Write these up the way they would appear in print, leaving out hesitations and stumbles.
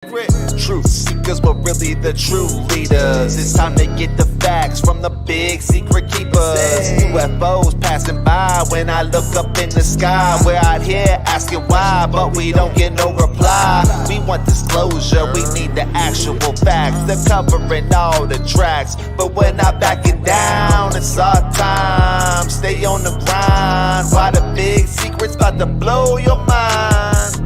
Truth seekers were really the true leaders. It's time to get the facts from the big secret keepers. UFOs passing by when I look up in the sky. We're out here asking why, but we don't get no reply. We want disclosure, we need the actual facts. They're covering all the tracks, but we're not backing down. It's our time, stay on the grind. Why the big secret's about to blow your mind.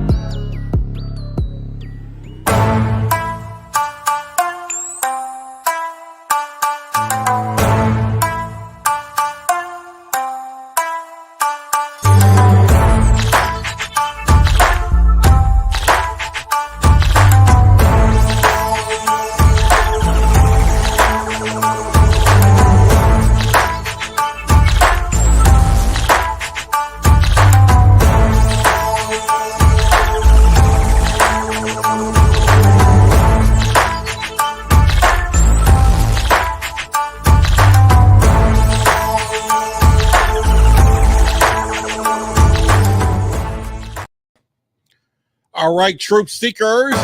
All right, Truth Seekers,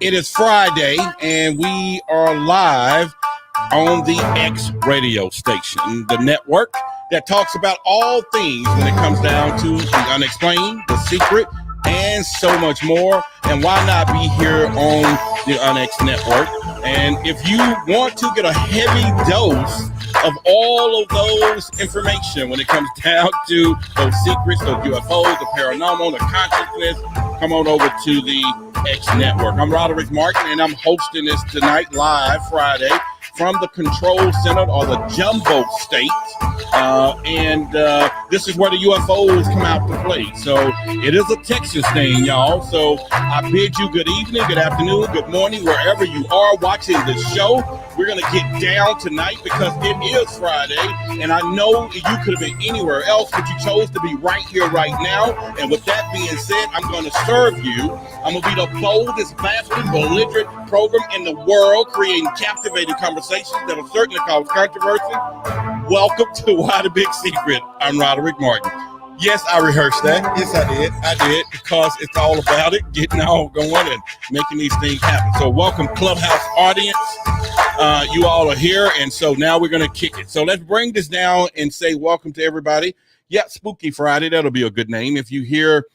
it is Friday, and we are live on the X radio station, the network that talks about all things when it comes down to the unexplained, the secret, and so much more. And why not be here on the UNX network? And if you want to get a heavy dose of all of those information when it comes down to those secrets, those UFOs, the paranormal, the consciousness, come on over to the X Network. I'm Roderick Martin, and I'm hosting this tonight live Friday from the control center or the jumbo state. This is where the UFOs come out to play. So it is a Texas thing, y'all. So I bid you good evening, good afternoon, good morning, wherever you are watching the show. We're going to get down tonight because it is Friday, and I know you could have been anywhere else, but you chose to be right here, right now. And with that being said, I'm going to serve you. I'm going to be the boldest, baffling, belligerent program in the world, creating captivating conversations that will certainly cause controversy. Welcome to Why the Big Secret. I'm Roderick Martin. Yes, I rehearsed that. Yes, I did, because it's all about it, getting all going and making these things happen. So welcome, Clubhouse audience. You all are here, and so now we're going to kick it. So let's bring this down and say welcome to everybody. Yeah, Spooky Friday, that'll be a good name. If you hear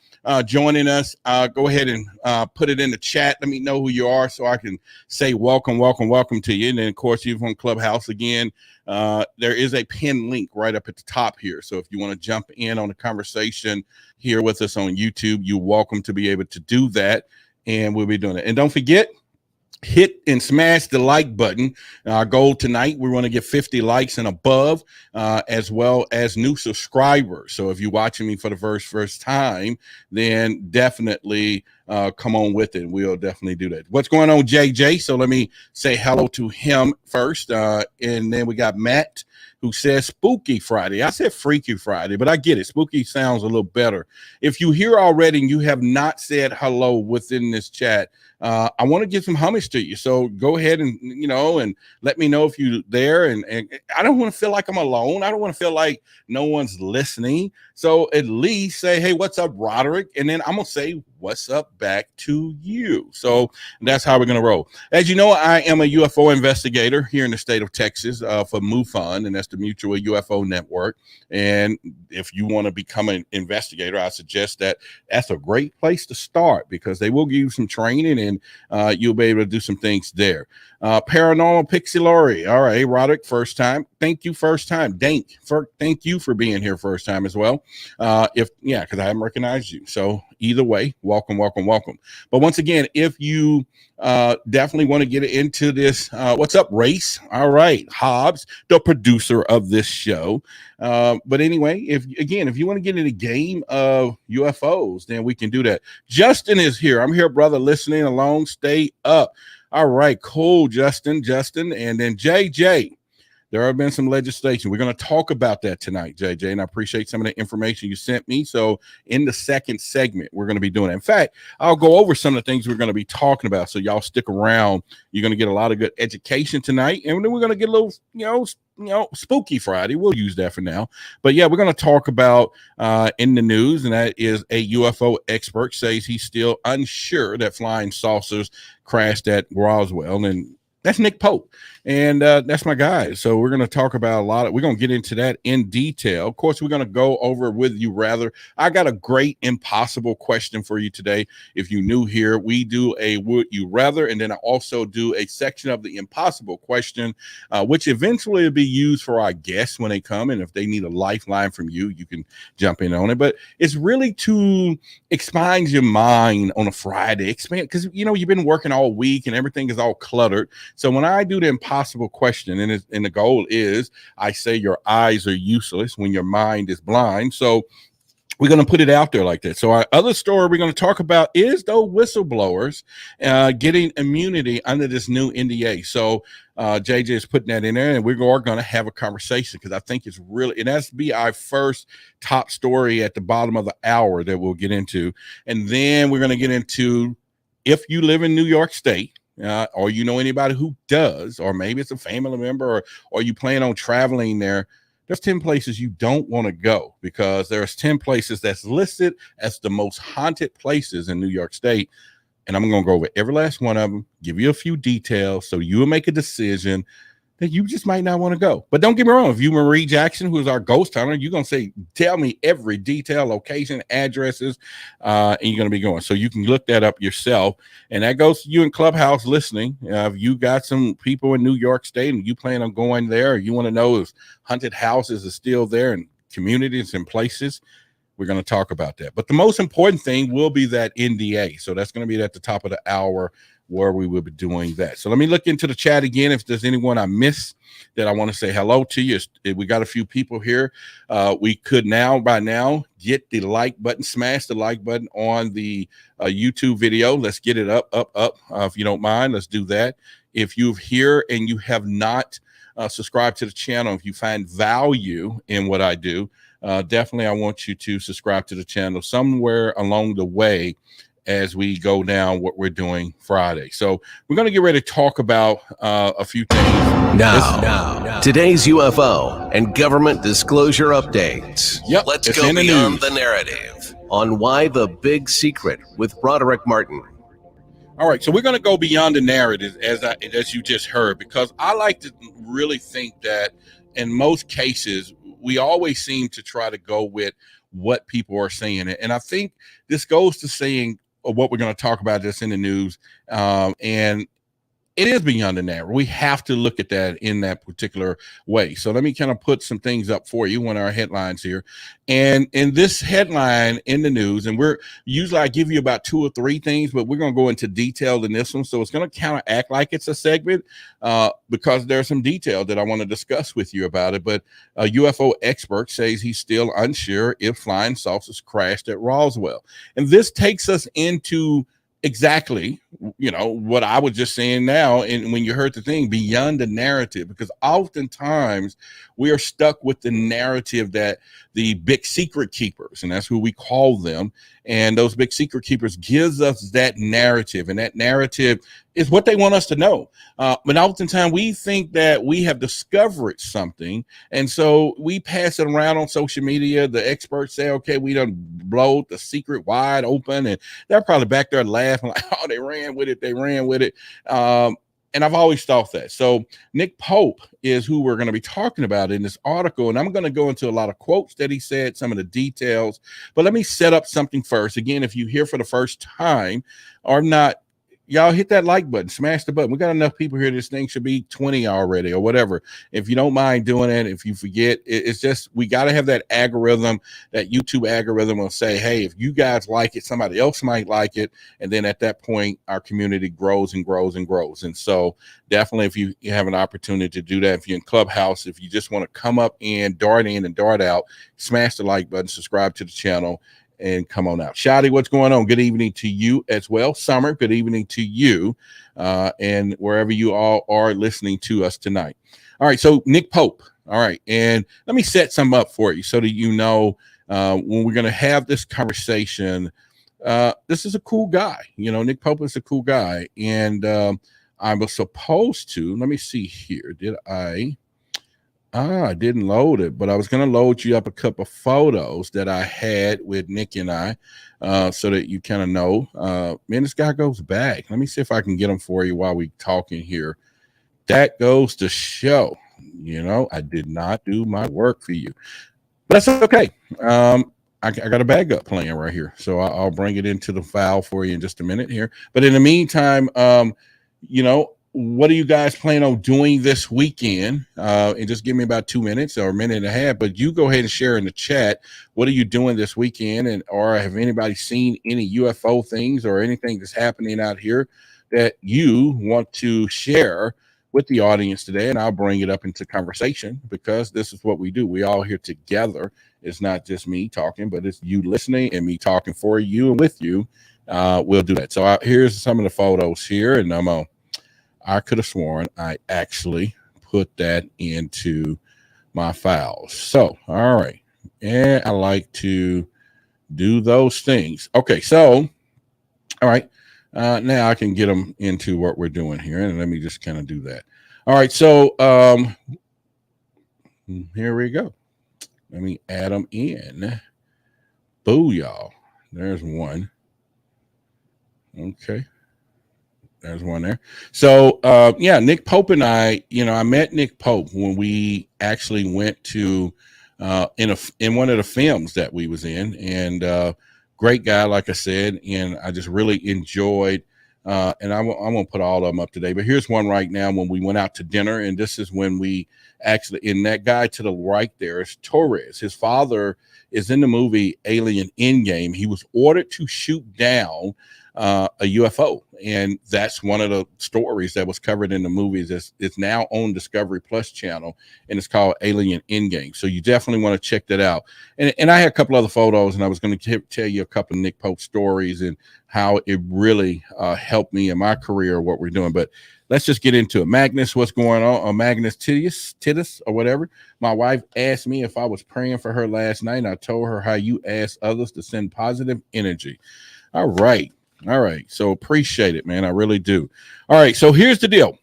joining us, go ahead and put it in the chat. Let me know who you are so I can say welcome to you. And then, of course, you're from Clubhouse again. There is a pinned link right up at the top here. So if you want to jump in on the conversation here with us on YouTube, you're welcome to be able to do that. And we'll be doing it. And don't forget, hit and smash the like button. Our goal tonight, we want to get 50 likes and above, as well as new subscribers. So if you're watching me for the first time, then definitely come on with it. We'll definitely do that. What's going on, JJ? So let me say hello to him first. And then we got Matt, who says Spooky Friday. I said Freaky Friday, but I get it. Spooky sounds a little better. If you're here already and you have not said hello within this chat, I want to give some homage to you. So go ahead and, and let me know if you're there. And I don't want to feel like I'm alone. I don't want to feel like no one's listening. So at least say, hey, what's up, Roderick? And then I'm going to say, what's up back to you. So that's how we're going to roll. As you know, I am a UFO investigator here in the state of Texas for MUFON, and that's the Mutual UFO Network. And if you want to become an investigator, I suggest that that's a great place to start because they will give you some training and you'll be able to do some things there. Paranormal Pixie Lori. All right, Roderick, first time. Thank you, first time. Thank you for being here first time as well. Because I haven't recognized you. So either way, welcome. But once again, if you definitely want to get into this, what's up, Race? All right, Hobbs, the producer of this show. But anyway, if you want to get in the game of UFOs, then we can do that. Justin is here. I'm here, brother, listening along. Stay up. All right, cool, Justin, and then JJ. There have been some legislation. We're going to talk about that tonight, JJ, and I appreciate some of the information you sent me. So in the second segment, we're going to be doing it. In fact, I'll go over some of the things we're going to be talking about. So y'all stick around. You're going to get a lot of good education tonight, and then we're going to get a little, Spooky Friday. We'll use that for now. But yeah, we're going to talk about in the news, and that is a UFO expert says he's still unsure that flying saucers crashed at Roswell, and that's Nick Pope, and that's my guy. So we're going to talk about we're going to get into that in detail. Of course, we're going to go over with you rather. I got a great impossible question for you today. If you're new here, we do a would you rather, and then I also do a section of the impossible question, which eventually will be used for our guests when they come, and if they need a lifeline from you, you can jump in on it. But it's really to expand your mind on a Friday, because you've been working all week and everything is all cluttered. So when I do the impossible question, and the goal is, I say your eyes are useless when your mind is blind. So we're going to put it out there like that. So our other story we're going to talk about is those whistleblowers getting immunity under this new NDA. So JJ is putting that in there, and we're going to have a conversation because I think it's really, and that's be our first top story at the bottom of the hour that we'll get into. And then we're going to get into, if you live in New York State, or anybody who does, or maybe it's a family member, or you plan on traveling there, there's 10 places you don't want to go, because there's 10 places that's listed as the most haunted places in New York State. And I'm going to go over every last one of them, give you a few details so you will make a decision that you just might not want to go. But don't get me wrong, if you Marie Jackson, who is our ghost hunter, you're going to say, tell me every detail, location, addresses, and you're going to be going. So you can look that up yourself. And that goes to you in Clubhouse listening. If you got some people in New York State and you plan on going there, or you want to know if haunted houses are still there and communities and places, we're going to talk about that. But the most important thing will be that NDA. So that's going to be at the top of the hour, where we will be doing that. So let me look into the chat again. If there's anyone I missed that I want to say hello to you, we got a few people here. We could by now get the like button, smash the like button on the YouTube video. Let's get it up. If you don't mind, let's do that. If you're here and you have not subscribed to the channel, if you find value in what I do, definitely I want you to subscribe to the channel somewhere along the way as we go down what we're doing Friday. So we're going to get ready to talk about a few things. Now, today's UFO and government disclosure updates. Yep, let's go beyond the narrative on Why the Big Secret with Roderick Martin. All right, so we're going to go beyond the narrative, as you just heard, because I like to really think that in most cases, we always seem to try to go with what people are saying. And I think this goes to saying what we're going to talk about this in the news. And it is beyond the narrative. We have to look at that in that particular way. So let me kind of put some things up for you, one of our headlines here. And in this headline in the news, and I give you about 2 or 3 things, but we're going to go into detail in this one. So it's going to kind of act like it's a segment because there's some detail that I want to discuss with you about it. But a UFO expert says he's still unsure if flying saucers crashed at Roswell. And this takes us into exactly, what I was just saying now. And when you heard the thing, beyond the narrative, because oftentimes we are stuck with the narrative that the big secret keepers, and that's who we call them, and those big secret keepers gives us that narrative, and that narrative is what they want us to know. But oftentimes we think that we have discovered something, and so we pass it around on social media. The experts say, okay, we done blow the secret wide open, and they're probably back there laughing like, oh, they ran with it. And I've always thought that. So Nick Pope is who we're going to be talking about in this article. And I'm going to go into a lot of quotes that he said, some of the details. But let me set up something first. Again, if you're here for the first time or not, y'all hit that like button, smash the button. We got enough people here. This thing should be 20 already or whatever. If you don't mind doing it, if you forget, it's just, we got to have that algorithm, that YouTube algorithm will say, hey, if you guys like it, somebody else might like it. And then at that point, our community grows and grows and grows. And so definitely, if you have an opportunity to do that, if you're in Clubhouse, if you just want to come up and dart in and dart out, smash the like button, subscribe to the channel, and come on out. Shadi, what's going on? Good evening to you as well. Summer, good evening to you, and wherever you all are listening to us tonight. All right, so Nick Pope. All right, and let me set some up for you so that you know when we're going to have this conversation. This is a cool guy. Nick Pope is a cool guy, and I was supposed to. Let me see here. Did I? I didn't load it, but I was going to load you up a couple of photos that I had with Nick and I, so that you kind of know. Man, this guy goes back. Let me see if I can get them for you while we talking here. That goes to show, I did not do my work for you. But that's okay. I got a backup playing right here, so I'll bring it into the file for you in just a minute here. But in the meantime, what are you guys planning on doing this weekend? And just give me about 2 minutes or a minute and a half. But you go ahead and share in the chat. What are you doing this weekend? And or have anybody seen any UFO things or anything that's happening out here that you want to share with the audience today? And I'll bring it up into conversation, because this is what we do. We all here together. It's not just me talking, but it's you listening and me talking for you and with you. We'll do that. So here's some of the photos here, and I could have sworn I actually put that into my files. So, all right. And I like to do those things. Okay. So, all right. Now I can get them into what we're doing here. And let me just kind of do that. All right. So, here we go. Let me add them in. Boo, y'all. There's one. Okay. There's one there. So, Nick Pope and I met Nick Pope when we actually went to in one of the films that we was in, and great guy, like I said, and I just really enjoyed. And I won't put all of them up today, but here's one right now when we went out to dinner, and this is when we actually, in that guy to the right there is Torres. His father is in the movie Alien Endgame. He was ordered to shoot down a UFO, and that's one of the stories that was covered in the movies. It's now on Discovery Plus channel, and it's called Alien Endgame. So you definitely want to check that out. And I had a couple other photos, and I was going to tell you a couple of Nick Pope stories and how it really helped me in my career, what we're doing. But let's just get into it. Magnus, what's going on? Or Magnus Titus or whatever. My wife asked me if I was praying for her last night, and I told her how you ask others to send positive energy. All right. So appreciate it, man. I really do. All right. So here's the deal.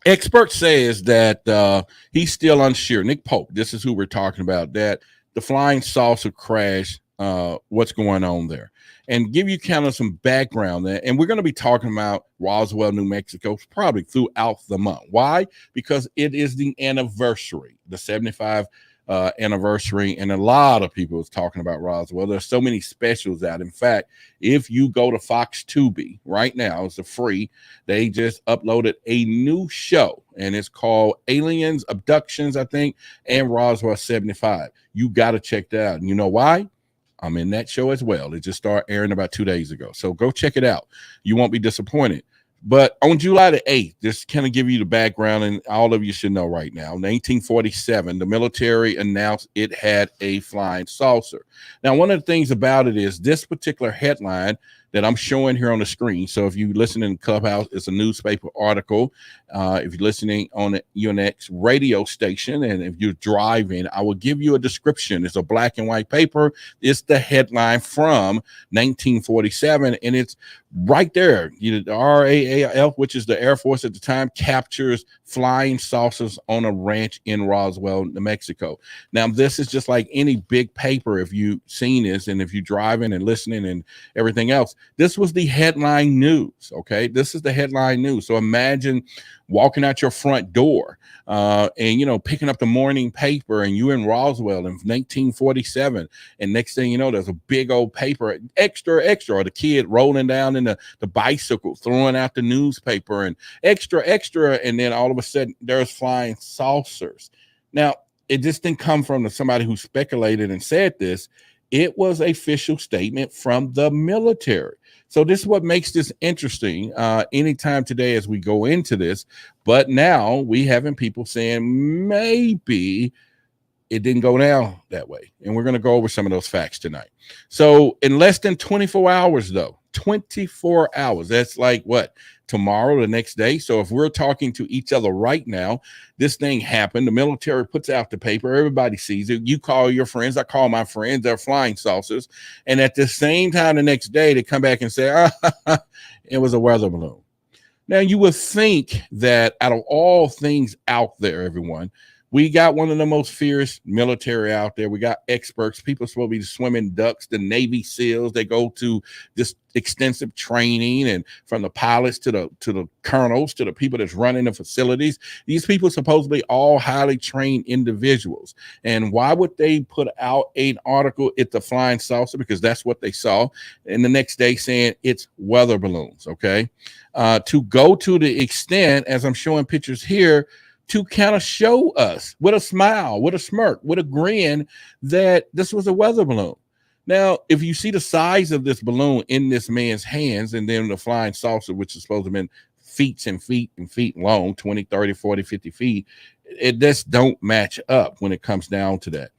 Expert says that he's still unsure. Nick Pope, this is who we're talking about, that the flying saucer crash, what's going on there, and give you kind of some background there. And we're going to be talking about Roswell, New Mexico, probably throughout the month. Why? Because it is the anniversary, the 75 anniversary, and a lot of people is talking about Roswell. There's so many specials out. In fact, if you go to Fox Tubi right now, it's a free. They just uploaded a new show, and it's called Aliens, Abductions, I think, and Roswell 75. You got to check that out. And you know why? I'm in that show as well. It just started airing about 2 days ago. So go check it out. You won't be disappointed. But on July the 8th, just kind of give you the background, and all of you should know right now, 1947, the military announced it had a flying saucer. Now, one of the things about it is this particular headline that I'm showing here on the screen. So if you listen in Clubhouse, it's a newspaper article. If you're listening on the UNX radio station, and if you're driving, I will give you a description. It's a black and white paper. It's the headline from 1947, and it's right there. The RAAF, which is the Air Force at the time, captures flying saucers on a ranch in Roswell, New Mexico. Now, this is just like any big paper. If you've seen this, and if you're driving and listening and everything else, this was the headline news. Okay, this is the headline news. So imagine walking out your front door and picking up the morning paper, and you in Roswell in 1947, and next thing you know, there's a big old paper, extra, or the kid rolling down in the bicycle, throwing out the newspaper, and extra, and then all of a sudden there's flying saucers. Now, it just didn't come from somebody who speculated and said this. It was an official statement from the military. So this is what makes this interesting anytime today as we go into this. But now we having people saying maybe it didn't go down that way. And we're going to go over some of those facts tonight. So in less than 24 hours, though, 24 hours, that's like what? Tomorrow, the next day. So if we're talking to each other right now, this thing happened. The military puts out the paper. Everybody sees it. You call your friends. I call my friends. They're flying saucers. And at the same time, the next day, they come back and say, it was a weather balloon. Now, you would think that out of all things out there, everyone, We got one of the most fierce military out there. We got experts, people supposed to be swimming ducks, the Navy SEALs. They go to this extensive training, and from the pilots to the colonels to the people that's running the facilities. These people supposed to be all highly trained individuals. And why would they put out an article at the flying saucer? Because that's what they saw. And the next day saying it's weather balloons. Okay, to go to the extent, as I'm showing pictures here, to kind of show us with a smile, with a smirk, with a grin that this was a weather balloon. Now, if you see the size of this balloon in this man's hands, and then the flying saucer, which is supposed to have been feet and feet and feet long, 20, 30, 40, 50 feet, it just don't match up when it comes down to that.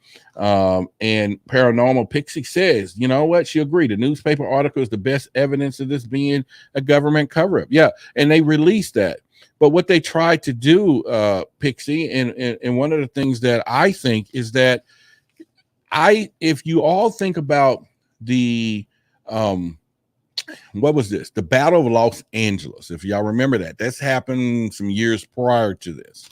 And Paranormal Pixie says, you know what? She agreed. The newspaper article is the best evidence of this being a government cover-up. Yeah, and they released that. But what they tried to do, Pixie, and one of the things that I think is that if you all think about the, what was this? The Battle of Los Angeles. If y'all remember that, that's happened some years prior to this.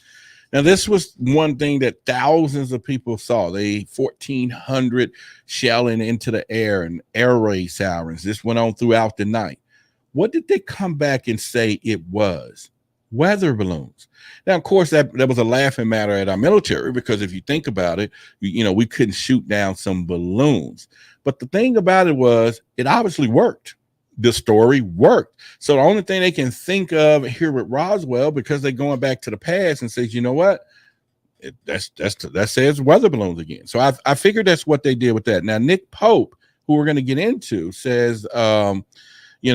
Now, this was one thing that thousands of people saw. 1,400 shelling into the air and air raid sirens. This went on throughout the night. What did they come back and say it was? Weather balloons. Now, of course, that was a laughing matter at our military, because if you think about it, we couldn't shoot down some balloons. But the thing about it was, it obviously worked. The story worked. So the only thing they can think of here with Roswell, because they're going back to the past and says, you know what? That says weather balloons again. So I figured that's what they did with that. Now, Nick Pope, who we're going to get into, says, he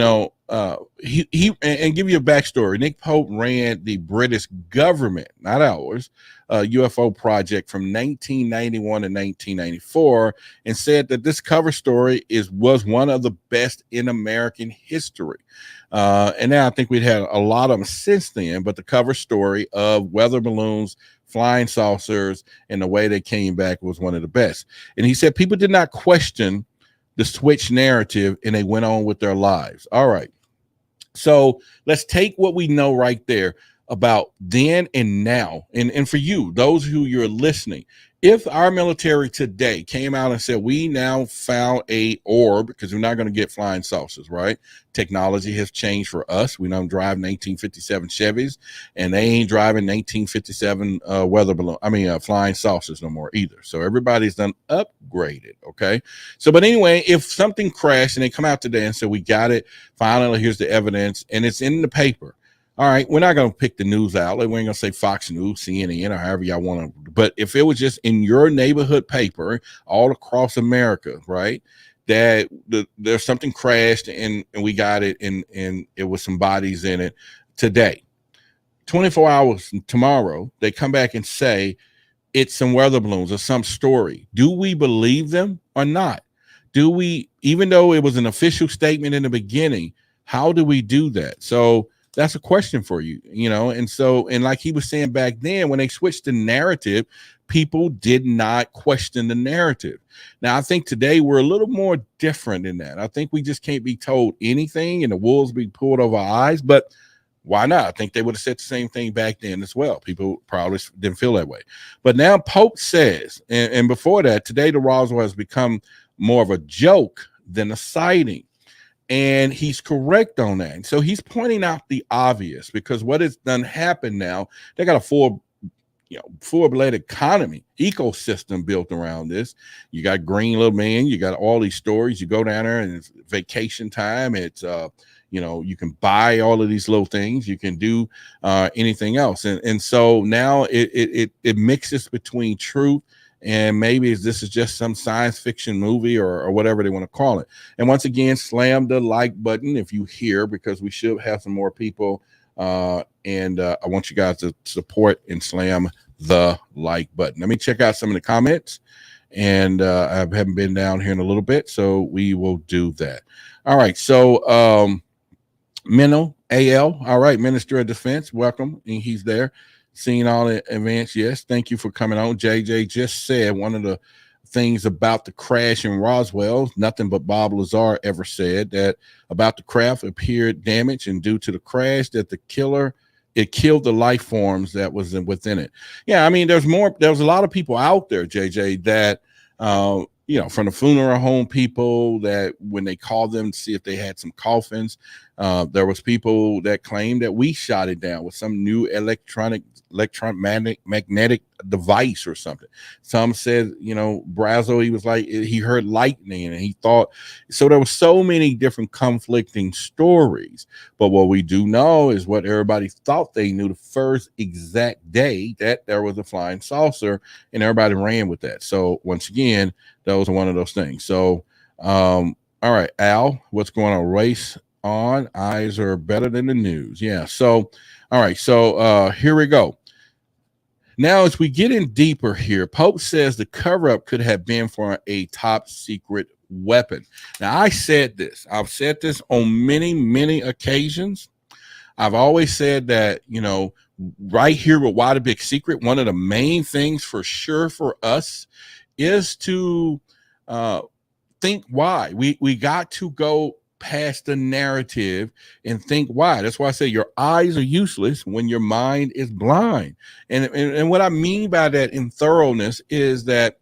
and give you a backstory. Nick Pope ran the British government, not ours, UFO project from 1991 to 1994, and said that this cover story was one of the best in American history. And now I think we'd had a lot of them since then, but the cover story of weather balloons, flying saucers, and the way they came back was one of the best. And he said people did not question the switch narrative, and they went on with their lives. All right. So let's take what we know right there about then and now. And for you, those who you're listening, if our military today came out and said, we now found a orb, because we're not going to get flying saucers, right? Technology has changed for us. We don't drive 1957 Chevys, and they ain't driving 1957 flying saucers no more either. So everybody's done upgraded. Okay. So, but anyway, if something crashed and they come out today and say, we got it, finally, here's the evidence, and it's in the paper. All right, we're not going to pick the news outlet. We ain't going to say Fox News, CNN, or however y'all want to. But if it was just in your neighborhood paper all across America, right, that there's something crashed and we got it, and it was some bodies in it today, 24 hours tomorrow, they come back and say it's some weather balloons or some story. Do we believe them or not? Do we, even though it was an official statement in the beginning, how do we do that? So that's a question for you, and like he was saying back then, when they switched the narrative, people did not question the narrative. Now, I think today we're a little more different in that. I think we just can't be told anything and the wolves be pulled over our eyes, but why not? I think they would have said the same thing back then as well. People probably didn't feel that way. But now Pope says, and before that, today the Roswell has become more of a joke than a sighting. And he's correct on that. And so he's pointing out the obvious, because what has done happened now, they got a full-blood ecosystem built around this. You got Green Little Man, you got all these stories. You go down there and it's vacation time. It's you can buy all of these little things. You can do anything else. And so now it mixes between truth, and maybe this is just some science fiction movie or whatever they want to call it. And once again, slam the like button if you hear, because we should have some more people. And I want you guys to support and slam the like button. Let me check out some of the comments. And I haven't been down here in a little bit, so we will do that. All right. So Minnow AL. All right. Minister of Defense. Welcome. And he's there. Seeing all the events. Yes, thank you for coming on. JJ just said one of the things about the crash in Roswell, nothing but Bob Lazar ever said, that about the craft appeared damaged, and due to the crash that the killer it killed the life forms that was within it. Yeah, I mean, there's a lot of people out there, JJ, that from the funeral home people, that when they called them to see if they had some coffins, there was people that claimed that we shot it down with some new magnetic device or something. Some said, Brazo, he was like, he heard lightning and he thought. So there was so many different conflicting stories. But what we do know is what everybody thought they knew the first exact day, that there was a flying saucer, and everybody ran with that. So once again, that was one of those things. So, all right, Al, what's going on? Race on. Eyes are better than the news. Yeah. So, all right. So here we go. Now, as we get in deeper here, Pope says the cover-up could have been for a top secret weapon. Now, I've said this on many, many occasions. I've always said that, right here with Why the Big Secret, one of the main things for sure for us is to think why. We got to go past the narrative and think why. That's why I say your eyes are useless when your mind is blind. And what I mean by that in thoroughness is that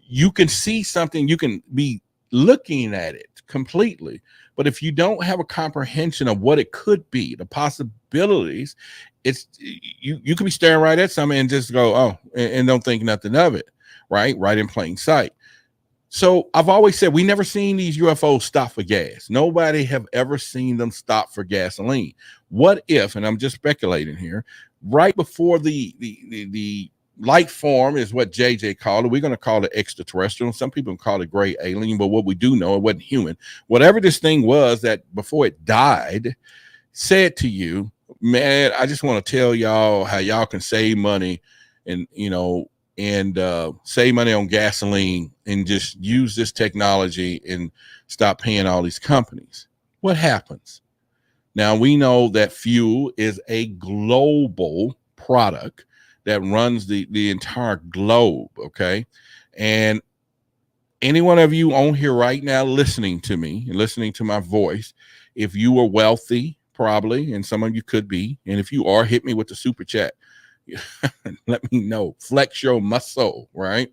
you can see something, you can be looking at it completely, but if you don't have a comprehension of what it could be, the possibilities, it's you can be staring right at something and just go, and don't think nothing of it, right in plain sight. So I've always said we never seen these UFOs stop for gas. Nobody have ever seen them stop for gasoline. What if, and I'm just speculating here, right before the light form is what JJ called it. We're going to call it extraterrestrial. Some people call it gray alien, but what we do know, it wasn't human. Whatever this thing was that before it died said to you, man, I just want to tell y'all how y'all can save money and save money on gasoline and just use this technology and stop paying all these companies. What happens? Now, we know that fuel is a global product that runs the entire globe, okay? And any one of you on here right now listening to me, listening to my voice, if you are wealthy, probably, and some of you could be, and if you are, hit me with the super chat. Let me know. Flex your muscle, right?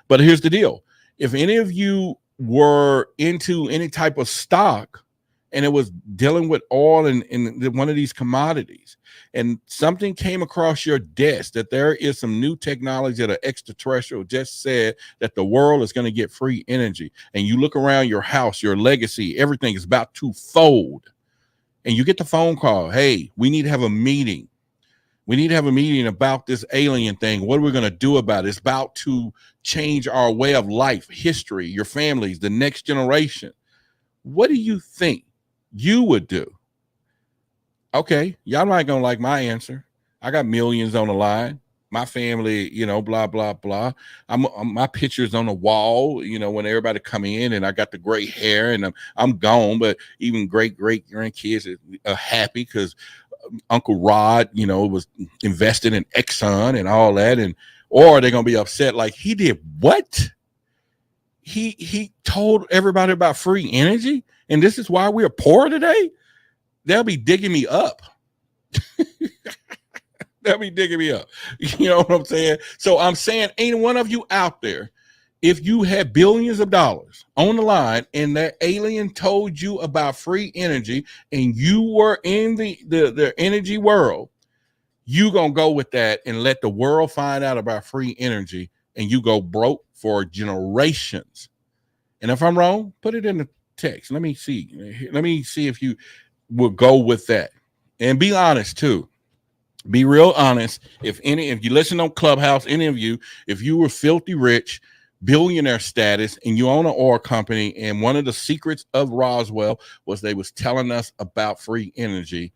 But here's the deal. If any of you were into any type of stock and it was dealing with oil and one of these commodities, and something came across your desk that there is some new technology that an extraterrestrial just said that the world is going to get free energy, and you look around your house, your legacy, everything is about to fold, and you get the phone call, hey, we need to have a meeting. We need to have a meeting about this alien thing. What are we going to do about it? It's about to change our way of life, history, your families, the next generation. What do you think you would do? Okay, y'all not going to like my answer. I got millions on the line. My family, blah, blah, blah. My picture's on the wall, when everybody come in, and I got the gray hair and I'm gone, but even great grandkids are happy because Uncle Rod, was invested in Exxon and all that, or they're gonna be upset like he did what? He told everybody about free energy, and this is why we're poor today. They'll be digging me up. They'll be digging me up. You know what I'm saying? So I'm saying, ain't one of you out there, if you had billions of dollars on the line and that alien told you about free energy and you were in the energy world, you gonna go with that and let the world find out about free energy, and you go broke for generations. And if I'm wrong, put it in the text. Let me see if you will go with that. And be honest too. Be real honest. If you listen on Clubhouse, any of you, if you were filthy rich, billionaire status, and you own an oil company, and one of the secrets of Roswell was they was telling us about free energy,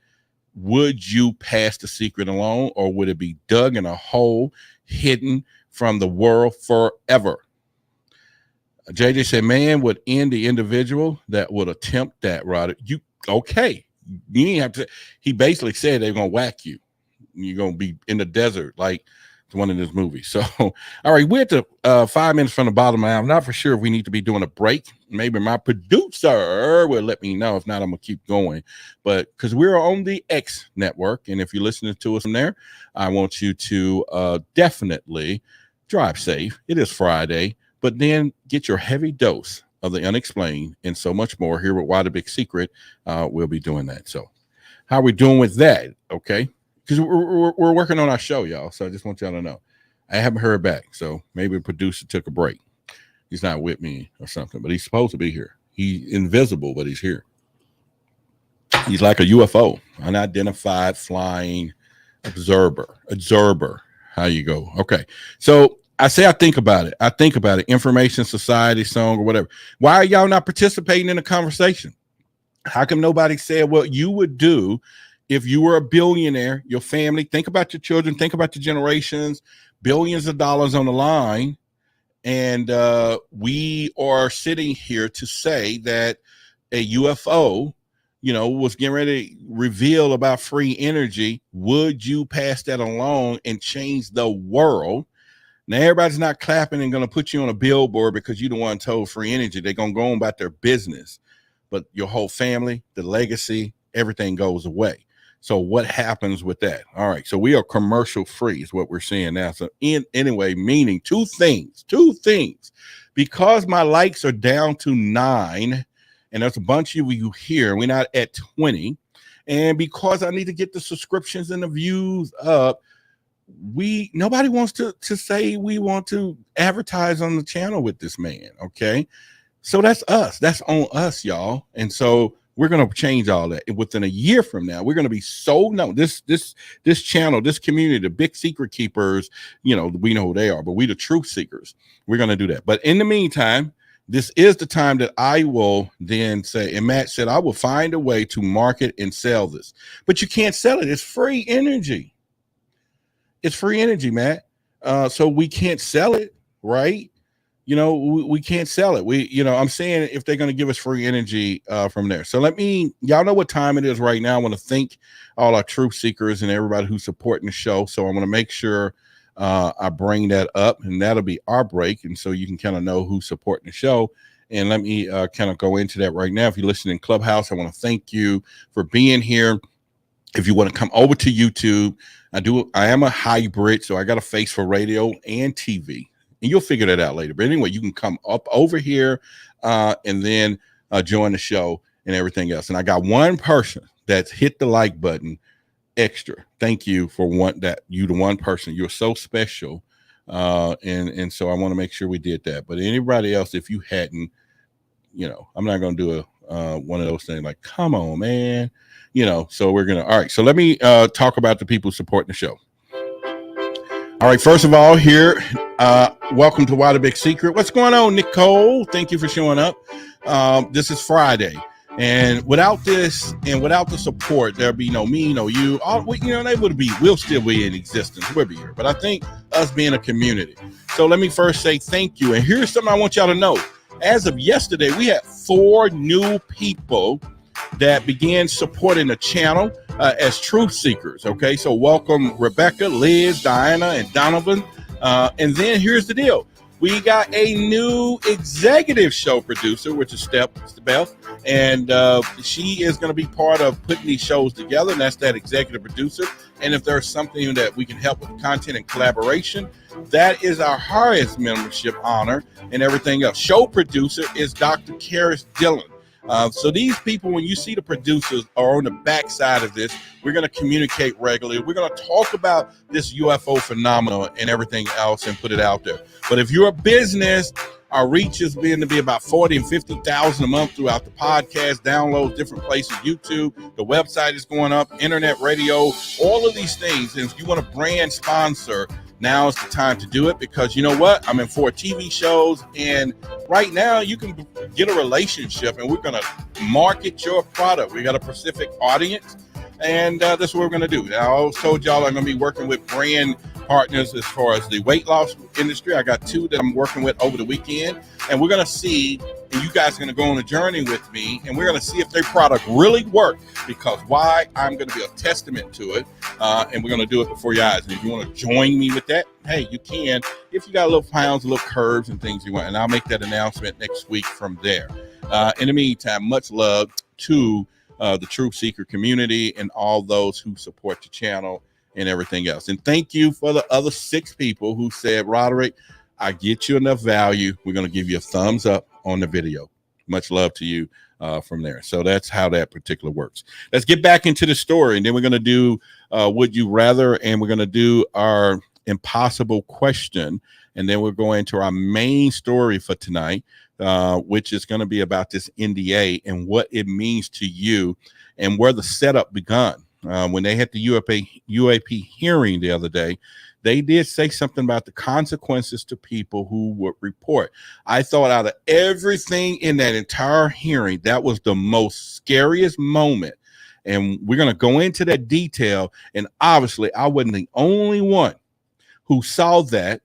would you pass the secret along, or would it be dug in a hole, hidden from the world forever? JJ said, man would end the individual that would attempt that, Roderick. You ain't have to. He basically said they're gonna whack you. You're gonna be in the desert like It's one of his movies. So, all right, we're at the 5 minutes from the bottom. I'm not for sure if we need to be doing a break. Maybe my producer will let me know. If not, I'm going to keep going. But because we're on the X network, and if you're listening to us from there, I want you to definitely drive safe. It is Friday, but then get your heavy dose of the unexplained and so much more here with Why the Big Secret. We'll be doing that. So how are we doing with that? Okay. Because we're working on our show, y'all. So I just want y'all to know. I haven't heard back. So maybe the producer took a break. He's not with me or something, but he's supposed to be here. He's invisible, but he's here. He's like a UFO, unidentified flying observer. How you go? Okay. So I say I think about it. Information Society song or whatever. Why are y'all not participating in the conversation? How come nobody said what you would do if you were a billionaire, your family? Think about your children, think about the generations, billions of dollars on the line. And we are sitting here to say that a UFO, was getting ready to reveal about free energy. Would you pass that along and change the world? Now, everybody's not clapping and going to put you on a billboard because you the one told free energy. They're going to go on about their business. But your whole family, the legacy, everything goes away. So what happens with that? All right. So we are commercial free is what we're seeing now. So anyway, meaning two things, because my likes are down to 9 and there's a bunch of you here, we're not at 20. And because I need to get the subscriptions and the views up, nobody wants to say we want to advertise on the channel with this man. Okay. So that's us. That's on us, y'all. And so we're going to change all that. Within a year from now, we're going to be so known. This channel, this community, the big secret keepers, we know who they are, but we the truth seekers. We're going to do that. But in the meantime, this is the time that I will then say, and Matt said, I will find a way to market and sell this. But you can't sell it. It's free energy. It's free energy, Matt. So we can't sell it, right? We can't sell it. I'm saying if they're going to give us free energy from there. So y'all know what time it is right now. I want to thank all our truth seekers and everybody who's supporting the show. So I want to make sure I bring that up, and that'll be our break. And so you can kind of know who's supporting the show. And let me kind of go into that right now. If you're listening in Clubhouse, I want to thank you for being here. If you want to come over to YouTube, I am a hybrid, so I got a face for radio and TV. And you'll figure that out later. But anyway, you can come up over here and then join the show and everything else. And I got one person that's hit the like button extra. Thank you for the one person. You're so special. And so I want to make sure we did that. But anybody else, if you hadn't, I'm not going to do one of those things like, come on, man. So we're going to. All right. So let me talk about the people supporting the show. All right, first of all, here, welcome to Why the Big Secret. What's going on, Nicole? Thank you for showing up. This is Friday, and without this and without the support, there'll be no me, no you. We'll still be in existence. We'll be here. But I think us being a community. So let me first say thank you. And here's something I want y'all to know. As of yesterday, we had 4 new people that began supporting the channel as truth seekers. Okay, so welcome Rebecca, Liz, Diana, and Donovan. And then here's the deal. We got a new executive show producer, which is Steph, and she is going to be part of putting these shows together, and that's that executive producer. And if there's something that we can help with content and collaboration, that is our highest membership honor and everything else. Show producer is Dr. Karis Dillon. So these people, when you see the producers are on the backside of this, we're going to communicate regularly. We're going to talk about this UFO phenomenon and everything else and put it out there. But if you're a business, our reach is going to be about 40 and 50,000 a month throughout the podcast, downloads, different places, YouTube. The website is going up, internet, radio, all of these things. And if you want a brand sponsor, now is the time to do it, because you know what? I'm in 4 TV shows, and right now you can get a relationship, and we're going to market your product. We got a specific audience, and that's what we're going to do. Now, I also told y'all I'm going to be working with brand partners as far as the weight loss industry. I got 2 that I'm working with over the weekend, and we're going to see and you guys are going to go on a journey with me, and we're going to see if their product really works. Because why? I'm going to be a testament to it, and we're going to do it before your eyes. And if you want to join me with that, hey, you can. If you got little pounds, little curves and things you want, and I'll make that announcement next week from there. In the meantime, much love to the Truth Seeker community and all those who support the channel and everything else. And thank you for the other 6 people who said, Roderick, I get you enough value. We're going to give you a thumbs up on the video. Much love to you from there. So that's how that particular works. Let's get back into the story, and then we're going to do Would You Rather, and we're going to do our impossible question, and then we're going to our main story for tonight, which is going to be about this NDA and what it means to you and where the setup begun. When they had the UAP hearing the other day, they did say something about the consequences to people who would report. I thought out of everything in that entire hearing, that was the most scariest moment. And we're going to go into that detail. And obviously, I wasn't the only one who saw that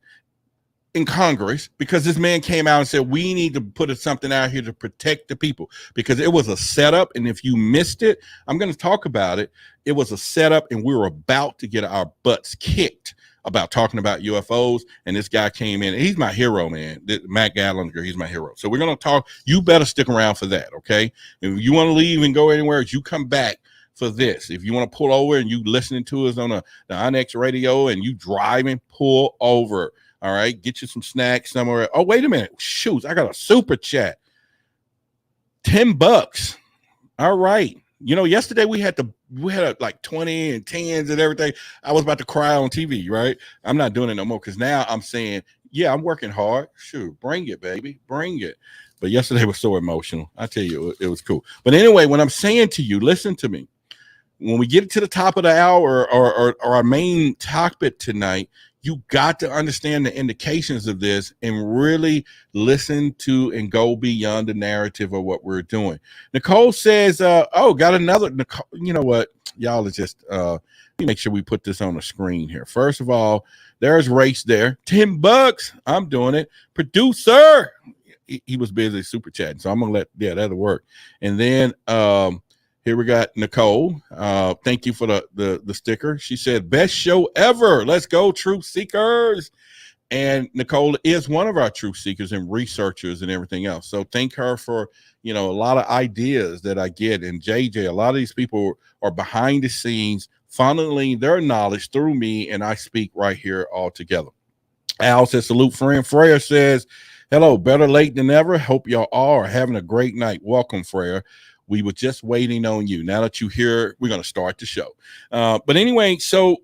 in Congress, because this man came out and said, we need to put something out here to protect the people, because it was a setup. And if you missed it, I'm going to talk about it. It was a setup, and we were about to get our butts kicked about talking about UFOs. And this guy came in, and he's my hero, man. Matt Gallagher, he's my hero. So we're going to talk. You better stick around for that. Okay. If you want to leave and go anywhere, you come back for this. If you want to pull over and you listening to us on the Onyx radio and you driving, pull over. All right, get you some snacks somewhere. Oh, wait a minute. Shoot, I got a super chat. $10. All right. You know, yesterday we had like 20 and 10s and everything. I was about to cry on TV, right? I'm not doing it no more, because now I'm saying, yeah, I'm working hard. Shoot, bring it, baby. Bring it. But yesterday was so emotional. I tell you, it was cool. But anyway, when I'm saying to you, listen to me. When we get to the top of the hour or our main topic tonight, you got to understand the indications of this and really listen to and go beyond the narrative of what we're doing. Nicole says, got another. Nicole, you know what? Y'all are just, let me make sure we put this on the screen here. First of all, there's Race there. $10. I'm doing it. Producer. He was busy super chatting. So I'm going to that'll work. And then, here we got Nicole. Thank you for the sticker. She said, best show ever. Let's go, Truth Seekers. And Nicole is one of our truth seekers and researchers and everything else. So thank her for, a lot of ideas that I get. And JJ, a lot of these people are behind the scenes, funneling their knowledge through me, and I speak right here all together. Al says, salute, friend. Freya says, hello, better late than ever. Hope y'all all are having a great night. Welcome, Freya. We were just waiting on you. Now that you're here, we're going to start the show. But anyway, so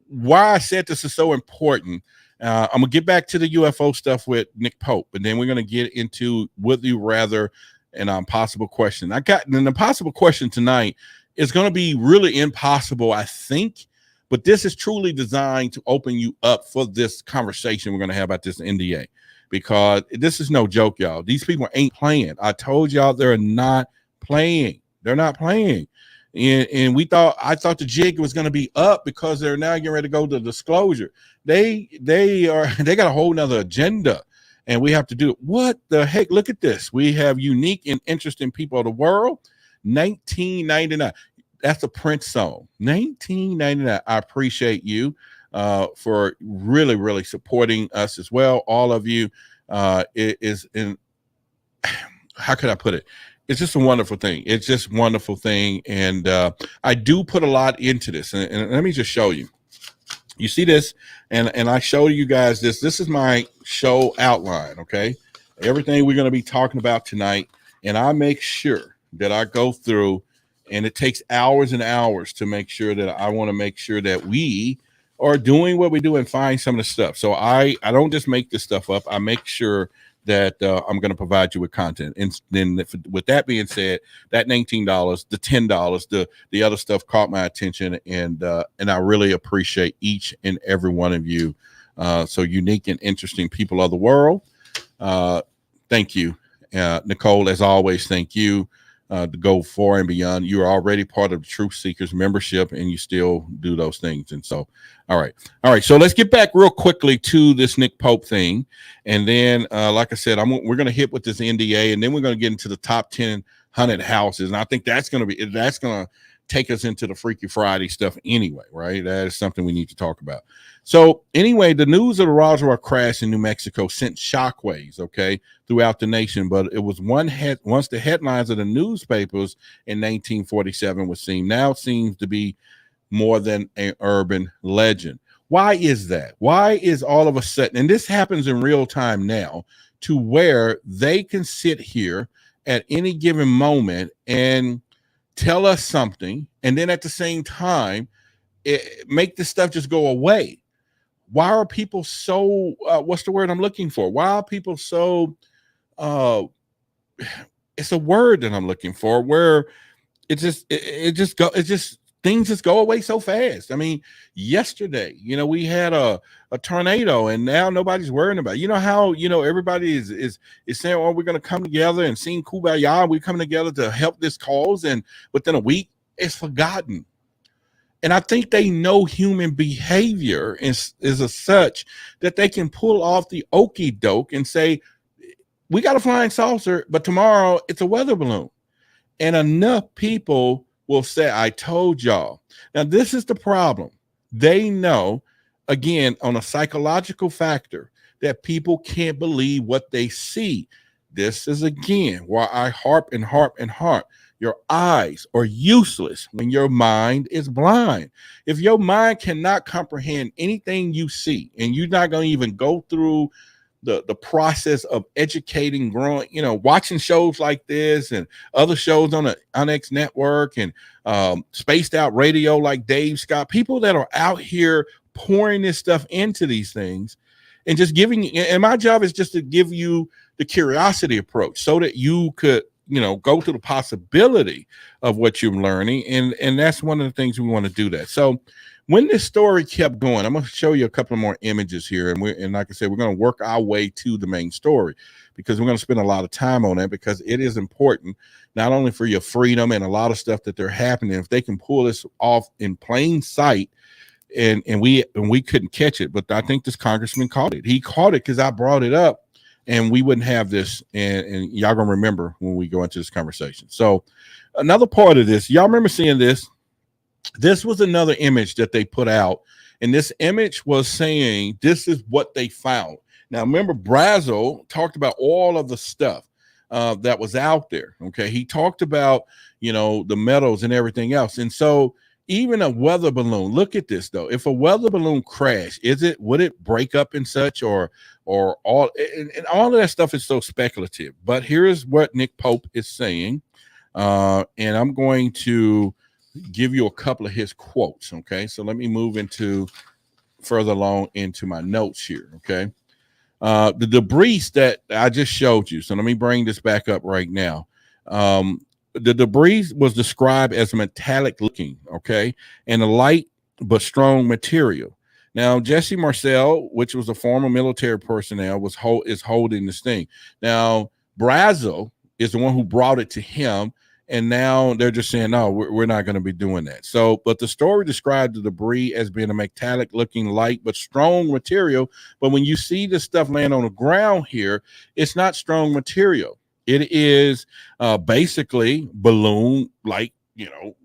why I said this is so important, I'm going to get back to the UFO stuff with Nick Pope, and then we're going to get into Would You Rather and impossible question. I got an impossible question tonight. Is going to be really impossible, I think, but this is truly designed to open you up for this conversation we're going to have about this NDA, because this is no joke, y'all. These people ain't playing. I told y'all they're not playing. They're not playing. And I thought the jig was going to be up, because they're now getting ready to go to disclosure. They got a whole nother agenda, and we have to do it. What the heck? Look at this. We have unique and interesting people of the world. 1999. That's a Prince song. 1999. I appreciate you for really, really supporting us as well. All of you. It is in, how could I put it? It's just a wonderful thing. It's just a wonderful thing. And I do put a lot into this. And let me just show you. You see this? And I show you guys this. This is my show outline, okay? Everything we're going to be talking about tonight. And I make sure that I go through, and it takes hours and hours to make sure that I want to make sure that we are doing what we do and find some of the stuff. So I don't just make this stuff up. I make sure that I'm going to provide you with content. And then with that being said, that $19, the $10, the other stuff caught my attention, and I really appreciate each and every one of you. So unique and interesting people of the world. Thank you. Nicole, as always, thank you. to go far and beyond. You're already part of the Truth Seekers membership, and you still do those things. And so, all right. So let's get back real quickly to this Nick Pope thing, and then, like I said, we're going to hit with this NDA, and then we're going to get into the top 10 haunted houses, and I think that's going to take us into the Freaky Friday stuff anyway, right? That is something we need to talk about. So anyway, the news of the Roswell crash in New Mexico sent shockwaves, okay, throughout the nation. But it was once the headlines of the newspapers in 1947 was seen. Now it seems to be more than an urban legend. Why is that? Why is all of a sudden, and this happens in real time now, to where they can sit here at any given moment and tell us something, and then at the same time, make this stuff just go away? Why are people so, what's the word I'm looking for? Why are people so, it's a word that I'm looking for, where things just go away so fast. I mean, yesterday, we had a tornado, and now nobody's worrying about it. You know how, everybody is saying, oh, we're going to come together and sing Kumbaya. We're coming together to help this cause. And within a week, it's forgotten. And I think they know human behavior is as such that they can pull off the okey doke and say, we got a flying saucer, but tomorrow it's a weather balloon. And enough people will say, I told y'all. Now, this is the problem. They know, again, on a psychological factor, that people can't believe what they see. This is, again, why I harp and harp and harp. Your eyes are useless when your mind is blind. If your mind cannot comprehend anything you see, and you're not going to even go through the process of educating, growing, watching shows like this and other shows on the Onyx Network and spaced out radio like Dave Scott, people that are out here pouring this stuff into these things and just giving, and my job is just to give you the curiosity approach so that you could, go to the possibility of what you're learning. And that's one of the things we want to do that. So when this story kept going, I'm going to show you a couple more images here. And like I said, we're going to work our way to the main story, because we're going to spend a lot of time on that, because it is important, not only for your freedom and a lot of stuff that they're happening. If they can pull this off in plain sight, and we couldn't catch it, but I think this congressman caught it. He caught it because I brought it up, and we wouldn't have this. And y'all gonna remember when we go into this conversation. So another part of this, y'all remember seeing this? This was another image that they put out, and this image was saying this is what they found. Now, remember, Brazel talked about all of the stuff that was out there. Okay, he talked about the metals and everything else, and so even a weather balloon. Look at this though. If a weather balloon crashed, would it break up and such, or all? And all of that stuff is so speculative. But here's what Nick Pope is saying, and I'm going to give you a couple of his quotes. Okay, so let me move into further along into my notes here. Okay, the debris that I just showed you. So let me bring this back up right now. The debris was described as metallic looking, okay, and a light but strong material. Now, Jesse Marcel, which was a former military personnel, is holding this thing. Now, Brazel is the one who brought it to him, and now they're just saying, no, we're not going to be doing that. So, but the story described the debris as being a metallic looking light but strong material. But when you see this stuff laying on the ground here, it's not strong material. It is basically balloon, like,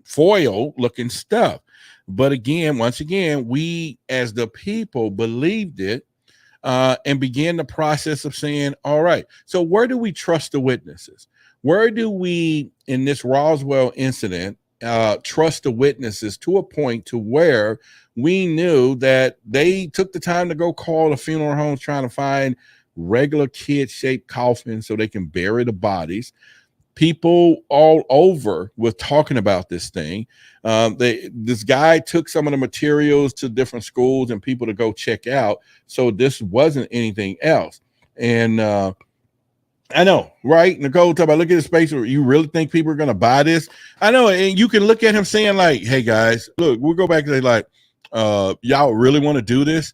foil looking stuff. But again, once again, we as the people believed it and began the process of saying, all right, so where do we trust the witnesses? Where do we, in this Roswell incident, trust the witnesses to a point to where we knew that they took the time to go call the funeral homes trying to find regular kid-shaped coffins so they can bury the bodies? People all over were talking about this thing. This guy took some of the materials to different schools and people to go check out. So this wasn't anything else. And I know, right? Nicole, talk about, look at the space where you really think people are going to buy this. I know. And you can look at him saying like, hey guys, look, we'll go back and say like, y'all really want to do this?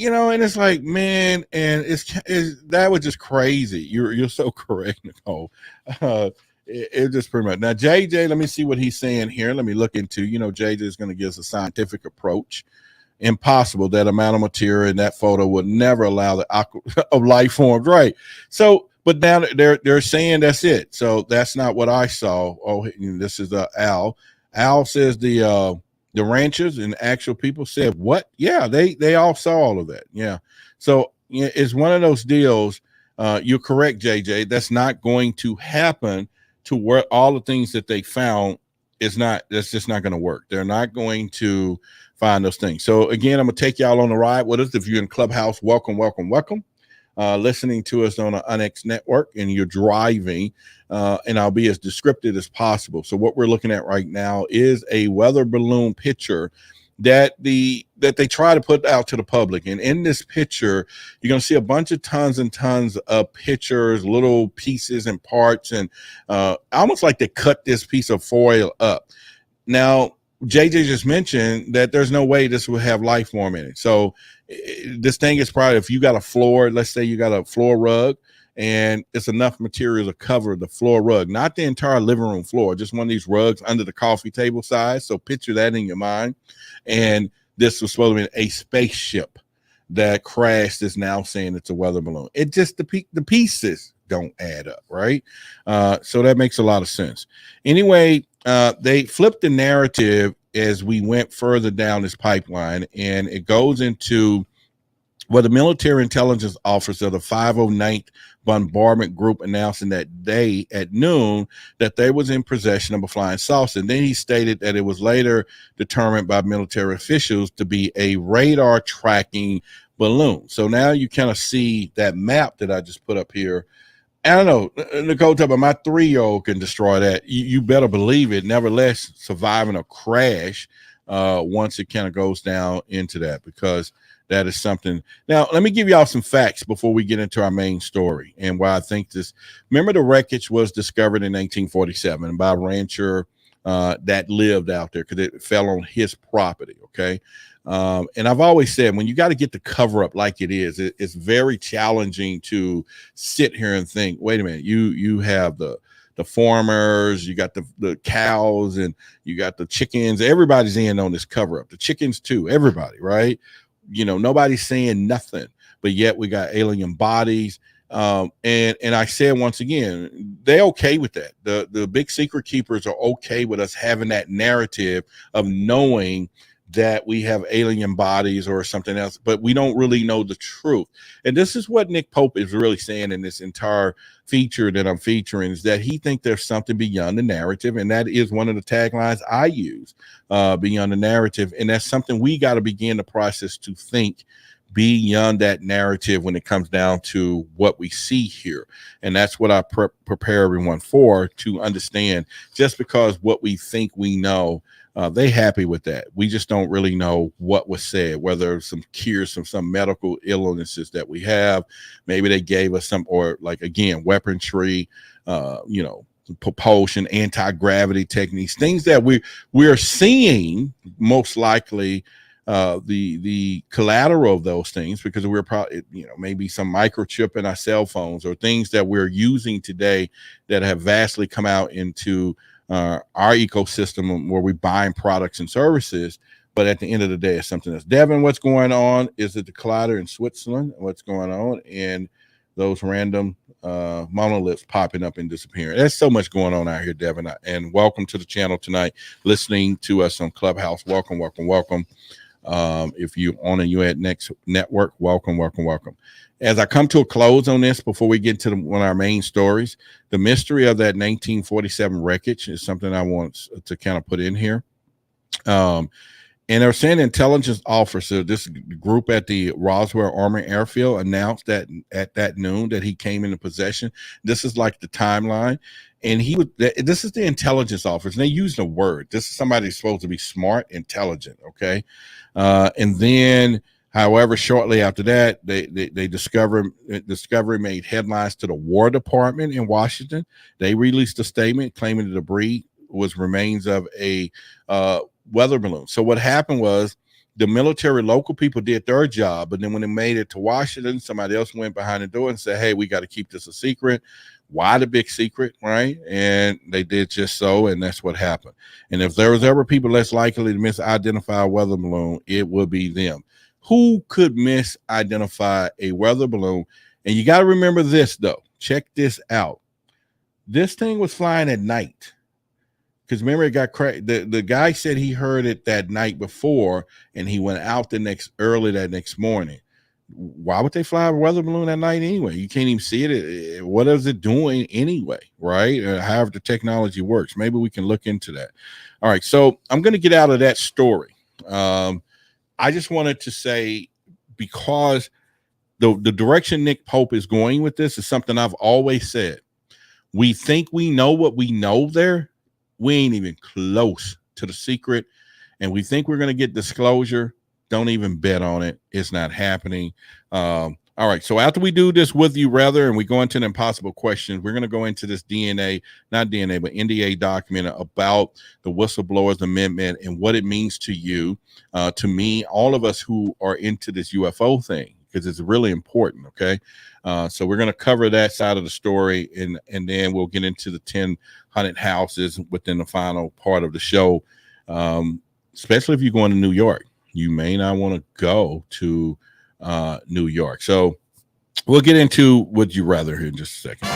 And it's like, man, and it's that was just crazy. You're so correct, Nicole. It's just pretty much. Now, JJ, let me see what he's saying here. Let me look into, JJ is going to give us a scientific approach. Impossible. That amount of material in that photo would never allow the of life forms. Right. So, but now they're saying that's it. So that's not what I saw. Oh, this is Al. Al says the ranchers and actual people said what? Yeah, they all saw all of that. Yeah. So it's one of those deals. You're correct, JJ. That's not going to happen to where all the things that they found that's just not going to work. They're not going to find those things. So again, I'm going to take y'all on the ride with us. If you're in Clubhouse, welcome. Listening to us on the UNX network and you're driving, and I'll be as descriptive as possible. So what we're looking at right now is a weather balloon picture that they try to put out to the public. And in this picture, you're going to see a bunch of tons and tons of pictures, little pieces and parts, and almost like they cut this piece of foil up. Now, JJ just mentioned that there's no way this will have life form in it. So this thing is probably, if you got a floor, let's say you got a floor rug, and it's enough material to cover the floor rug, not the entire living room floor, just one of these rugs under the coffee table size. So picture that in your mind. And this was supposed to be a spaceship that crashed, is now saying it's a weather balloon. It just, the pieces don't add up, right? So that makes a lot of sense. Anyway, they flipped the narrative as we went further down this pipeline, and it goes into the military intelligence officer of the 509th Bombardment Group announcing that day at noon that they was in possession of a flying saucer. And then he stated that it was later determined by military officials to be a radar tracking balloon. So now you kind of see that map that I just put up here. I don't know, Nicole, but my 3-year-old can destroy that. You better believe it. Nevertheless, surviving a crash once it kind of goes down into that, because that is something. Now, let me give y'all some facts before we get into our main story and why I think this. Remember, the wreckage was discovered in 1947 by a rancher that lived out there because it fell on his property, okay? And I've always said, when you got to get the cover up like it is, it's very challenging to sit here and think, wait a minute, you have the farmers, you got the cows, and you got the chickens. Everybody's in on this cover up. The chickens too, everybody, right? Nobody's saying nothing, but yet we got alien bodies. And I said, once again, they're okay with that. The big secret keepers are okay with us having that narrative of knowing that we have alien bodies or something else, but we don't really know the truth. And this is what Nick Pope is really saying in this entire feature that I'm featuring, is that he thinks there's something beyond the narrative. And that is one of the taglines I use, beyond the narrative. And that's something we got to begin the process to think beyond that narrative when it comes down to what we see here. And that's what I prepare everyone for, to understand. Just because what we think we know, they happy with that. We just don't really know what was said, whether some cures from some medical illnesses that we have. Maybe they gave us some, or like, again, weaponry, propulsion, anti-gravity techniques, things that we're seeing most likely the collateral of those things, because we're probably, maybe some microchip in our cell phones, or things that we're using today that have vastly come out into our ecosystem where we're buying products and services. But at the end of the day, it's something else. Devin, what's going on? Is it the collider in Switzerland? What's going on? And those random monoliths popping up and disappearing. There's so much going on out here, Devin. And welcome to the channel tonight, listening to us on Clubhouse. Welcome. If you're on a UNX network, welcome. As I come to a close on this, before we get to one of our main stories, the mystery of that 1947 wreckage is something I want to kind of put in here. And they're saying intelligence officer, this group at the Roswell Army Airfield, announced that at that noon that he came into possession. This is like the timeline. And this is the intelligence officer. And they use the word. This is somebody who's supposed to be smart, intelligent. Okay. And then, however, shortly after that, they discovery made headlines to the War Department in Washington. They released a statement claiming the debris was remains of a weather balloon. So what happened was, the military local people did their job, but then when they made it to Washington, somebody else went behind the door and said, hey, we got to keep this a secret. why the big secret, right? And they did just so, and that's what happened. And if there was ever people less likely to misidentify a weather balloon, it would be them. Who could misidentify a weather balloon? And you got to remember this, though. Check this out. This thing was flying at night. Because remember, it got cracked. The guy said he heard it that night before, and he went out early that next morning. Why would they fly a weather balloon at night anyway? You can't even see it. What is it doing anyway, right? However the technology works. Maybe we can look into that. All right, so I'm going to get out of that story. I just wanted to say, because the direction Nick Pope is going with this is something I've always said. We think we know what we know there. We ain't even close to the secret, and we think we're going to get disclosure. Don't even bet on it. It's not happening. All right. So after we do this Would You Rather, and we go into the impossible questions, we're going to go into this NDA document about the Whistleblowers Amendment and what it means to you, to me, all of us who are into this UFO thing, because it's really important. Okay. So we're going to cover that side of the story, and then we'll get into the 10 haunted houses within the final part of the show, especially if you're going to New York. You may not want to go to New York. So we'll get into Would You Rather here in just a second.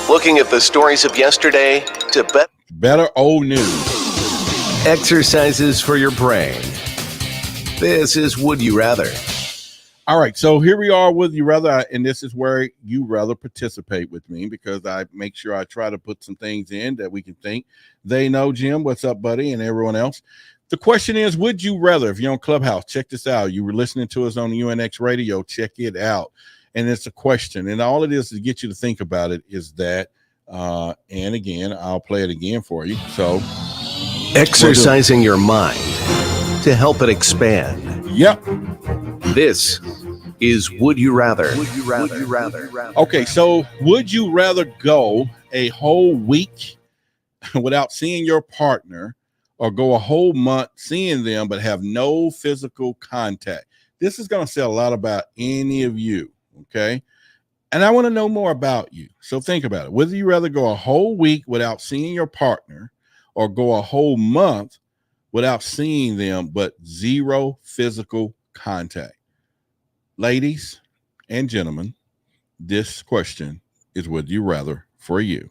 Looking at the stories of yesterday to better old news. Exercises for your brain. This is Would You Rather. All right, so here we are with You Rather, and this is where you rather participate with me, because I make sure I try to put some things in that we can think. They know, Jim, what's up, buddy, and everyone else. The question is, would you rather? If you're on Clubhouse, check this out. You were listening to us on UNX Radio, check it out. And it's a question, and all it is to get you to think about it is that, and again, I'll play it again for you. So, exercising your mind to help it expand. Yep. This is Would You Rather. Would you rather? Would you rather? Okay, so would you rather go a whole week without seeing your partner, or go a whole month seeing them but have no physical contact? This is going to say a lot about any of you, okay? And I want to know more about you. So think about it. Would you rather go a whole week without seeing your partner, or go a whole month without seeing them but zero physical contact? Ladies and gentlemen, this question is would you rather for you.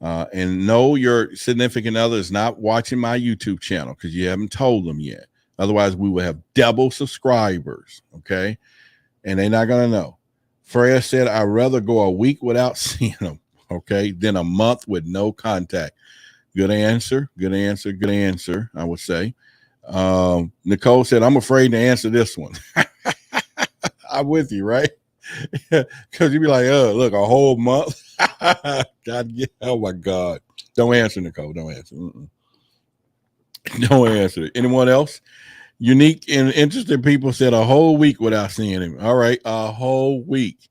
And no, your significant other is not watching my YouTube channel, because you haven't told them yet. Otherwise, we will have double subscribers, okay? And they're not going to know. Freya said, I'd rather go a week without seeing them, okay, than a month with no contact. Good answer, good answer, good answer, I would say. Nicole said, I'm afraid to answer this one. I'm with you, right? Because you'd be like, oh, look, a whole month. God, yeah, oh my God. Don't answer, Nicole. Don't answer. Don't answer. Anyone else? Unique and interested people said a whole week without seeing him. All right, a whole week.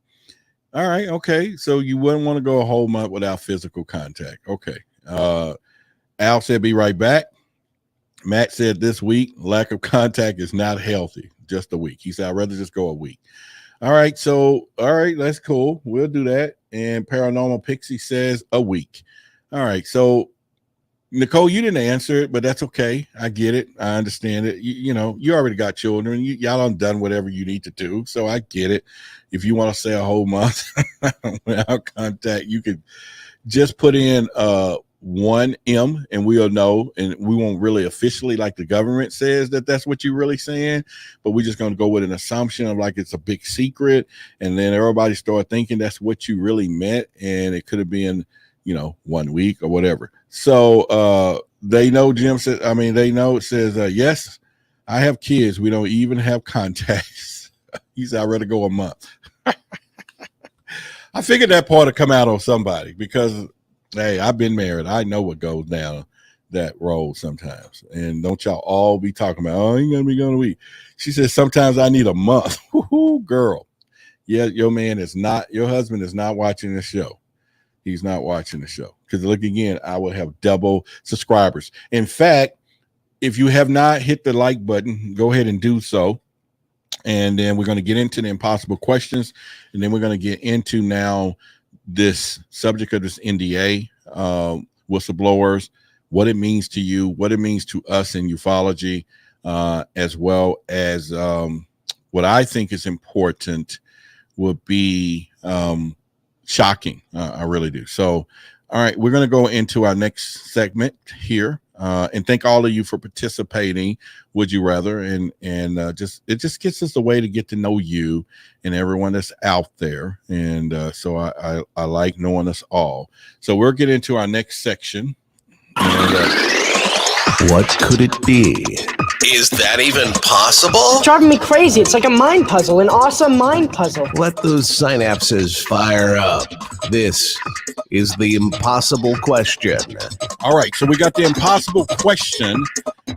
All right, okay. So you wouldn't want to go a whole month without physical contact. Okay. Al said, be right back. Matt said this week, lack of contact is not healthy. Just a week. He said, I'd rather just go a week. All right. So, all right, that's cool. We'll do that. And Paranormal Pixie says a week. All right. So, Nicole, you didn't answer it, but that's okay. I get it. I understand it. You know, you already got children. Y'all done whatever you need to do. So I get it. If you want to say a whole month without contact, you could just put in 1M and we'll know, and we won't really officially, like the government says, that that's what you're really saying, but we're just going to go with an assumption of like it's a big secret, and then everybody start thinking that's what you really meant, and it could have been, you know, 1 week or whatever. So they know, Jim said, I mean, they know, it says, yes, I have kids. We don't even have contacts. He said, I'd rather go a month. I figured that part would come out on somebody, because hey, I've been married. I know what goes down that road sometimes. And don't y'all all be talking about, oh, you're going to be gone a week. She says, sometimes I need a month. Woo-hoo, girl. Yeah, your husband is not watching the show. He's not watching the show. Because look, again, I will have double subscribers. In fact, if you have not hit the like button, go ahead and do so. And then we're going to get into the impossible questions. And then we're going to get into now this subject of this NDA, whistleblowers, what it means to you, what it means to us in ufology, as well as what I think is important would be shocking. I really do. So, all right, we're going to go into our next segment here, and thank all of you for participating. Would you rather? And just it just gets us a way to get to know you and everyone that's out there. And so I like knowing us all. So we'll get into our next section. And, what could it be? Is that even possible? It's driving me crazy. It's like a mind puzzle, an awesome mind puzzle. Let those synapses fire up. This is the impossible question. all right, so we got the impossible question,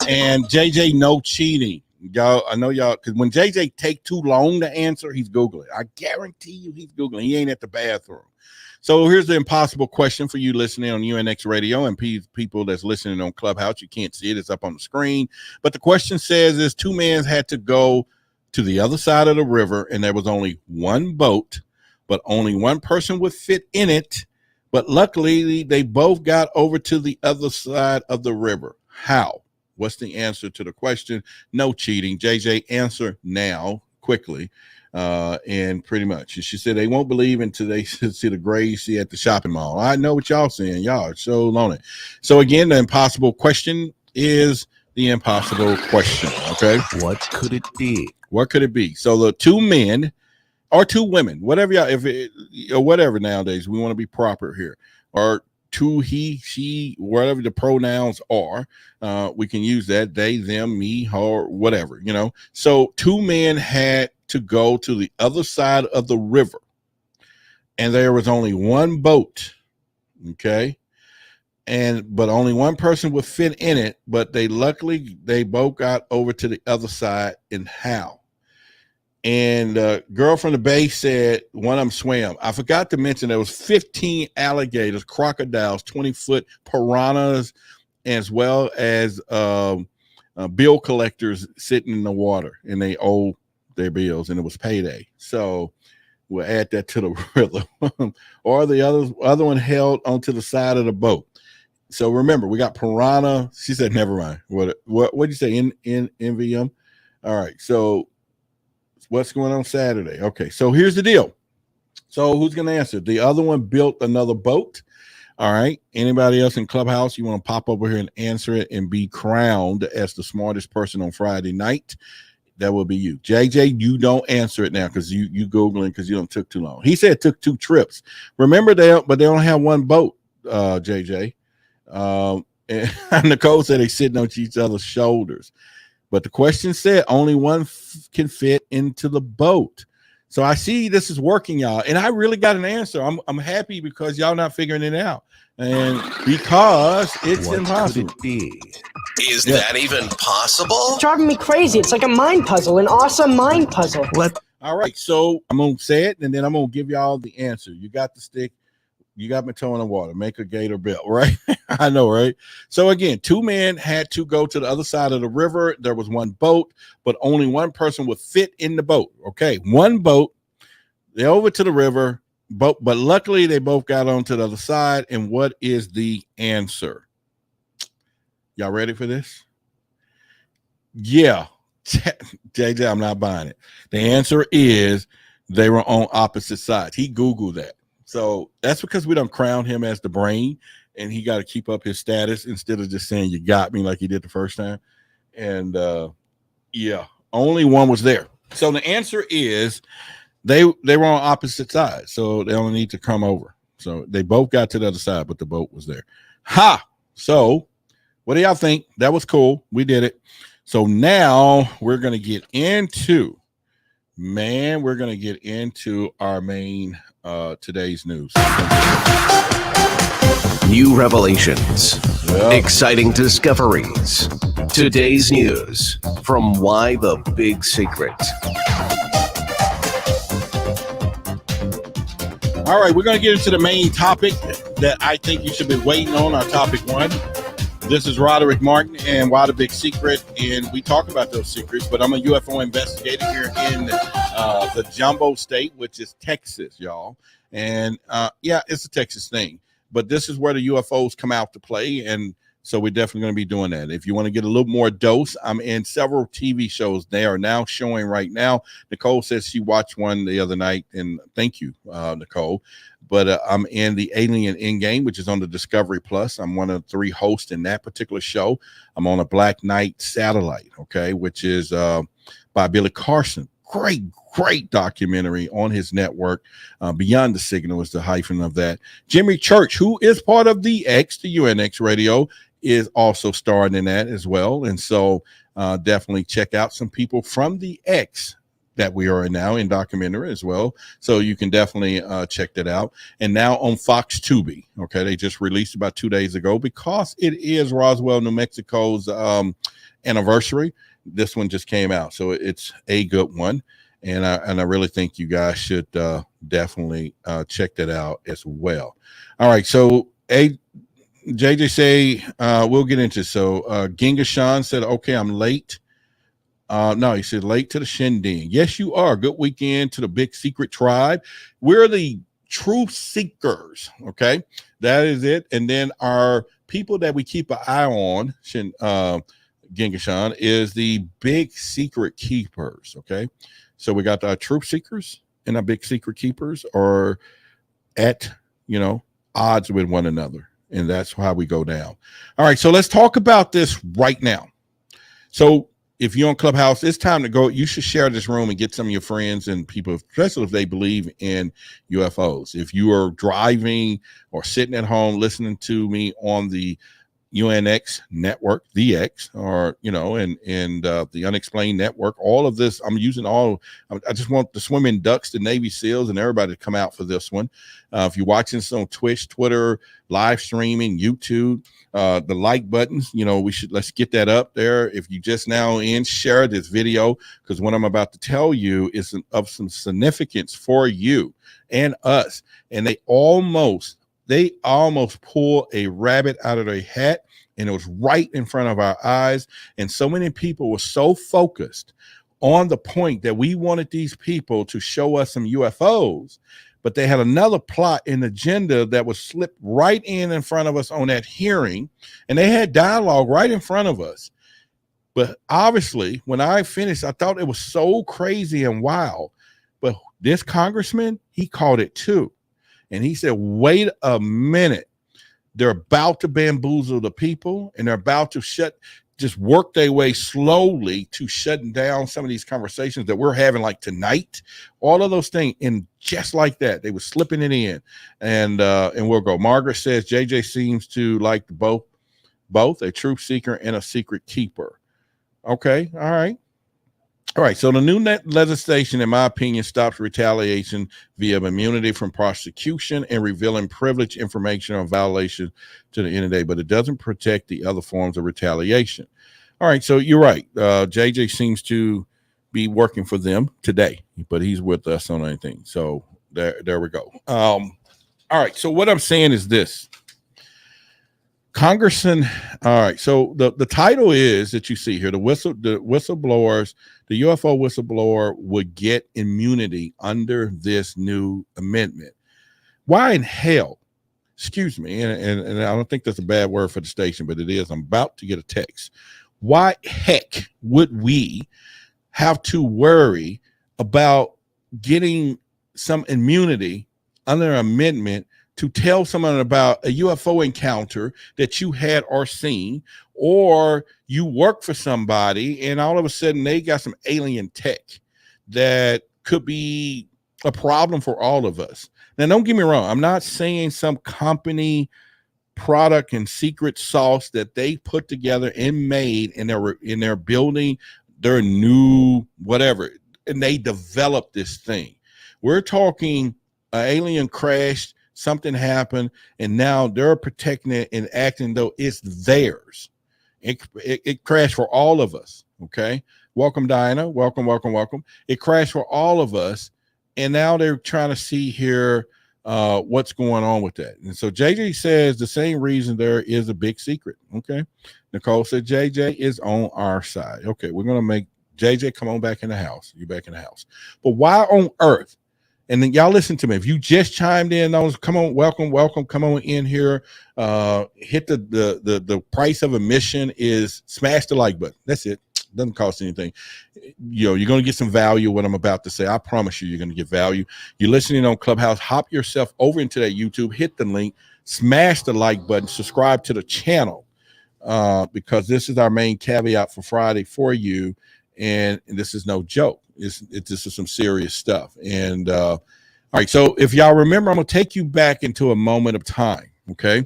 and JJ, no cheating. Y'all, I know y'all, because when JJ take too long to answer, he's Googling. I guarantee you he's Googling. He ain't at the bathroom. So here's the impossible question for you listening on UNX Radio and people that's listening on Clubhouse. You can't see it. It's up on the screen. But the question says is two men had to go to the other side of the river, and there was only one boat, but only one person would fit in it. But luckily, they both got over to the other side of the river. How? What's the answer to the question? No cheating. JJ, answer now, quickly. And pretty much she said they won't believe until they see the grave she at the shopping mall. I know what y'all saying. Y'all are so lonely. So again, the impossible question is the impossible question. Okay, what could it be? What could it be? So the two men or two women, whatever y'all, if it, or whatever nowadays, we want to be proper here, or two, he, she, whatever the pronouns are, we can use that, they, them, me, her, whatever, you know. So two men had to go to the other side of the river, and there was only one boat, okay, but only one person would fit in it, but they both got over to the other side. And how? And girl from the Bay said one of them swam. I forgot to mention there was 15 alligators, crocodiles, 20-foot piranhas, as well as bill collectors sitting in the water, and they owe their bills, and it was payday. So we'll add that to the rhythm. Or the other one held onto the side of the boat. So remember, we got piranha. She said, never mind. What'd you say? In NVM? All right. So what's going on Saturday? Okay. So here's the deal. So who's going to answer? The other one built another boat. All right. Anybody else in Clubhouse, you want to pop over here and answer it and be crowned as the smartest person on Friday night? That will be you. JJ, you don't answer it now because you Googling because you don't took too long. He said it took 2 trips. Remember, but they don't have one boat, JJ. And Nicole said they sitting on each other's shoulders. But the question said only one can fit into the boat. So I see this is working, y'all. And I really got an answer. I'm happy because y'all not figuring it out. And because it's impossible. Could it be? Is that even possible? It's driving me crazy. It's like a mind puzzle, an awesome mind puzzle. All right. So I'm going to say it, and then I'm going to give y'all the answer. You got the stick. You got my toe in the water. Make a gator belt, right? I know, right? So again, two men had to go to the other side of the river. There was one boat, but only one person would fit in the boat. Okay, one boat. They're over to the river, but luckily they both got onto the other side. And what is the answer? Y'all ready for this? Yeah. JJ, I'm not buying it. The answer is they were on opposite sides. He Googled that. So that's because we don't crown him as the brain, and he got to keep up his status instead of just saying you got me like he did the first time. And yeah, only one was there. So the answer is they were on opposite sides, so they only need to come over. So they both got to the other side, but the boat was there. Ha! So what do y'all think? That was cool. We did it. So now we're going to get into our main today's news. New revelations, exciting discoveries. Today's news from Why the Big Secret. All right, we're going to get into the main topic that I think you should be waiting on, our topic 1. This is Roderick Martin and Why the Big Secret, and we talk about those secrets, but I'm a UFO investigator here in the Jumbo State, which is Texas, y'all. And yeah, it's a Texas thing, but this is where the UFOs come out to play. And so we're definitely going to be doing that. If you want to get a little more dose, I'm in several TV shows. They are now showing right now. Nicole says she watched one the other night, and thank you, Nicole. But I'm in the Alien Endgame, which is on the Discovery Plus. I'm one of 3 hosts in that particular show. I'm on a Black Knight Satellite, okay, which is by Billy Carson. Great documentary on his network. Beyond the Signal is the hyphen of that. Jimmy Church, who is part of the UNX Radio, is also starring in that as well. And so definitely check out some people from the X that we are now in documentary as well. So you can definitely check that out. And now on Fox Tubi, okay, they just released about 2 days ago because it is Roswell, New Mexico's anniversary. This one just came out, so it's a good one. And I really think you guys should definitely check that out as well. All right, so JJ say we'll get into. So Ginga Sean said, okay, I'm late. No, he said late to the shindig. Yes, you are. Good weekend to the Big Secret Tribe. We're the truth seekers. Okay, that is it. And then our people that we keep an eye on, Ginga Sean, is the Big Secret Keepers. Okay, so we got our truth seekers and our Big Secret Keepers are at odds with one another. And that's how we go down. All right, so let's talk about this right now. So if you're on Clubhouse, it's time to go. You should share this room and get some of your friends and people, especially if they believe in UFOs. If you are driving or sitting at home listening to me on the UNX network, the X, or and the Unexplained Network, all of this, I'm using all. I just want the swimming ducks, the Navy SEALs, and everybody to come out for this one. If you're watching this on Twitch, Twitter, live streaming, YouTube, the like buttons, let's get that up there. If you just now share this video, because what I'm about to tell you is of some significance for you and us. And they almost pull a rabbit out of their hat, and it was right in front of our eyes. And so many people were so focused on the point that we wanted these people to show us some UFOs, but they had another plot and agenda that was slipped right in front of us on that hearing, and they had dialogue right in front of us. But obviously, when I finished, I thought it was so crazy and wild. But this congressman, he caught it too. And he said, wait a minute. They're about to bamboozle the people, and they're about to just work their way slowly to shutting down some of these conversations that we're having like tonight, all of those things. And just like that, they were slipping it in. And we'll go. Margaret says, JJ seems to like both a truth seeker and a secret keeper. Okay. All right. All right, so the new legislation, in my opinion, stops retaliation via immunity from prosecution and revealing privileged information or violation to the end of the day, but it doesn't protect the other forms of retaliation. All right, so you're right. JJ seems to be working for them today, but he's with us on anything. So there we go. All right, so what I'm saying is this. Congressman, all right, so the title is that you see here, the whistleblowers, the UFO whistleblower would get immunity under this new amendment. Why in hell, excuse me, and I don't think that's a bad word for the station, but it is. I'm about to get a text. Why heck would we have to worry about getting some immunity under an amendment to tell someone about a UFO encounter that you had or seen, or you work for somebody and all of a sudden they got some alien tech that could be a problem for all of us? Now, don't get me wrong. I'm not saying some company product and secret sauce that they put together and made in their building, their new whatever, and they developed this thing. We're talking an alien crashed, something happened, and now they're protecting it and acting though it's theirs. It crashed for all of us. Okay. Welcome, Diana. Welcome. It crashed for all of us. And now they're trying to see here what's going on with that. And so JJ says the same reason there is a big secret. Okay. Nicole said JJ is on our side. Okay. We're going to make JJ come on back in the house. You're back in the house. But why on earth And then y'all listen to me. If you just chimed in, come on, welcome, come on in here. Hit the price of admission is smash the like button. That's it. Doesn't cost anything. You're going to get some value what I'm about to say. I promise you're going to get value. You're listening on Clubhouse. Hop yourself over into that YouTube. Hit the link. Smash the like button. Subscribe to the channel because this is our main caveat for Friday for you. And this is no joke. This is some serious stuff. And all right, so if y'all remember, I'm gonna take you back into a moment of time, okay?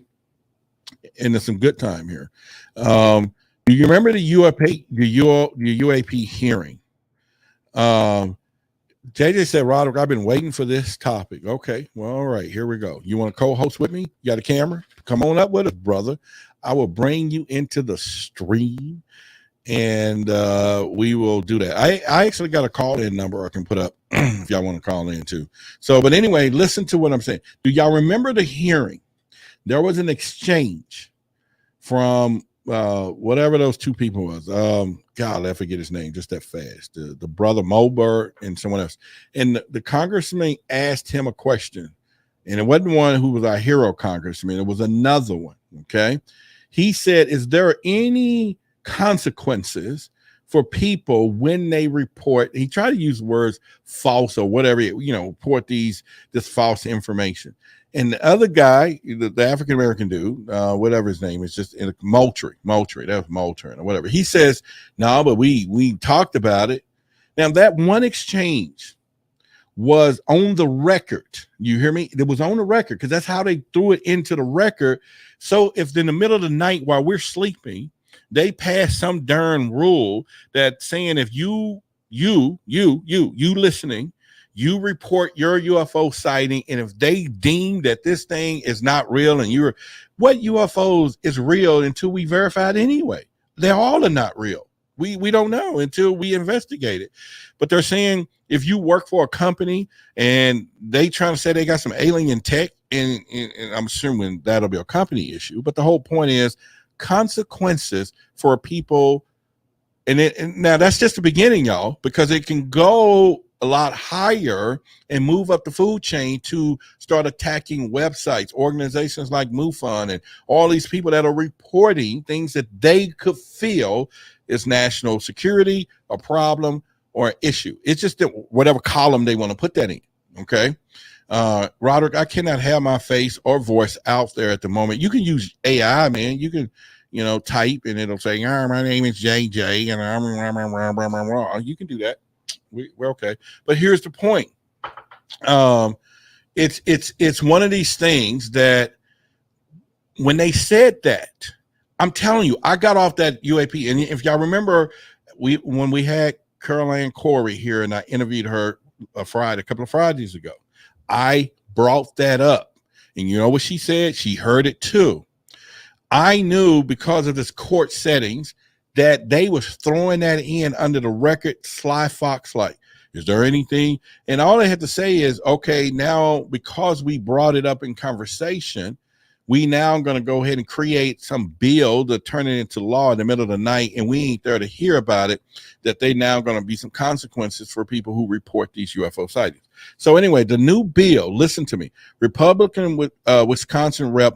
And there's some good time here. Do you remember the UAP hearing? JJ said, Roderick, I've been waiting for this topic. Okay, well, all right, here we go. You want to co-host with me? You got a camera? Come on up with us, brother. I will bring you into the stream. And we will do that. I actually got a call-in number I can put up if y'all want to call in too. So, but anyway, listen to what I'm saying. Do y'all remember the hearing? There was an exchange from whatever those two people was. God, I forget his name just that fast. The brother Mulber and someone else. And the congressman asked him a question. And it wasn't one who was our hero congressman. It was another one, okay? He said, is there any consequences for people when they report? He tried to use words false or whatever, report this false information. And the other guy, the African American dude, whatever his name is, just Moultrie, that was Moultrie or whatever. He says, no, but we talked about it. Now that one exchange was on the record. You hear me? It was on the record because that's how they threw it into the record. So if in the middle of the night while we're sleeping, they passed some darn rule that saying if you listening, you report your UFO sighting, and if they deem that this thing is not real and what UFOs is real until we verify it anyway. They all are not real. We don't know until we investigate it. But they're saying if you work for a company and they trying to say they got some alien tech, and I'm assuming that'll be a company issue. But the whole point is consequences for people. And now that's just the beginning, y'all, because it can go a lot higher and move up the food chain to start attacking websites, organizations like MUFON, and all these people that are reporting things that they could feel is national security, a problem, or an issue. It's just that whatever column they want to put that in. Okay. Roderick, I cannot have my face or voice out there at the moment. You can use AI, man. You can, type and it'll say, my name is JJ and I'm, you can do that. We're okay. But here's the point. It's one of these things that when they said that, I'm telling you, I got off that UAP. And if y'all remember, when we had Caroline Corey here and I interviewed her a couple of Fridays ago, I brought that up. And you know what she said? She heard it too. I knew because of this court settings that they was throwing that in under the record. Sly Fox, like, is there anything? And all they had to say is, okay, now because we brought it up in conversation, we now going to go ahead and create some bill to turn it into law in the middle of the night, and we ain't there to hear about it, that they now going to be some consequences for people who report these UFO sightings. So anyway, the new bill, listen to me, Republican Wisconsin Rep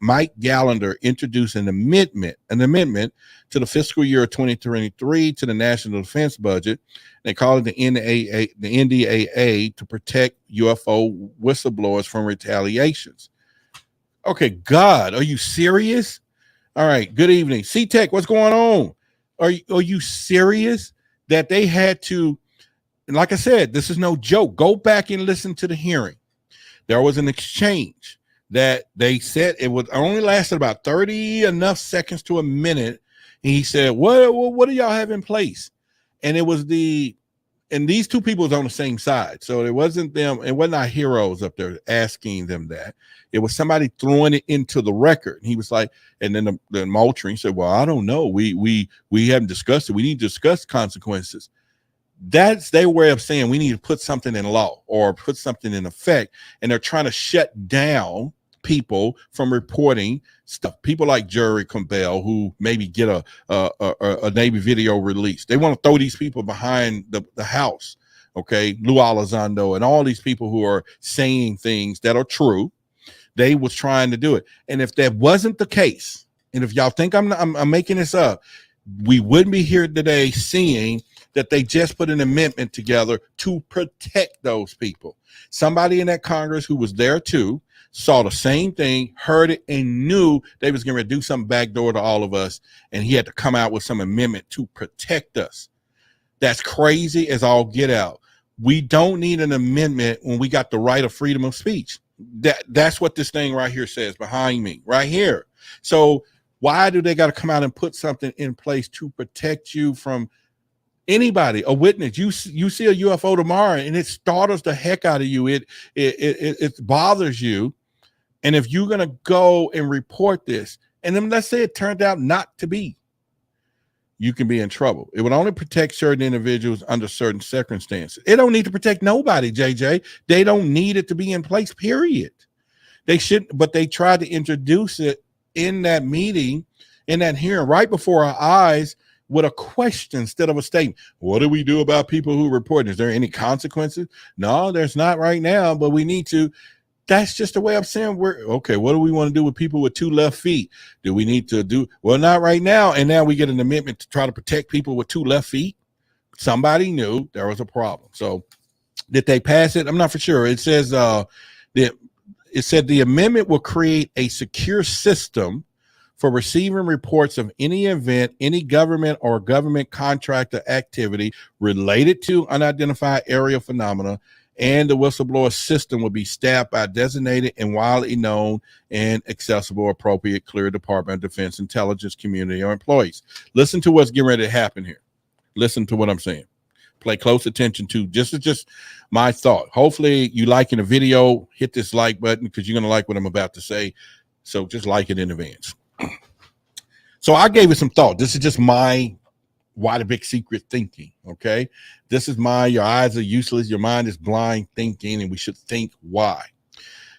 Mike Gallagher introduced an amendment to the fiscal year 2023 to the National Defense Budget. They call it the NDAA to protect UFO whistleblowers from retaliations. Okay, God, are you serious? All right, good evening. C-Tech, what's going on? Are you serious that they had to, and like I said, this is no joke. Go back and listen to the hearing. There was an exchange that they said it would only lasted about 30 enough seconds to a minute. And he said, what do y'all have in place? And it was and these two people was on the same side. So it wasn't them. It wasn't our heroes up there asking them that. It was somebody throwing it into the record. And he was like, and then the Moultrie said, well, I don't know. We haven't discussed it. We need to discuss consequences. That's their way of saying we need to put something in law or put something in effect. And they're trying to shut down people from reporting stuff. People like Jerry Campbell, who maybe get a Navy video release. They want to throw these people behind the house okay, Lou Elizondo and all these people who are saying things that are true. They was trying to do it. And if that wasn't the case, and if y'all think I'm making this up, we wouldn't be here today seeing that they just put an amendment together to protect those people. Somebody in that Congress who was there too saw the same thing, heard it, and knew they was going to do something backdoor to all of us, and he had to come out with some amendment to protect us. That's crazy as all get out. We don't need an amendment when we got the right of freedom of speech. That's what this thing right here says behind me, right here. So why do they got to come out and put something in place to protect you from anybody, a witness? You see a UFO tomorrow and it startles the heck out of you. It bothers you. And if you're going to go and report this, and then let's say it turned out not to be, you can be in trouble. It would only protect certain individuals under certain circumstances. It don't need to protect nobody, JJ. They don't need it to be in place, period. They shouldn't, but they tried to introduce it in that meeting, in that hearing, right before our eyes, with a question instead of a statement. What do we do about people who report? Is there any consequences? No, there's not right now, but we need to. That's just a way of saying okay, what do we want to do with people with 2 left feet? Do we need to do, well, not right now. And now we get an amendment to try to protect people with 2 left feet. Somebody knew there was a problem. So did they pass it? I'm not for sure. It says it said the amendment will create a secure system for receiving reports of any event, any government or government contractor activity related to unidentified aerial phenomena, and the whistleblower system will be staffed by designated and widely known and accessible, appropriate, clear Department of Defense, intelligence community, or employees. Listen to what's getting ready to happen here. Listen to what I'm saying. Pay close attention to. This is just my thought. Hopefully you liking the video. Hit this like button because you're going to like what I'm about to say. So just like it in advance. So I gave it some thought. This is just my why the big secret thinking. Okay. This is your eyes are useless. Your mind is blind thinking, and we should think why.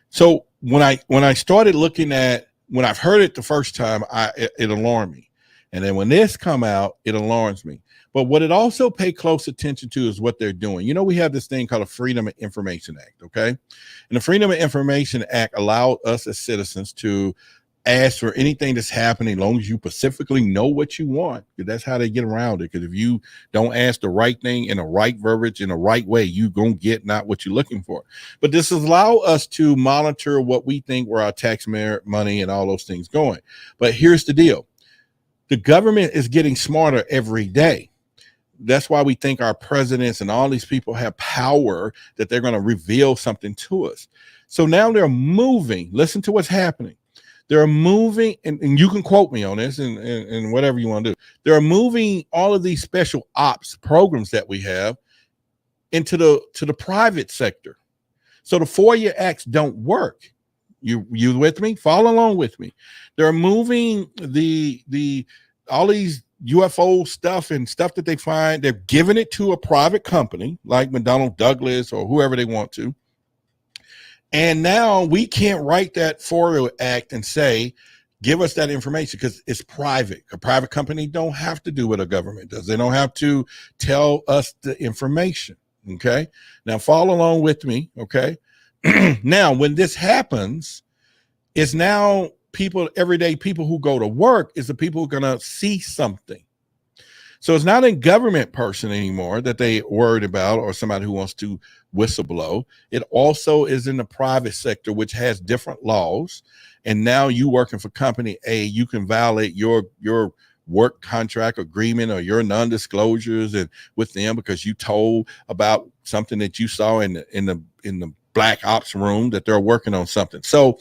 So when I started looking at, when I've heard it the first time, it alarmed me. And then when this come out, it alarms me. But what it also pay close attention to is what they're doing. You know, we have this thing called the Freedom of Information Act. Okay. And the Freedom of Information Act allowed us as citizens to ask for anything that's happening, as long as you specifically know what you want, because that's how they get around it. Because if you don't ask the right thing in the right verbiage in the right way, you gonna get not what you're looking for. But this allow us to monitor what we think where our tax money and all those things going. But here's the deal: the government is getting smarter every day. That's why we think our presidents and all these people have power, that they're going to reveal something to us. So now they're moving. Listen to what's happening. They're moving, and you can quote me on this and whatever you want to do. They're moving all of these special ops programs that we have into the private sector. So the FOIA acts don't work. You with me? Follow along with me. They're moving all these UFO stuff and stuff that they find. They're giving it to a private company like McDonnell Douglas or whoever they want to. And now we can't write that FOIA Act and say, give us that information, because it's private. A private company don't have to do what a government does. They don't have to tell us the information. Okay. Now follow along with me. Okay. Now, when this happens, it's now everyday people who go to work is the people who are going to see something. So it's not a government person anymore that they worried about, or somebody who wants to whistleblow. It also is in the private sector, which has different laws. And now you working for company A, you can violate your work contract agreement or your non-disclosures and with them because you told about something that you saw in the black ops room, that they're working on something. So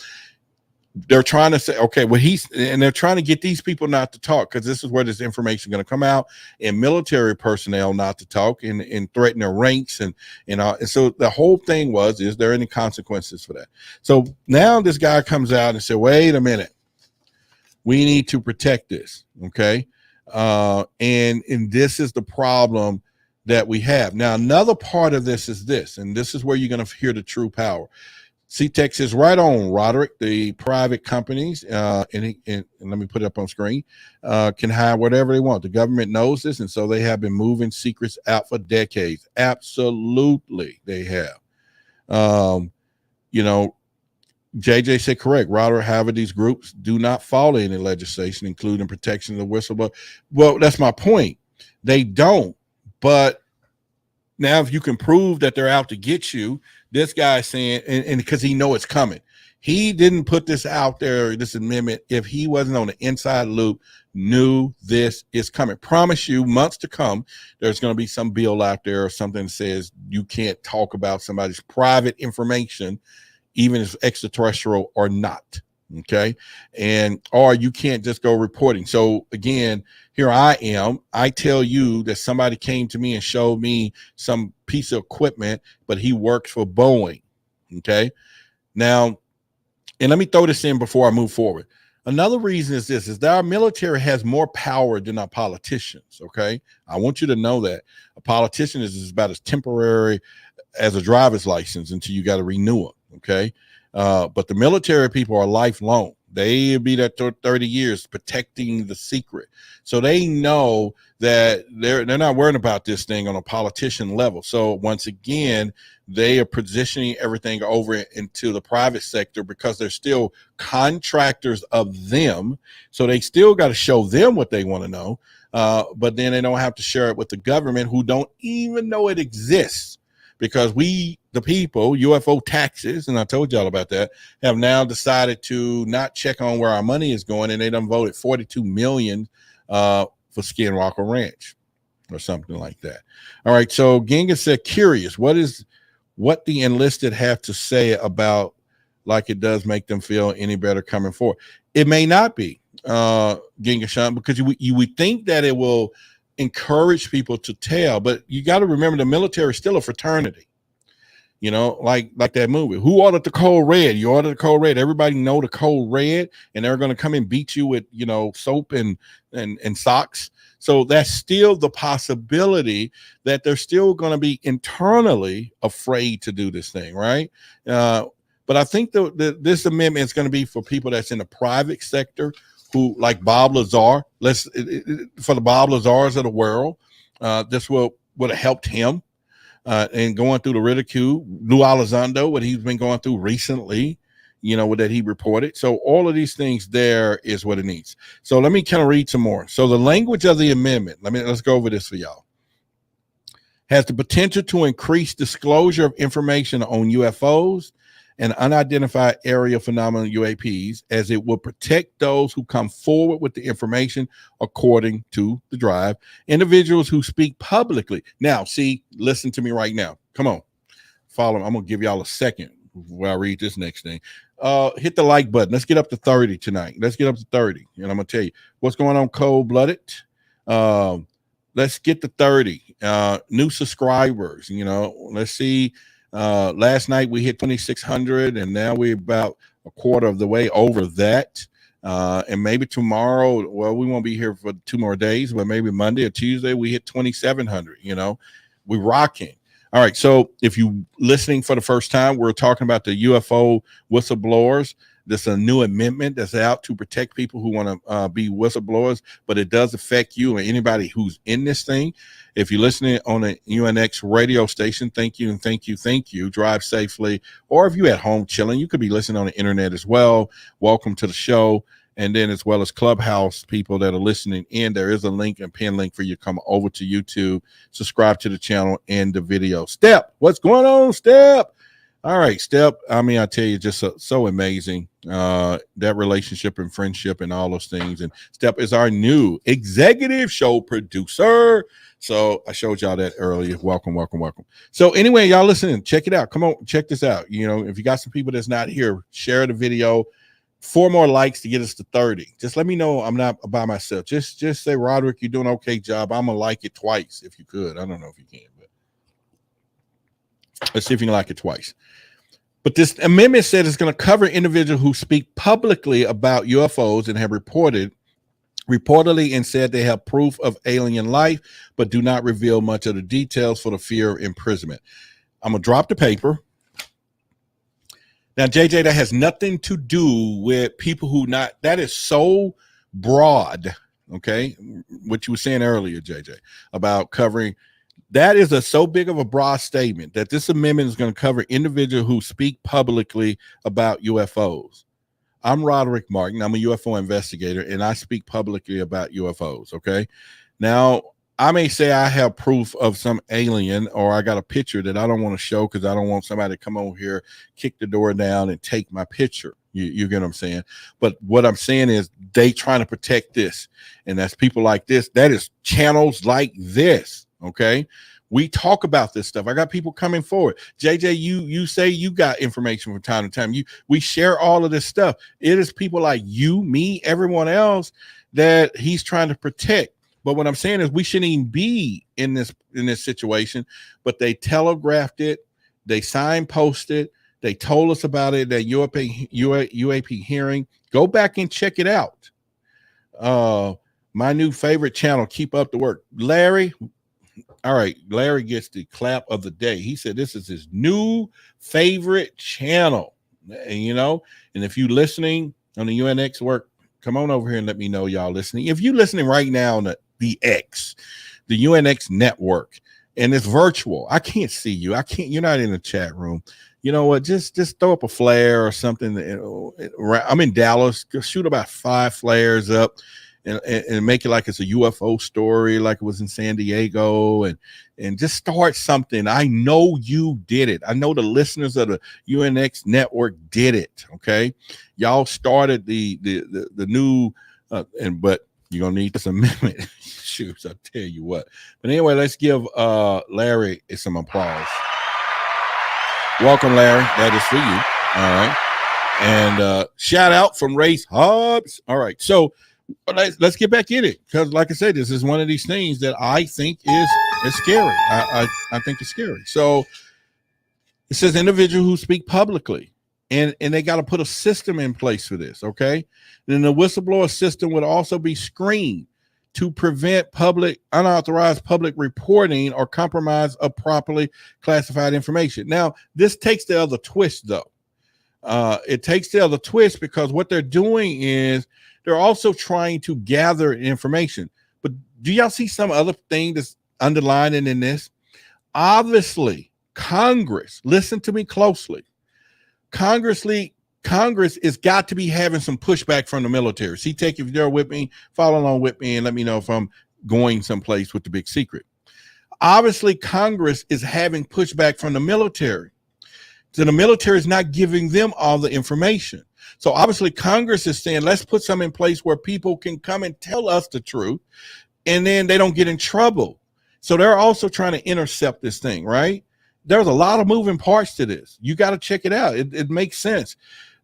they're trying to say, okay, well, they're trying to get these people not to talk, because this is where this information is going to come out, and military personnel not to talk and threaten their ranks. And so the whole thing is there any consequences for that? So now this guy comes out and said, wait a minute, we need to protect this. Okay. And this is the problem that we have. Now, another part of this is this, and this is where you're going to hear the true power. CTEX says, right on, Roderick. The private companies, and let me put it up on screen, can hire whatever they want. The government knows this, and so they have been moving secrets out for decades. Absolutely, they have. JJ said, correct. Roderick, however, these groups do not follow any legislation, including protection of the whistleblower. Well, that's my point. They don't. But now if you can prove that they're out to get you, this guy's saying, and because he know it's coming, he didn't put this out there, this amendment, if he wasn't on the inside loop, knew this is coming. Promise you, months to come, there's going to be some bill out there or something that says you can't talk about somebody's private information, even if extraterrestrial or not. Okay. Or you can't just go reporting. So again, here I am. I tell you that somebody came to me and showed me some piece of equipment, but he works for Boeing. Okay. Now, and let me throw this in before I move forward. Another reason is this, is that our military has more power than our politicians. Okay. I want you to know that a politician is about as temporary as a driver's license until you got to renew it. Okay. But the military people are lifelong. They'll be there 30 years protecting the secret. So they know that they're not worrying about this thing on a politician level. So once again, they are positioning everything over into the private sector because they're still contractors of them. So they still got to show them what they want to know. But then they don't have to share it with the government, who don't even know it exists. Because we, the people, UFO taxes, and I told y'all about that, have now decided to not check on where our money is going, and they done voted $42 million for Skinwalker Ranch or something like that. All right, so Ginga said, curious, what the enlisted have to say about, like, it does make them feel any better coming forward. It may not be, Ginga Sean, because you would think that it will encourage people to tell, but you got to remember the military is still a fraternity, like that movie. Who ordered the code red? You ordered the code red. Everybody know the code red, and they're going to come and beat you with soap and socks. So that's still the possibility that they're still going to be internally afraid to do this thing, right? But I think this amendment is going to be for people that's in the private sector, who, like Bob Lazar, for the Bob Lazars of the world, this would have helped him in going through the ridicule. Lou Elizondo, what he's been going through recently, that he reported. So all of these things there is what it needs. So let me kind of read some more. So the language of the amendment, let's go over this for y'all, has the potential to increase disclosure of information on UFOs and unidentified aerial phenomena, UAPs, as it will protect those who come forward with the information according to the drive. Individuals who speak publicly. Now, see, listen to me right now. Come on, follow. I'm going to give y'all a second while I read this next thing. Hit the like button. Let's get up to 30 tonight. Let's get up to 30. And I'm going to tell you what's going on, cold-blooded. Let's get to 30. New subscribers, let's see. Last night we hit 2,600, and now we're about a quarter of the way over that. And maybe tomorrow, well, we won't be here for 2 more days, but maybe Monday or Tuesday we hit 2,700. We're rocking. All right. So if you listening for the first time, we're talking about the UFO whistleblowers. This is a new amendment that's out to protect people who want to be whistleblowers, but it does affect you and anybody who's in this thing. If you're listening on a UNX radio station, thank you and thank you, thank you. Drive safely. Or if you're at home chilling, you could be listening on the internet as well. Welcome to the show. And then as well as Clubhouse people that are listening in, there is a link and pin link for you to come over to YouTube, subscribe to the channel and the video. Step, what's going on, Step? All right, Step. I tell you, just so amazing, that relationship and friendship and all those things. And Step is our new executive show producer. So I showed y'all that earlier. Welcome, welcome, welcome. So anyway, y'all listening, check it out. Come on, check this out. If you got some people that's not here, share the video. 4 more likes to get us to 30. Just let me know I'm not by myself. Just say, Roderick, you're doing an okay job. I'm gonna like it twice if you could. I don't know if you can, but let's see if you can like it twice. But this amendment said it's going to cover individuals who speak publicly about UFOs and have reportedly and said they have proof of alien life, but do not reveal much of the details for the fear of imprisonment. I'm gonna drop the paper. Now, JJ, that has nothing to do with people who not, that is so broad, okay? What you were saying earlier, JJ, about covering, that is so big of a broad statement that this amendment is going to cover individuals who speak publicly about UFOs. I'm Roderick Martin. I'm a UFO investigator, and I speak publicly about UFOs, okay? Now, I may say I have proof of some alien, or I got a picture that I don't want to show because I don't want somebody to come over here, kick the door down, and take my picture. You get what I'm saying? But what I'm saying is they trying to protect this, and that's people like this. That is channels like this, okay? We talk about this stuff. I got people coming forward. JJ, you say you got information from time to time. We share all of this stuff. It is people like you, me, everyone else that he's trying to protect. But what I'm saying is we shouldn't even be in this situation, but they telegraphed it, they signposted, they told us about it at UAP hearing. Go back and check it out. My new favorite channel, Keep Up the Work. Larry, all right, Larry gets the clap of the day. He said this is his new favorite channel. And and if you listening on the UNX work, come on over here and let me know y'all listening. If you listening right now on the X, the UNX network, and it's virtual, I can't see you. You're not in the chat room. You know what? Just throw up a flare or something. I'm in Dallas. Shoot about 5 flares up and make it like it's a UFO story, like it was in San Diego, and just start something. I know you did it. I know the listeners of the UNX network did it. Okay, y'all started the new but you're gonna need this amendment. Shoot, I'll tell you what. But anyway, let's give Larry some applause. Welcome, Larry. That is for you. All right. And shout out from Race Hobbs. All right. So let's get back in it, because like I said, this is one of these things that I think is scary. I think it's scary. So it says individuals who speak publicly, and they got to put a system in place for this. Okay. And then the whistleblower system would also be screened to prevent unauthorized public reporting or compromise of properly classified information. Now, this takes the other twist, though. It takes the other twist because what they're doing is they're also trying to gather information. But do y'all see some other thing that's underlining in this? Obviously, Congress, listen to me closely. Congress has got to be having some pushback from the military. See, if you're there with me, follow along with me and let me know if I'm going someplace with the big secret. Obviously, Congress is having pushback from the military. So the military is not giving them all the information. So obviously Congress is saying, let's put some in place where people can come and tell us the truth, and then they don't get in trouble. So they're also trying to intercept this thing, right? There's a lot of moving parts to this. You got to check it out. It makes sense.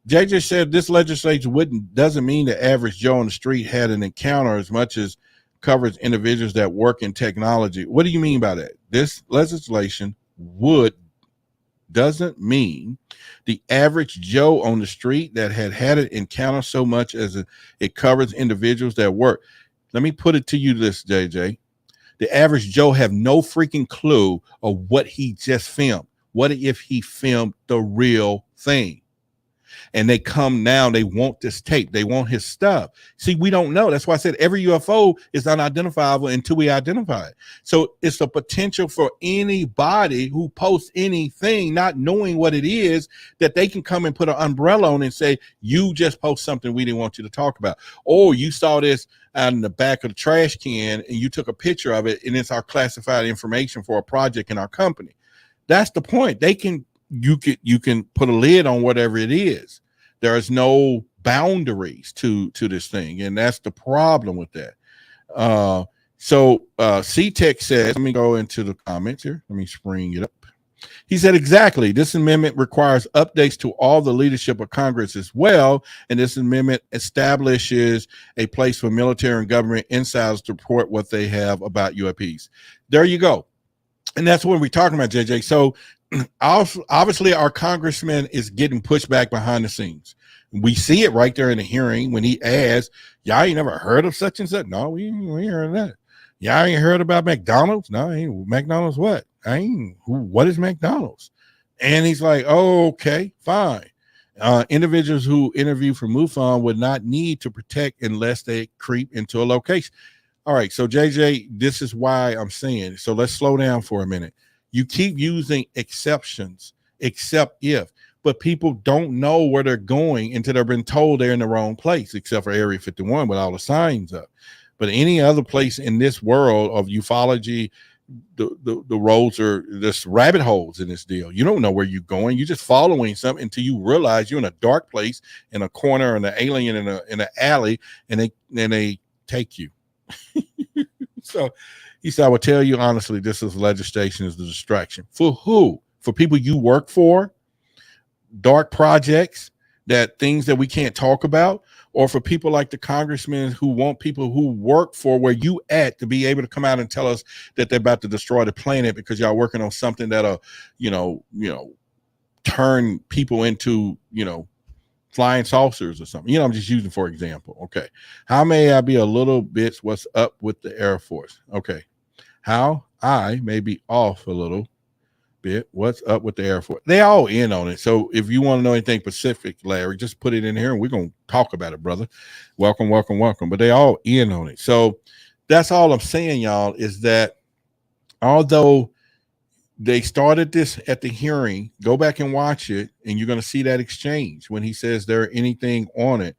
JJ said this legislature doesn't mean the average Joe on the street had an encounter as much as covers individuals that work in technology. What do you mean by that? This legislation doesn't mean the average Joe on the street that had an encounter so much as it covers individuals that work. Let me put it to you this, JJ. The average Joe have no freaking clue of what he just filmed. What if he filmed the real thing? And they come now, they want this tape. They want his stuff. See, we don't know. That's why I said every UFO is unidentifiable until we identify it. So it's a potential for anybody who posts anything, not knowing what it is, that they can come and put an umbrella on and say, you just post something we didn't want you to talk about. Or you saw this out in the back of the trash can and you took a picture of it and it's our classified information for a project in our company. That's the point. You can put a lid on whatever it is. There is no boundaries to this thing, and that's the problem with that. So C-Tech says, let me go into the comments here. Let me spring it up. He said, exactly. This amendment requires updates to all the leadership of Congress as well, and this amendment establishes a place for military and government insiders to report what they have about UAPs. There you go. And that's what we're talking about, JJ. So obviously our congressman is getting pushed back behind the scenes. We see it right there in the hearing when he asks, y'all ain't never heard of such and such? No, we ain't heard of that. Y'all ain't heard about McDonald's? No, ain't. McDonald's what? What is McDonald's? And he's like, oh, okay, fine. Individuals who interview for MUFON would not need to protect unless they creep into a location. All right, so JJ, this is why I'm saying, so let's slow down for a minute. You keep using exceptions, except if, but people don't know where they're going until they've been told they're in the wrong place, except for Area 51 with all the signs up. But any other place in this world of ufology, the roads are there's rabbit holes in this deal. You don't know where you're going. You're just following something until you realize you're in a dark place in a corner and an alien in an alley, and they take you. So he said, I will tell you honestly, this is legislation is the distraction. For who? For people you work for, dark projects, that things that we can't talk about, or for people like the congressmen who want people who work for where you at to be able to come out and tell us that they're about to destroy the planet because y'all working on something that'll, turn people into, flying saucers or something. I'm just using for example. Okay. How may I be a little bit what's up with the Air Force? Okay. How I may be off a little bit. What's up with the Air Force? They all in on it. So if you want to know anything Pacific, Larry, just put it in here and we're going to talk about it, brother. Welcome. But they all in on it. So that's all I'm saying, y'all, is that although they started this at the hearing, go back and watch it, and you're going to see that exchange when he says there anything on it.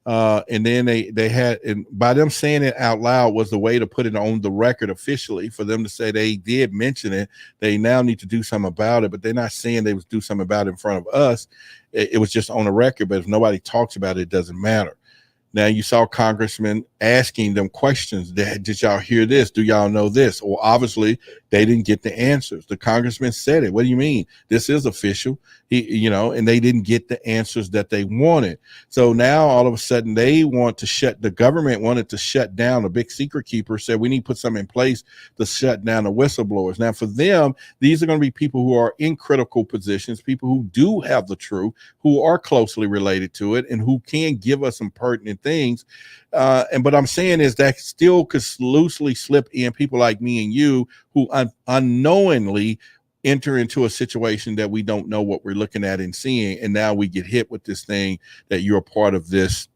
And then they had, and by them saying it out loud was the way to put it on the record officially for them to say they did mention it. They now need to do something about it, but they're not saying they would do something about it in front of us. It was just on the record, but if nobody talks about it, it doesn't matter. Now you saw congressmen asking them questions. Did y'all hear this? Do y'all know this? Well, obviously they didn't get the answers. The congressman said it. What do you mean? This is official. And they didn't get the answers that they wanted. So now all of a sudden the government wanted to shut down. The big secret keeper said we need to put something in place to shut down the whistleblowers. Now for them, these are going to be people who are in critical positions, people who do have the truth, who are closely related to it, and who can give us some pertinent things. And what I'm saying is that still could loosely slip in people like me and you who unknowingly enter into a situation that we don't know what we're looking at and seeing. And now we get hit with this thing that you're a part of this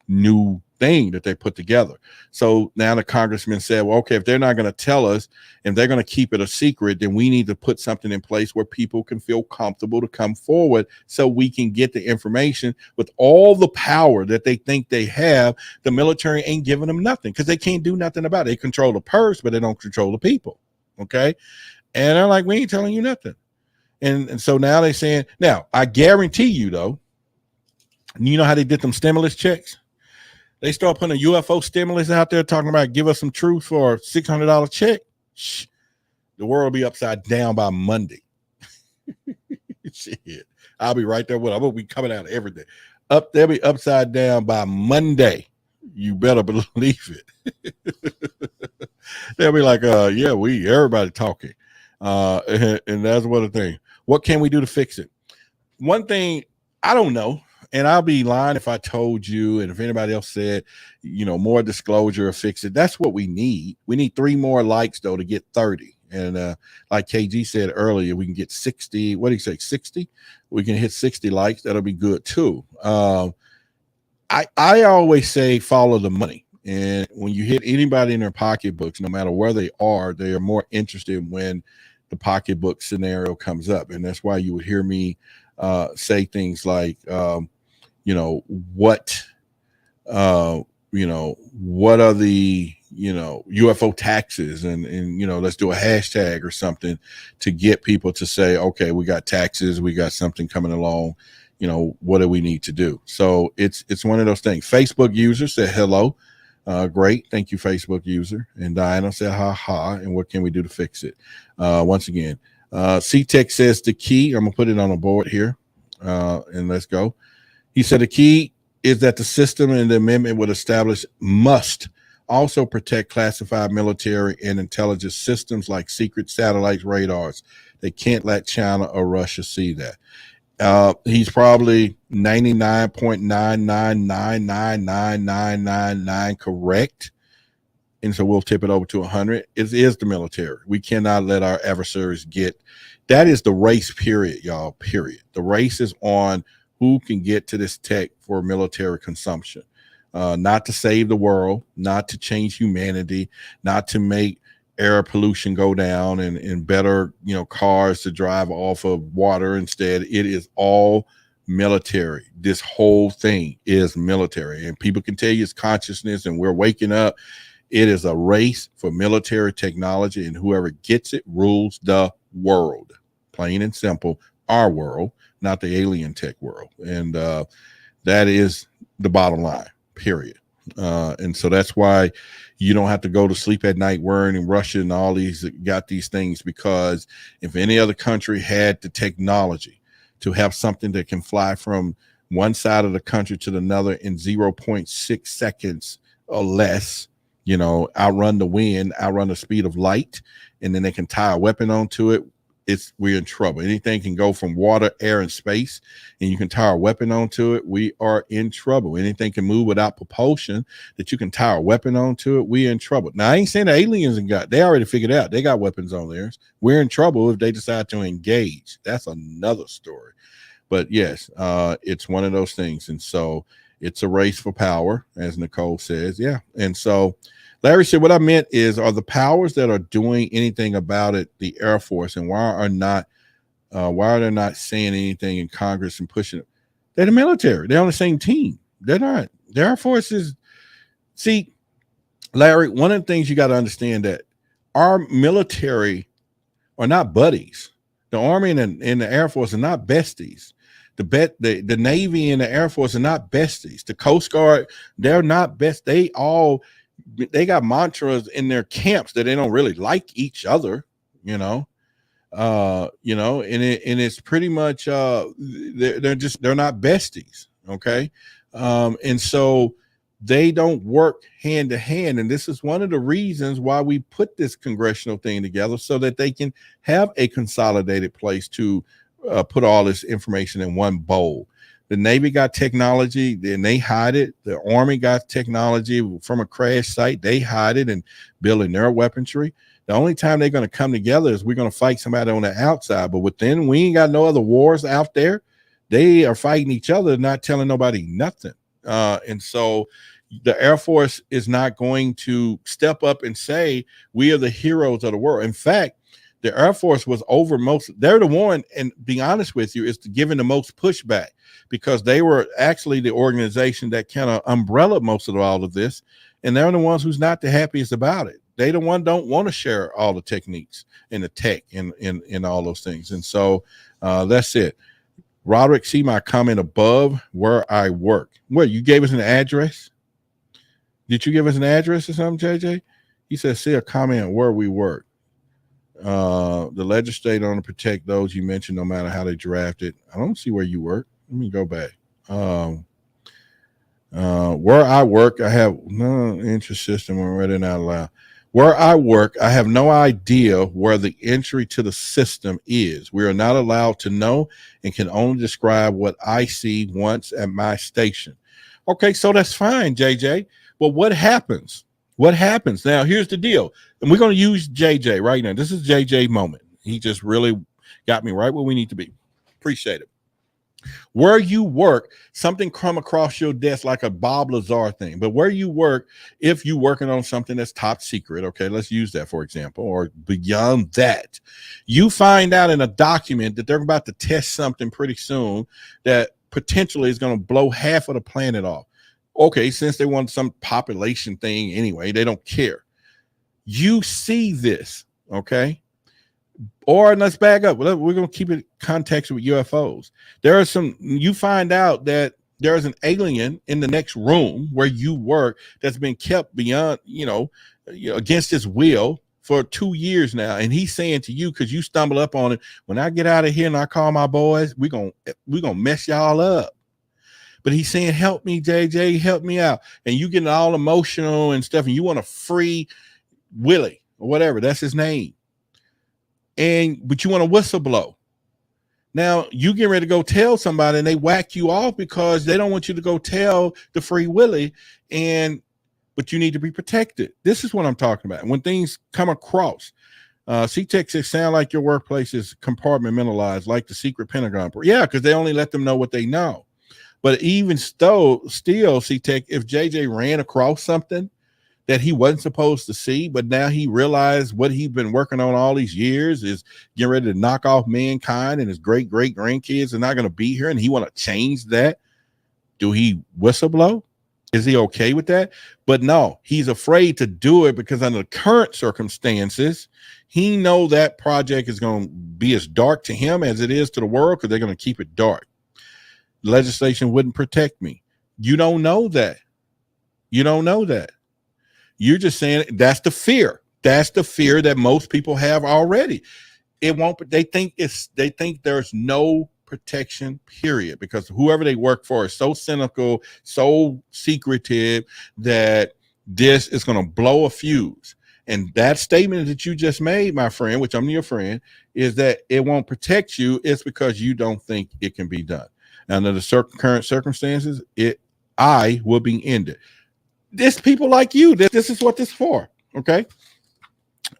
new thing that they put together. So now the congressman said, well, okay, if they're not going to tell us and they're going to keep it a secret, then we need to put something in place where people can feel comfortable to come forward so we can get the information. With all the power that they think they have, the military ain't giving them nothing because they can't do nothing about it. They control the purse, but they don't control the people. Okay. And they're like, we ain't telling you nothing. And so now they're saying, now I guarantee you though, you know how they did them stimulus checks? They start putting a UFO stimulus out there talking about give us some truth for a $600 check. Shh, the world will be upside down by Monday. Shit, I'll be right there with them. I'm gonna be coming out every day. They'll be upside down by Monday. You better believe it. They'll be like, yeah, everybody talking. And that's one of the things. What can we do to fix it? One thing, I don't know. And I'll be lying if I told you, and if anybody else said, more disclosure or fix it. That's what we need. We need 3 more likes, though, to get 30. And like KG said earlier, we can get 60. What do you say, 60? We can hit 60 likes. That'll be good, too. I always say follow the money. And when you hit anybody in their pocketbooks, no matter where they are more interested when the pocketbook scenario comes up. And that's why you would hear me say things like, what are the, UFO taxes and let's do a hashtag or something to get people to say, okay, we got taxes, we got something coming along, what do we need to do? So it's one of those things. Facebook user said, hello. Great. Thank you, Facebook user. And Diana said, ha. And what can we do to fix it? Once again, C-Tech says the key, I'm gonna put it on a board here and let's go. He said the key is that the system and the amendment would establish must also protect classified military and intelligence systems like secret satellites, radars. They can't let China or Russia see that. He's probably 99.9999999 correct. And so we'll tip it over to 100. It is the military. We cannot let our adversaries get. That is the race, period, y'all, period. The race is on who can get to this tech for military consumption, not to save the world, not to change humanity, not to make air pollution go down and better, cars to drive off of water instead. It is all military. This whole thing is military, and people can tell you it's consciousness and we're waking up. It is a race for military technology, and whoever gets it rules the world. Plain and simple, our world, not the alien tech world. And that is the bottom line, period. And so that's why you don't have to go to sleep at night worrying Russia and all these got these things, because if any other country had the technology to have something that can fly from one side of the country to another in 0.6 seconds or less, outrun the wind, outrun the speed of light, and then they can tie a weapon onto it, we're in trouble. Anything can go from water, air, and space, and you can tie a weapon onto it, we are in trouble. Anything can move without propulsion that you can tie a weapon onto it, we're in trouble. Now, I ain't saying the aliens they already figured out they got weapons on theirs. We're in trouble if they decide to engage. That's another story. But yes, it's one of those things. And so it's a race for power, as Nicole says. Yeah. And so Larry said, what I meant is, are the powers that are doing anything about it the Air Force, and why are they not saying anything in Congress and pushing it? They're the military. They're on the same team. They're not. The Air Force is. See, Larry, one of the things you got to understand that our military are not buddies. The Army and the Air Force are not besties. The Navy and the Air Force are not besties. The Coast Guard, they're not best. They got mantras in their camps that they don't really like each other, and it's pretty much they're not besties. Okay. And so they don't work hand to hand. And this is one of the reasons why we put this congressional thing together, so that they can have a consolidated place to put all this information in one bowl. The Navy got technology, then they hide it. The Army got technology from a crash site. They hide it and building their weaponry. The only time they're going to come together is we're going to fight somebody on the outside. But within, we ain't got no other wars out there. They are fighting each other, not telling nobody nothing. And so the Air Force is not going to step up and say, we are the heroes of the world. In fact, the Air Force was they're the one, and being honest with you, is giving the most pushback, because they were actually the organization that kind of umbrella most of all of this. And they're the ones who's not the happiest about it. They the one don't want to share all the techniques and the tech and all those things. And so that's it. Roderick, see my comment above, where I work. What, you gave us an address? Did you give us an address or something, JJ? He said, see a comment where we work. The legislator want to protect those you mentioned, no matter how they draft it. I don't see where you work. Let me go back. Where I work, I have no interest system. I'm reading out loud. Where I work, I have no idea where the entry to the system is. We are not allowed to know and can only describe what I see once at my station. Okay, so that's fine, JJ. Well, what happens? What happens? Now, here's the deal. And we're going to use JJ right now. This is JJ moment. He just really got me right where we need to be. Appreciate it. Where you work, something come across your desk like a Bob Lazar thing. But where you work, if you're working on something that's top secret, okay, let's use that for example, or beyond that, you find out in a document that they're about to test something pretty soon that potentially is going to blow half of the planet off. Okay, since they want some population thing anyway, they don't care. You see this, okay? Or let's back up. We're going to keep it context with UFOs. You find out that there's an alien in the next room where you work that's been kept beyond, against his will for 2 years now. And he's saying to you, because you stumble up on it, when I get out of here and I call my boys, we're gonna mess y'all up. But he's saying, help me, JJ, help me out. And you getting all emotional and stuff, and you want to free Willie or whatever. That's his name. But you want to whistleblow. Now you get ready to go tell somebody and they whack you off because they don't want you to go tell the Free Willie, but you need to be protected. This is what I'm talking about. When things come across, C-Tech says, sound like your workplace is compartmentalized, like the secret Pentagon. Yeah, because they only let them know what they know. But even still, C-Tech, if JJ ran across something that he wasn't supposed to see, but now he realized what he's been working on all these years is getting ready to knock off mankind, and his great grandkids are not going to be here, and he want to change that. Do he whistleblow? Is he okay with that? But no, he's afraid to do it because under the current circumstances, he know that project is going to be as dark to him as it is to the world, because they're going to keep it dark. Legislation wouldn't protect me. You don't know that. You don't know that. You're just saying that's the fear. That's the fear that most people have already. It won't. They think there's no protection, period, because whoever they work for is so cynical, so secretive that this is going to blow a fuse. And that statement that you just made, my friend, which I'm your friend, is that it won't protect you. It's because you don't think it can be done. Under the current circumstances, I will be ended. This people like you, this is what this is for. Okay.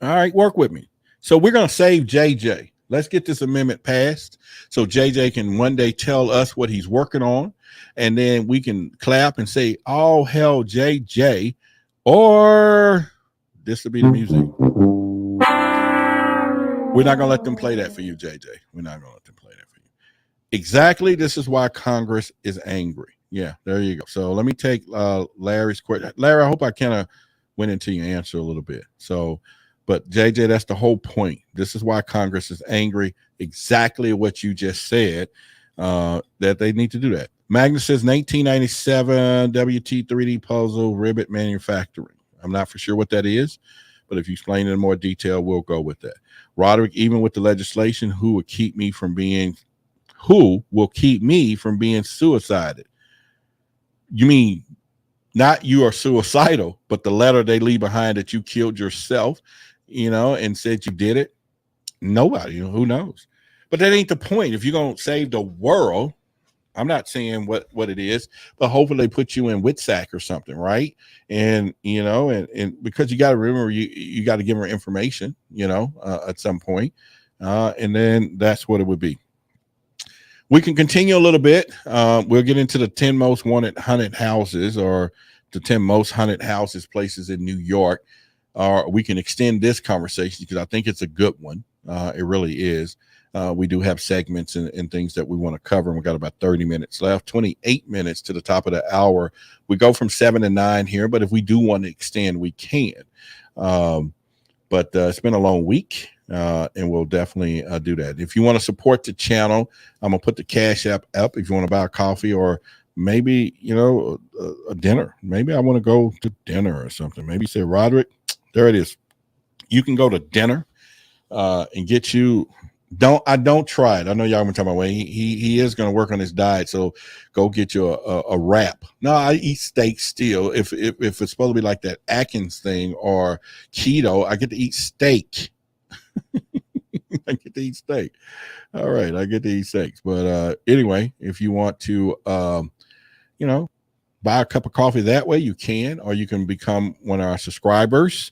All right. Work with me. So we're going to save JJ. Let's get this amendment passed so JJ can one day tell us what he's working on. And then we can clap and say, oh, hell, JJ, or this will be the music. We're not going to let them play that for you, JJ. We're not going to let them play that for you. Exactly. This is why Congress is angry. Yeah, there you go. So let me take Larry's question. Larry, I hope I kind of went into your answer a little bit. So, but JJ, that's the whole point. This is why Congress is angry. Exactly what you just said, that they need to do that. Magnus says 1997 WT3D puzzle ribbit manufacturing. I'm not for sure what that is, but if you explain it in more detail, we'll go with that. Roderick, even with the legislation, who will keep me from being suicided? You mean not you are suicidal, but the letter they leave behind that you killed yourself, and said you did it? Nobody, who knows? But that ain't the point. If you're going to save the world, I'm not saying what it is, but hopefully they put you in WITSAC or something, right? And, and because you got to remember, you got to give her information, at some point. And then that's what it would be. We can continue a little bit. We'll get into the 10 most wanted haunted houses, or the 10 most haunted houses places in New York. Or we can extend this conversation because I think it's a good one. It really is. We do have segments and things that we want to cover. And we got about 30 minutes left, 28 minutes to the top of the hour. We go from 7 to 9 here, but if we do want to extend, we can. But it's been a long week. And we'll definitely do that. If you want to support the channel, I'm gonna put the Cash App up if you want to buy a coffee, or maybe a dinner. Maybe I want to go to dinner or something. Maybe say, Roderick, there it is. You can go to dinner and get you. Don't try it. I know y'all been talking about, well, he is going to work on his diet, so go get you a wrap. No, I eat steak still. If it's supposed to be like that Atkins thing or keto, I get to eat steak. I get to eat steak. All right, I get to eat steaks. But anyway, if you want to, buy a cup of coffee that way, you can, or you can become one of our subscribers,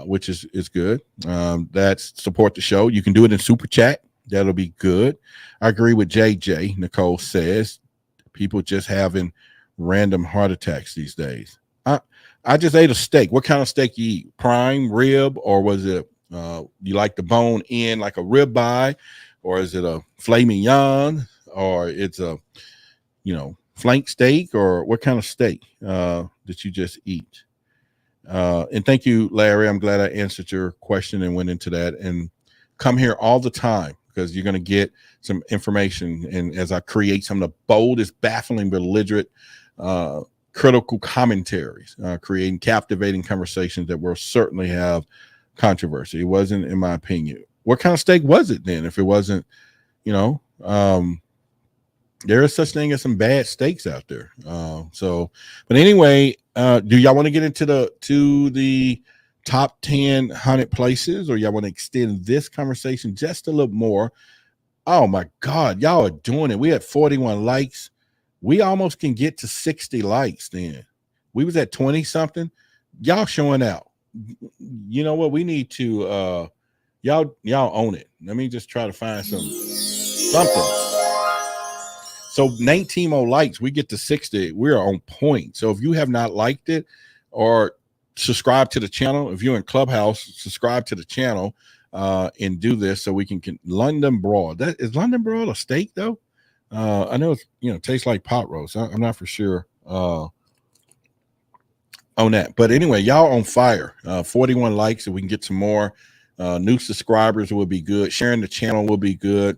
which is good. That's support the show. You can do it in Super Chat. That'll be good. I agree with JJ. Nicole says people just having random heart attacks these days. I just ate a steak. What kind of steak you eat? Prime rib, or was it? You like the bone in like a ribeye, or is it a filet mignon, or it's a flank steak, or what kind of steak that you just eat? And thank you, Larry. I'm glad I answered your question and went into that. And come here all the time, because you're going to get some information. And as I create some of the boldest, baffling, belligerent, critical commentaries, creating captivating conversations that will certainly have controversy. It wasn't, in my opinion. What kind of steak was it then? If it wasn't, there is such thing as some bad steaks out there. But anyway, do y'all want to get into the top 10 haunted places, or y'all want to extend this conversation just a little more? Oh my God, y'all are doing it. We had 41 likes. We almost can get to 60 likes then. We was at 20 something. Y'all showing out. You know what? We need to Y'all own it. Let me just try to find something. So 19 more likes, we get to 60. We're on point. So if you have not liked it or subscribe to the channel, if you're in Clubhouse, subscribe to the channel and do this so we can London broil. That is London broil a steak though? I know it's tastes like pot roast. I'm not for sure on that. But anyway, y'all on fire. 41 likes, if we can get some more new subscribers will be good. Sharing the channel will be good.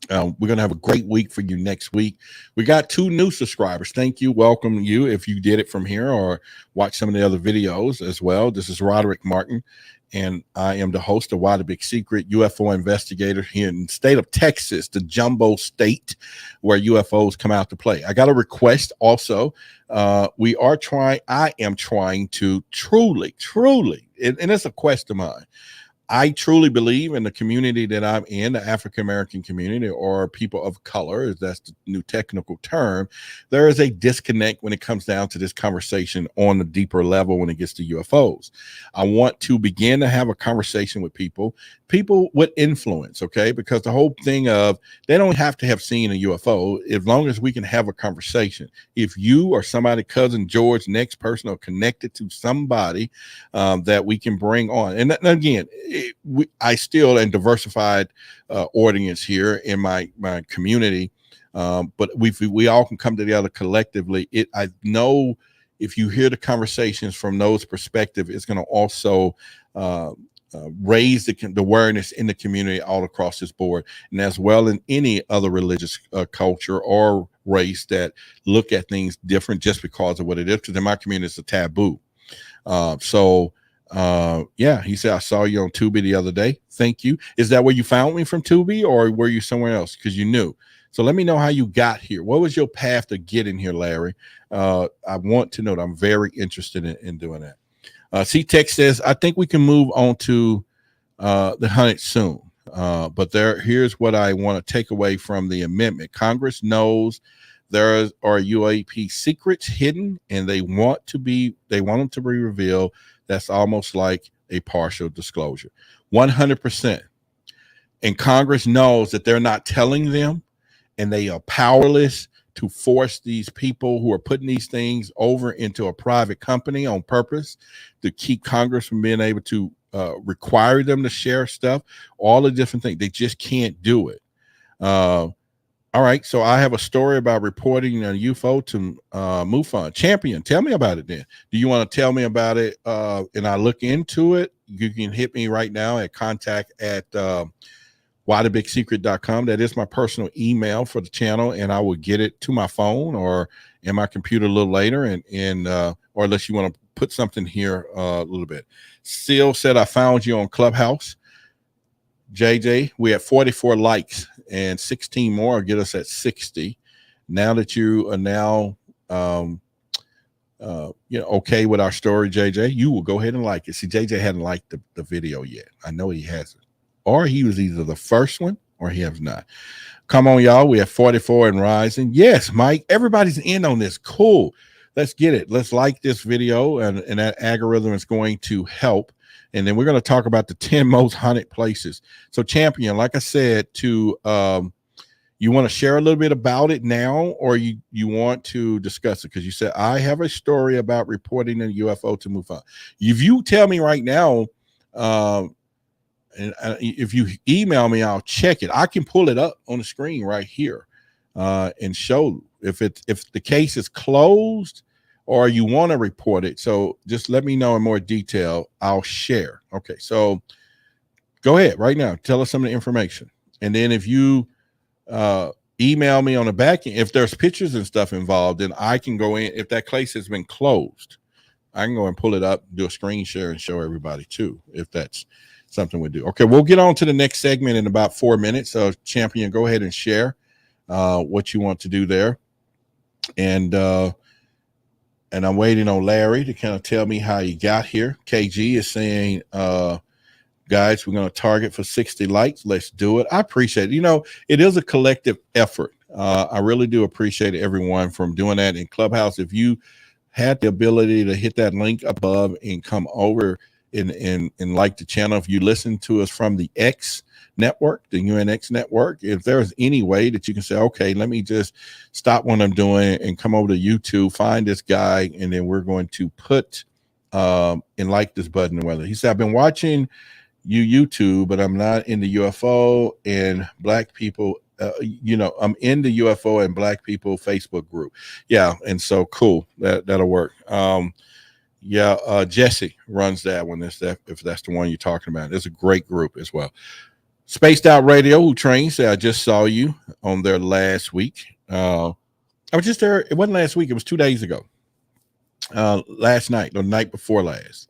We're going to have a great week for you next week. We got 2 new subscribers. Thank you. Welcome you if you did it from here or watch some of the other videos as well. This is Roderick Martin, and I am the host of Why the Big Secret, UFO investigator here in the state of Texas, the jumbo state where UFOs come out to play. I got a request also. I am trying to truly, and it's a quest of mine. I truly believe in the community that I'm in, the African-American community or people of color, that's the new technical term. There is a disconnect when it comes down to this conversation on the deeper level when it gets to UFOs. I want to begin to have a conversation with people with influence, okay? Because the whole thing of they don't have to have seen a UFO as long as we can have a conversation. If you or somebody, cousin George, next person are connected to somebody that we can bring on. And again, I still am diversified audience here in my community, but we all can come together collectively. I know if you hear the conversations from those perspectives, it's going to also raise the awareness in the community all across this board, and as well in any other religious culture or race that look at things different just because of what it is. Because in my community, it's a taboo. Yeah, he said, I saw you on Tubi the other day. Thank you. Is that where you found me from, Tubi, or were you somewhere else? Because you knew. So let me know how you got here. What was your path to getting here, Larry? I want to know that. I'm very interested in doing that. C-Tech says, I think we can move on to the hunted soon. But here's what I want to take away from the amendment. Congress knows there are UAP secrets hidden, and they want them to be revealed. That's almost like a partial disclosure. 100%. And Congress knows that they're not telling them, and they are powerless to force these people who are putting these things over into a private company on purpose to keep Congress from being able to require them to share stuff, all the different things. They just can't do it. All right, so I have a story about reporting a UFO to MUFON. Champion, tell me about it then. Do you want to tell me about it and I look into it? You can hit me right now at contact at whythebigsecret.com. That is my personal email for the channel, and I will get it to my phone or in my computer a little later, or unless you want to put something here a little bit. Seal said, I found you on Clubhouse. JJ, we have 44 likes and 16 more will get us at 60. Now that you are okay with our story, JJ, you will go ahead and like it. See, JJ hadn't liked the video yet. I know he hasn't, or he was either the first one or he has not. Come on, y'all. We have 44 and rising. Yes, Mike, everybody's in on this. Cool. Let's get it. Let's like this video, and that algorithm is going to help. And then we're going to talk about the 10 most haunted places. So, Champion, like I said, you want to share a little bit about it now, or you want to discuss it? Because you said, I have a story about reporting a UFO to MUFON. If you tell me right now, and if you email me, I'll check it. I can pull it up on the screen right here and show if the case is closed or you want to report it. So just let me know in more detail. I'll share. Okay, so go ahead right now. Tell us some of the information. And then if you email me on the back end, if there's pictures and stuff involved, then I can go in. If that case has been closed, I can go and pull it up, do a screen share, and show everybody too, if that's something we do. Okay, we'll get on to the next segment in about 4 minutes. So, Champion, go ahead and share what you want to do there. And I'm waiting on Larry to kind of tell me how he got here. KG is saying, guys, we're going to target for 60 likes. Let's do it. I appreciate it. It is a collective effort. I really do appreciate everyone from doing that in Clubhouse. If you had the ability to hit that link above and come over and like the channel. If you listen to us from the X network, the UNX network, if there's any way that you can say, okay, let me just stop what I'm doing and come over to YouTube, find this guy, and then we're going to put and like this button. Whether he said, I've been watching YouTube, but I'm not in the UFO and black people. I'm in the UFO and black people Facebook group. Yeah, and so cool. That'll work. Jesse runs that one. If that's the one you're talking about, it's a great group as well. Spaced Out Radio, who trains. I just saw you on there last week. I was just there. It wasn't last week. It was 2 days ago. Last night, the night before last,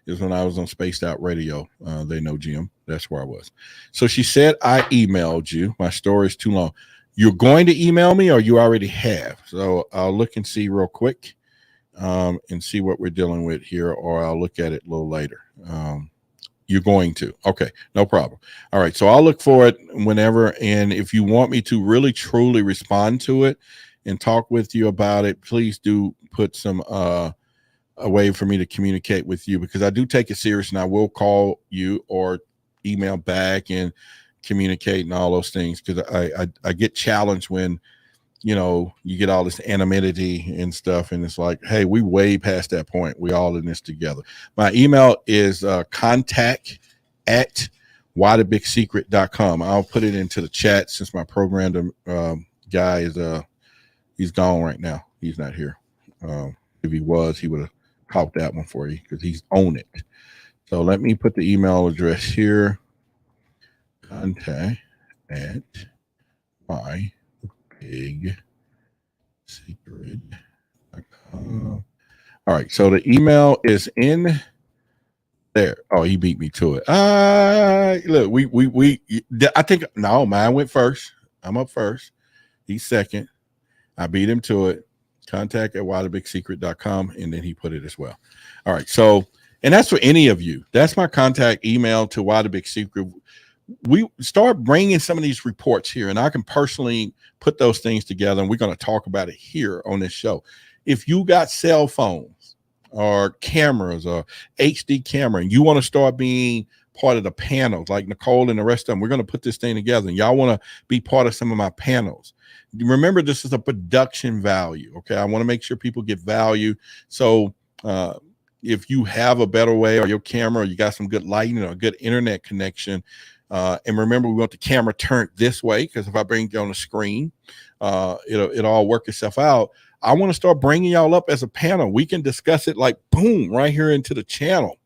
is when I was on Spaced Out Radio. They know Jim. That's where I was. So she said, I emailed you. My story is too long. You're going to email me or you already have? So I'll look and see real quick and see what we're dealing with here, or I'll look at it a little later. You're going to. Okay, no problem. All right, so I'll look for it whenever. And if you want me to really, truly respond to it and talk with you about it, please do put some a way for me to communicate with you, because I do take it serious, and I will call you or email back and communicate and all those things, because I get challenged when you get all this anonymity and stuff, and it's like, hey, we way past that point. We all in this together. My email is contact@whythebigsecret.com. I'll put it into the chat, since my program guy is he's gone right now. He's not here. If he was, he would have caught that one for you, because he's on it. So let me put the email address here. contact@whythebigsecret.com. All right, so the email is in there. Oh, he beat me to it. Look, I think no, mine went first. I'm up first. He's second. I beat him to it. contact@whythebigsecret.com, and then he put it as well. All right, so, and that's for any of you. That's my contact email to Why the Big Secret. We start bringing some of these reports here, and I can personally put those things together, and we're going to talk about it here on this show. If you got cell phones or cameras or HD camera, and you want to start being part of the panels, like Nicole and the rest of them, we're going to put this thing together, and y'all want to be part of some of my panels. Remember, this is a production value. Okay, I want to make sure people get value. So if you have a better way, or your camera, or you got some good lighting or a good internet connection, and remember, we want the camera turned this way, because if I bring it on the screen, it'll all work itself out. I want to start bringing y'all up as a panel. We can discuss it like boom right here into the channel,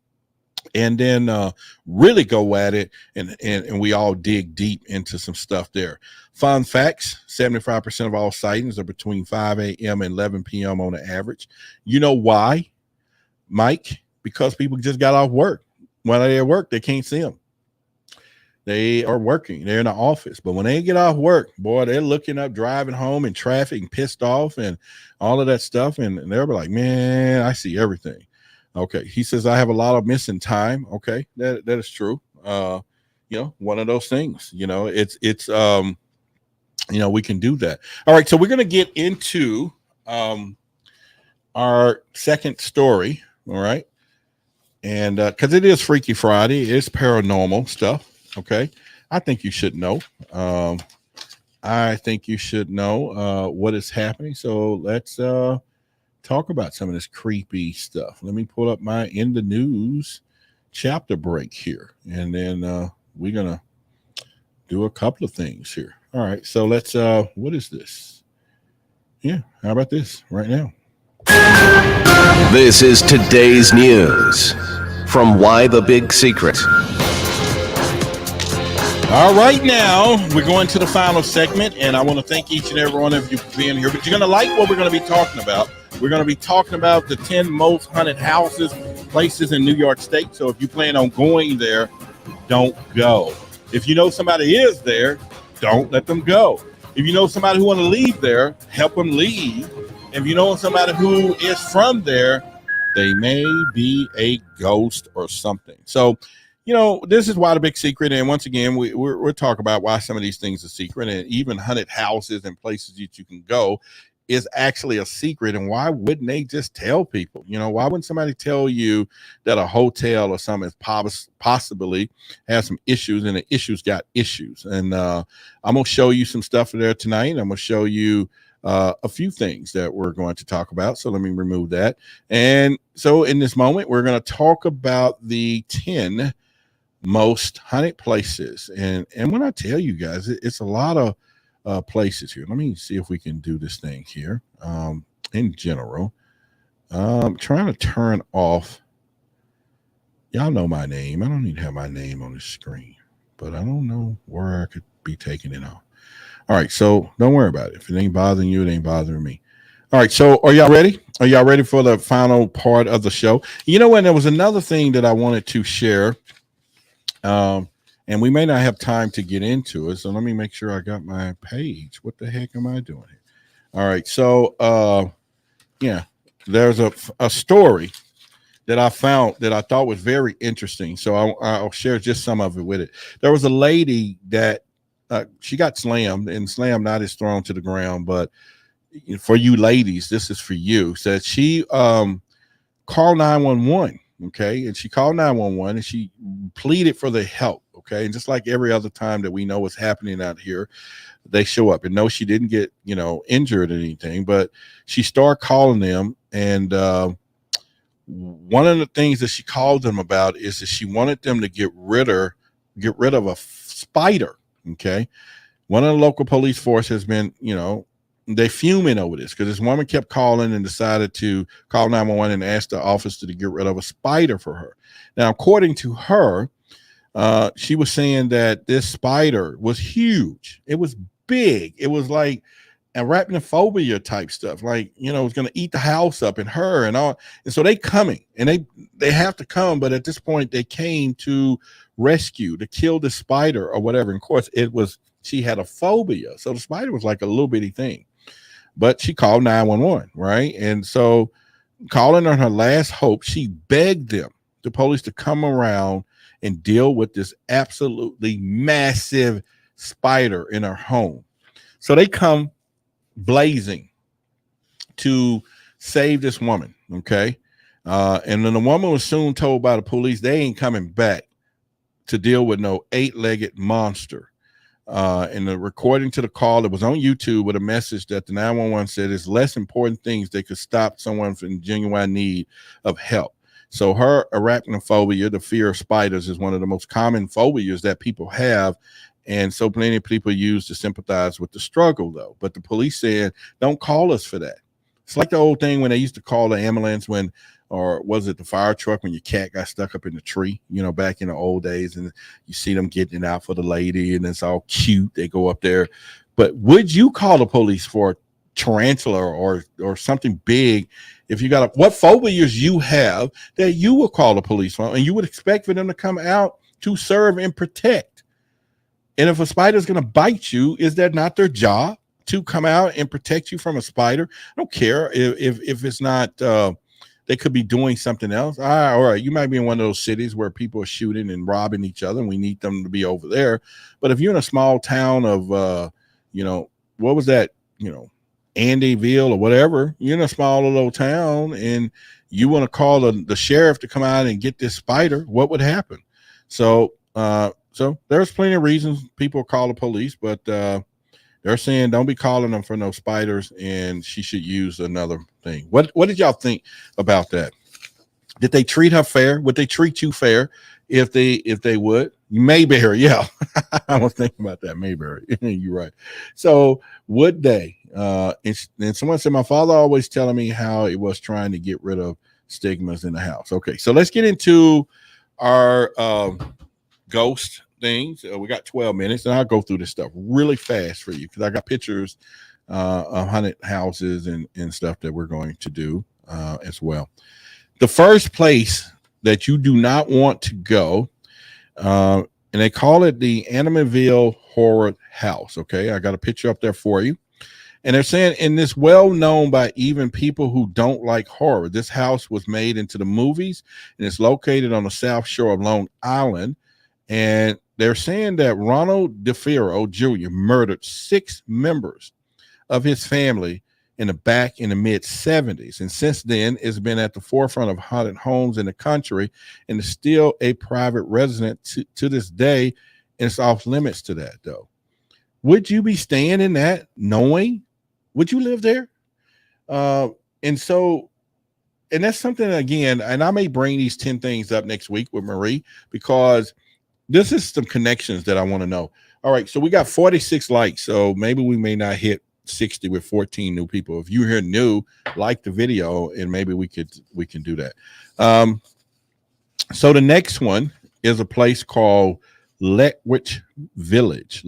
and then really go at it, and we all dig deep into some stuff there. Fun facts: 75% of all sightings are between 5 a.m. and 11 p.m. on the average. You know why, Mike? Because people just got off work. When they're at work, they can't see them. They are working. They're in the office. But when they get off work, boy, they're looking up, driving home in traffic and pissed off and all of that stuff. And they'll be like, man, I see everything. Okay. He says, I have a lot of missing time. Okay. That is true. One of those things, it's we can do that. All right. So we're going to get into our second story. All right. And because it is Freaky Friday, it's paranormal stuff. Okay. I think you should know. What is happening. So let's talk about some of this creepy stuff. Let me pull up my In the News chapter break here, and then we're gonna do a couple of things here. All right, so let's what is this? Yeah, how about this right now? This is today's news from Why the Big Secret. All right, now we're going to the final segment, and I want to thank each and every one of you for being here. But you're going to like what we're going to be talking about. We're going to be talking about the 10 most haunted houses, places in New York State. So if you plan on going there, don't go. If you know somebody is there, don't let them go. If you know somebody who want to leave there, help them leave. If you know somebody who is from there, they may be a ghost or something. So, this is Why the Big Secret. And once again, we're talking about why some of these things are secret, and even haunted houses and places that you can go. is actually a secret, and why wouldn't they just tell people? You know, why wouldn't somebody tell you that a hotel or something is possibly has some issues, and the issues got issues? And I'm gonna show you some stuff there tonight. I'm gonna show you a few things that we're going to talk about. So let me remove that. And so in this moment, we're going to talk about the 10 most haunted places. And when I tell you guys, it's a lot of places here. Let me see if we can do this thing here. In general, I'm trying to turn off. Y'all know my name. I don't need to have my name on the screen, but I don't know where I could be taking it off. All right, so don't worry about it. If it ain't bothering you, it ain't bothering me. All right, so are y'all ready? Are y'all ready for the final part of the show? You know what? There was another thing that I wanted to share, and we may not have time to get into it. So let me make sure I got my page. What the heck am I doing here? All right, so yeah, there's a story that I found that I thought was very interesting. So I'll share just some of it with it. There was a lady that she got slammed, and slammed not is thrown to the ground, but for you ladies, this is for you. Said she called 911, okay, and she called 911 and she pleaded for the help, okay, and just like every other time that we know what's happening out here, they show up. And no, she didn't get injured or anything, but she started calling them, and one of the things that she called them about is that she wanted them to get rid of a spider. Okay. One of the local police force has been, they fuming over this because this woman kept calling and decided to call 911 and ask the officer to get rid of a spider for her. Now, according to her, she was saying that this spider was huge. It was big. It was like arachnophobia type stuff. Like, it was going to eat the house up and her and all. And so they coming, and they have to come. But at this point, they came to rescue, to kill the spider or whatever. And of course, she had a phobia. So the spider was like a little bitty thing, but she called 911, right? And so calling on her last hope, she begged the police to come around and deal with this absolutely massive spider in her home. So they come blazing to save this woman. Okay. And then the woman was soon told by the police, they ain't coming back to deal with no 8-legged monster. And the recording to the call that was on YouTube with a message that the 911 said is less important things that could stop someone from genuine need of help. So her arachnophobia, the fear of spiders, is one of the most common phobias that people have. And so plenty of people use to sympathize with the struggle, though. But the police said, don't call us for that. It's like the old thing when they used to call the ambulance or was it the fire truck when your cat got stuck up in the tree, back in the old days, and you see them getting out for the lady and it's all cute. They go up there. But would you call the police for a tarantula or something big if you got what phobias you have that you would call the police for, and you would expect for them to come out to serve and protect? And if a spider is going to bite you, is that not their job to come out and protect you from a spider? I don't care if it's not, they could be doing something else. All right. You might be in one of those cities where people are shooting and robbing each other, and we need them to be over there. But if you're in a small town of, what was that, Andyville or whatever, you're in a small little town and you want to call the sheriff to come out and get this spider, what would happen? So there's plenty of reasons people call the police, but they're saying don't be calling them for no spiders, and she should use another thing. What did y'all think about that? Did they treat her fair? Would they treat you fair if they would? Mayberry, yeah. I was thinking about that, Mayberry. You're right. So would they? And someone said my father always telling me how it was trying to get rid of stigmas in the house. Okay, so let's get into our ghost things. We got 12 minutes, and I'll go through this stuff really fast for you because I got pictures of haunted houses and stuff that we're going to do as well. The first place that you do not want to go, and they call it the Amityville Horror House. Okay, I got a picture up there for you. And they're saying, and this well known by even people who don't like horror, this house was made into the movies, and it's located on the south shore of Long Island. And they're saying that Ronald DeFiro Jr. murdered 6 members of his family back in the mid 70s. And since then, it's been at the forefront of haunted homes in the country and is still a private residence to this day. And it's off limits to that, though. Would you be staying in that knowing? Would you live there? And that's something, again, and I may bring these 10 things up next week with Marie, because this is some connections that I want to know. All right, so we got 46 likes, so maybe we may not hit 60 with 14 new people. If you're here new, like the video, and maybe we can do that. So the next one is a place called Letworth Village.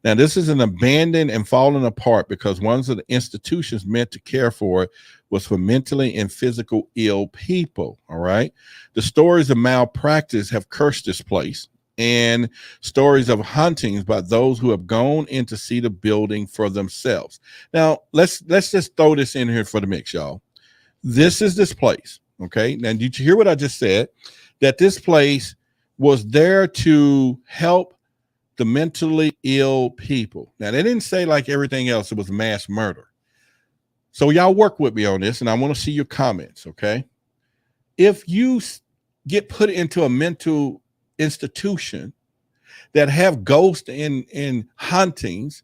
Now, this is an abandoned and fallen apart because one of the institutions meant to care for it was for mentally and physical ill people. All right. The stories of malpractice have cursed this place, and stories of hauntings by those who have gone in to see the building for themselves. Now, let's just throw this in here for the mix, y'all. This is this place. Okay. Now, did you hear what I just said? That this place was there to help the mentally ill people. Now, they didn't say like everything else, it was mass murder. So y'all work with me on this, and I want to see your comments, okay? If you get put into a mental institution that have ghosts and hauntings,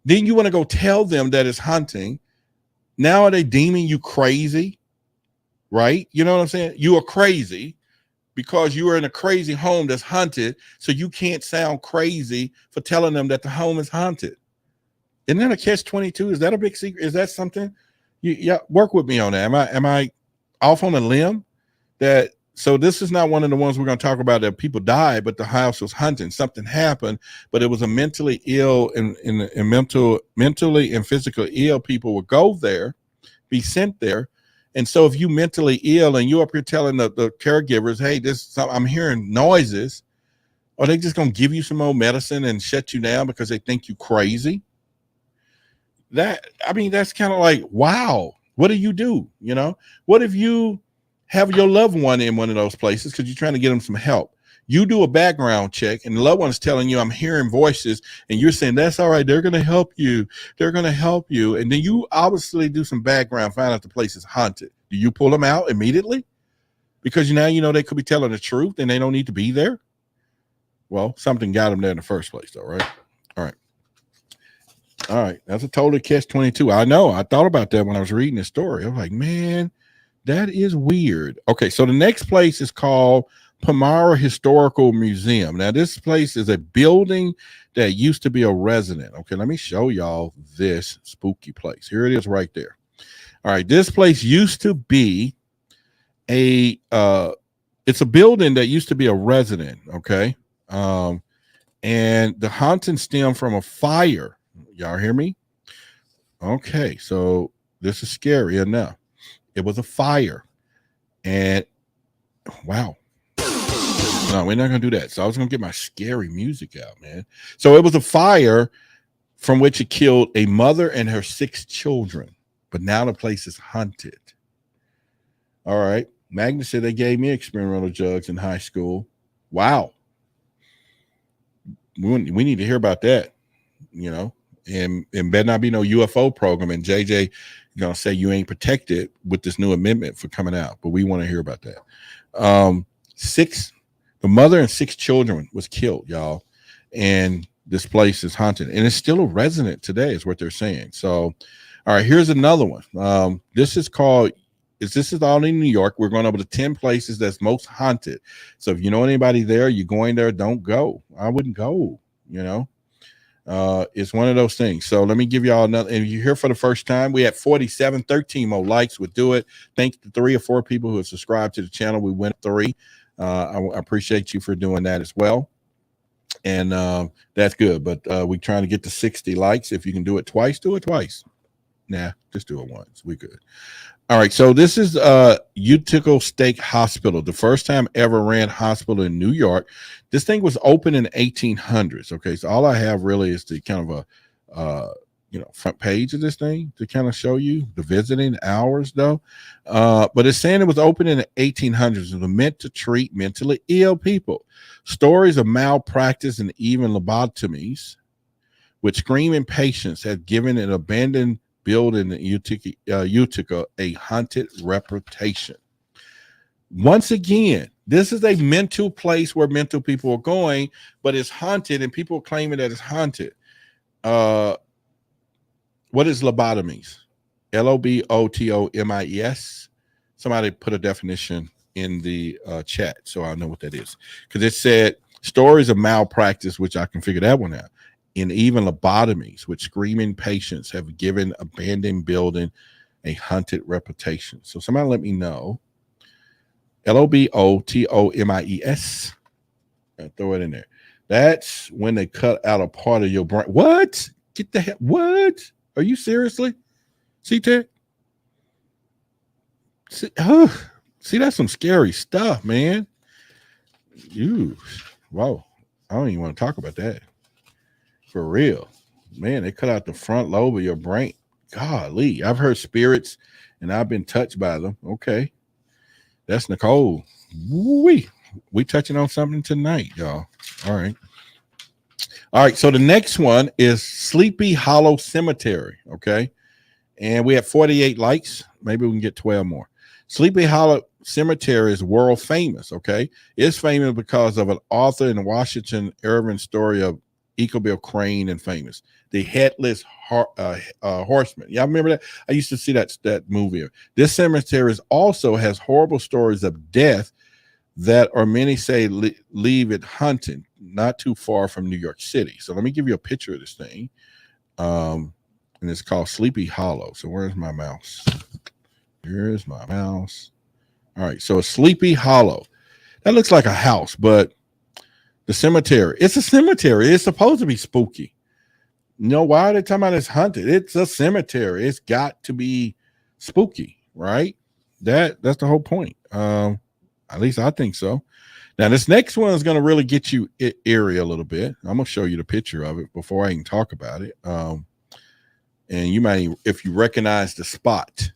then you want to go tell them that it's haunting. Now are they deeming you crazy? Right? You know what I'm saying? You are crazy because you are in a crazy home that's haunted, so you can't sound crazy for telling them that the home is haunted. Isn't that a catch-22? Is that a big secret? Is that something? Yeah, work with me on that. Am I off on a limb? So this is not one of the ones we're going to talk about that people died, but the house was haunted. Something happened, but it was a mentally ill and mentally and physically ill people would go there, be sent there. And so if you mentally ill and you up here telling the caregivers, hey, I'm hearing noises, are they just going to give you some more medicine and shut you down because they think you crazy? That's kind of like, wow, what do you do? You know, what if you have your loved one in one of those places because you're trying to get them some help? You do a background check and the loved one's telling you, I'm hearing voices, and you're saying, that's all right, they're going to help you. They're going to help you. And then you obviously do some background, find out the place is haunted. Do you pull them out immediately? Because now you know they could be telling the truth and they don't need to be there. Well, something got them there in the first place, though, right? All right. That's a total catch-22. I know. I thought about that when I was reading this story. I was like, man, that is weird. Okay, so the next place is called Palmyra Historical Museum. Now, this place is a building that used to be a residence. Okay, let me show y'all this spooky place. Here it is right there. All right, this place used to be it's a building that used to be a residence, okay? And the haunting stemmed from a fire. Y'all hear me? Okay, so this is scary enough. It was a fire, and wow. No, we're not going to do that. So I was going to get my scary music out, man. So it was a fire from which it killed a mother and her 6 children, but now the place is haunted. All right. Magnus said they gave me experimental drugs in high school. Wow. We need to hear about that, you know, and better not be no UFO program. And JJ going to say you ain't protected with this new amendment for coming out, but we want to hear about that. The mother and 6 children was killed, y'all. And this place is haunted, and it's still a resident today is what they're saying. So, all right, here's another one. This is all in New York. We're going over the 10 places that's most haunted. So if you know anybody there, you're going there, don't go. I wouldn't go, you know. It's one of those things. So let me give y'all another. If you're here for the first time, we had 47, 13 more likes would do it. Thank the 3 or 4 people who have subscribed to the channel. We went 3. I appreciate you for doing that as well. And that's good. But we're trying to get to 60 likes. If you can do it twice, do it twice. Nah, just do it once. We good. All right. So this is Utica State Hospital, the first time ever ran hospital in New York. This thing was open in the 1800s. Okay. So all I have really is the kind of a front page of this thing to kind of show you the visiting hours, though. But it's saying it was open in the 1800s. It was meant to treat mentally ill people. Stories of malpractice and even lobotomies, with screaming patients, have given an abandoned building in Utica a haunted reputation. Once again, this is a mental place where mental people are going, but it's haunted and people claiming that it's haunted. What is lobotomies? Lobotomies. Somebody put a definition in the chat so I know what that is. Because it said stories of malpractice, which I can figure that one out. And even lobotomies, which screaming patients have given abandoned building a haunted reputation. So somebody let me know. Lobotomies. I throw it in there. That's when they cut out a part of your brain. What? Get the hell? What? Are you seriously? See, Ted? See, that's some scary stuff, man. Whoa. I don't even want to talk about that. For real. Man, they cut out the front lobe of your brain. Golly. I've heard spirits and I've been touched by them. Okay. That's Nicole. We touching on something tonight, y'all. All right. So the next one is Sleepy Hollow Cemetery. Okay. And we have 48 likes. Maybe we can get 12 more. Sleepy Hollow Cemetery is world famous. Okay. It's famous because of an author in Washington Irving story of Eagle Crane and famous. The Headless Horseman. Y'all remember that? I used to see that movie. This cemetery also has horrible stories of death that, or many say, leave it haunted, not too far from New York City. So let me give you a picture of this thing. And it's called Sleepy Hollow. So where's my mouse? Here's my mouse. All right. So Sleepy Hollow. That looks like a house, but the cemetery, it's a cemetery. It's supposed to be spooky. You know, why are they talking about it's haunted? It's a cemetery. It's got to be spooky, right? That's the whole point. At least I think so. Now, this next one is going to really get you eerie a little bit. I'm going to show you the picture of it before I can talk about it. And you might, if you recognize the spot.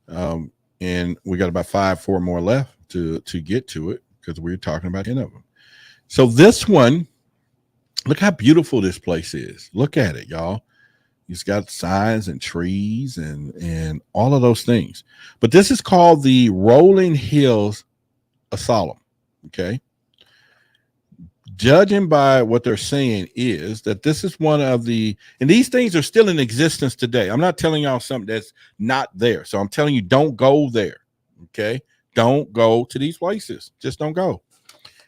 And we got about 4 more left to get to it because we're talking about 10 of them. So this one, look how beautiful this place is. Look at it, y'all. It's got signs and trees and all of those things. But this is called the Rolling Hills Asylum. Okay. Judging by what they're saying is that this is one of the, and these things are still in existence today. I'm not telling y'all something that's not there. So I'm telling you, don't go there. Okay. Don't go to these places. Just don't go.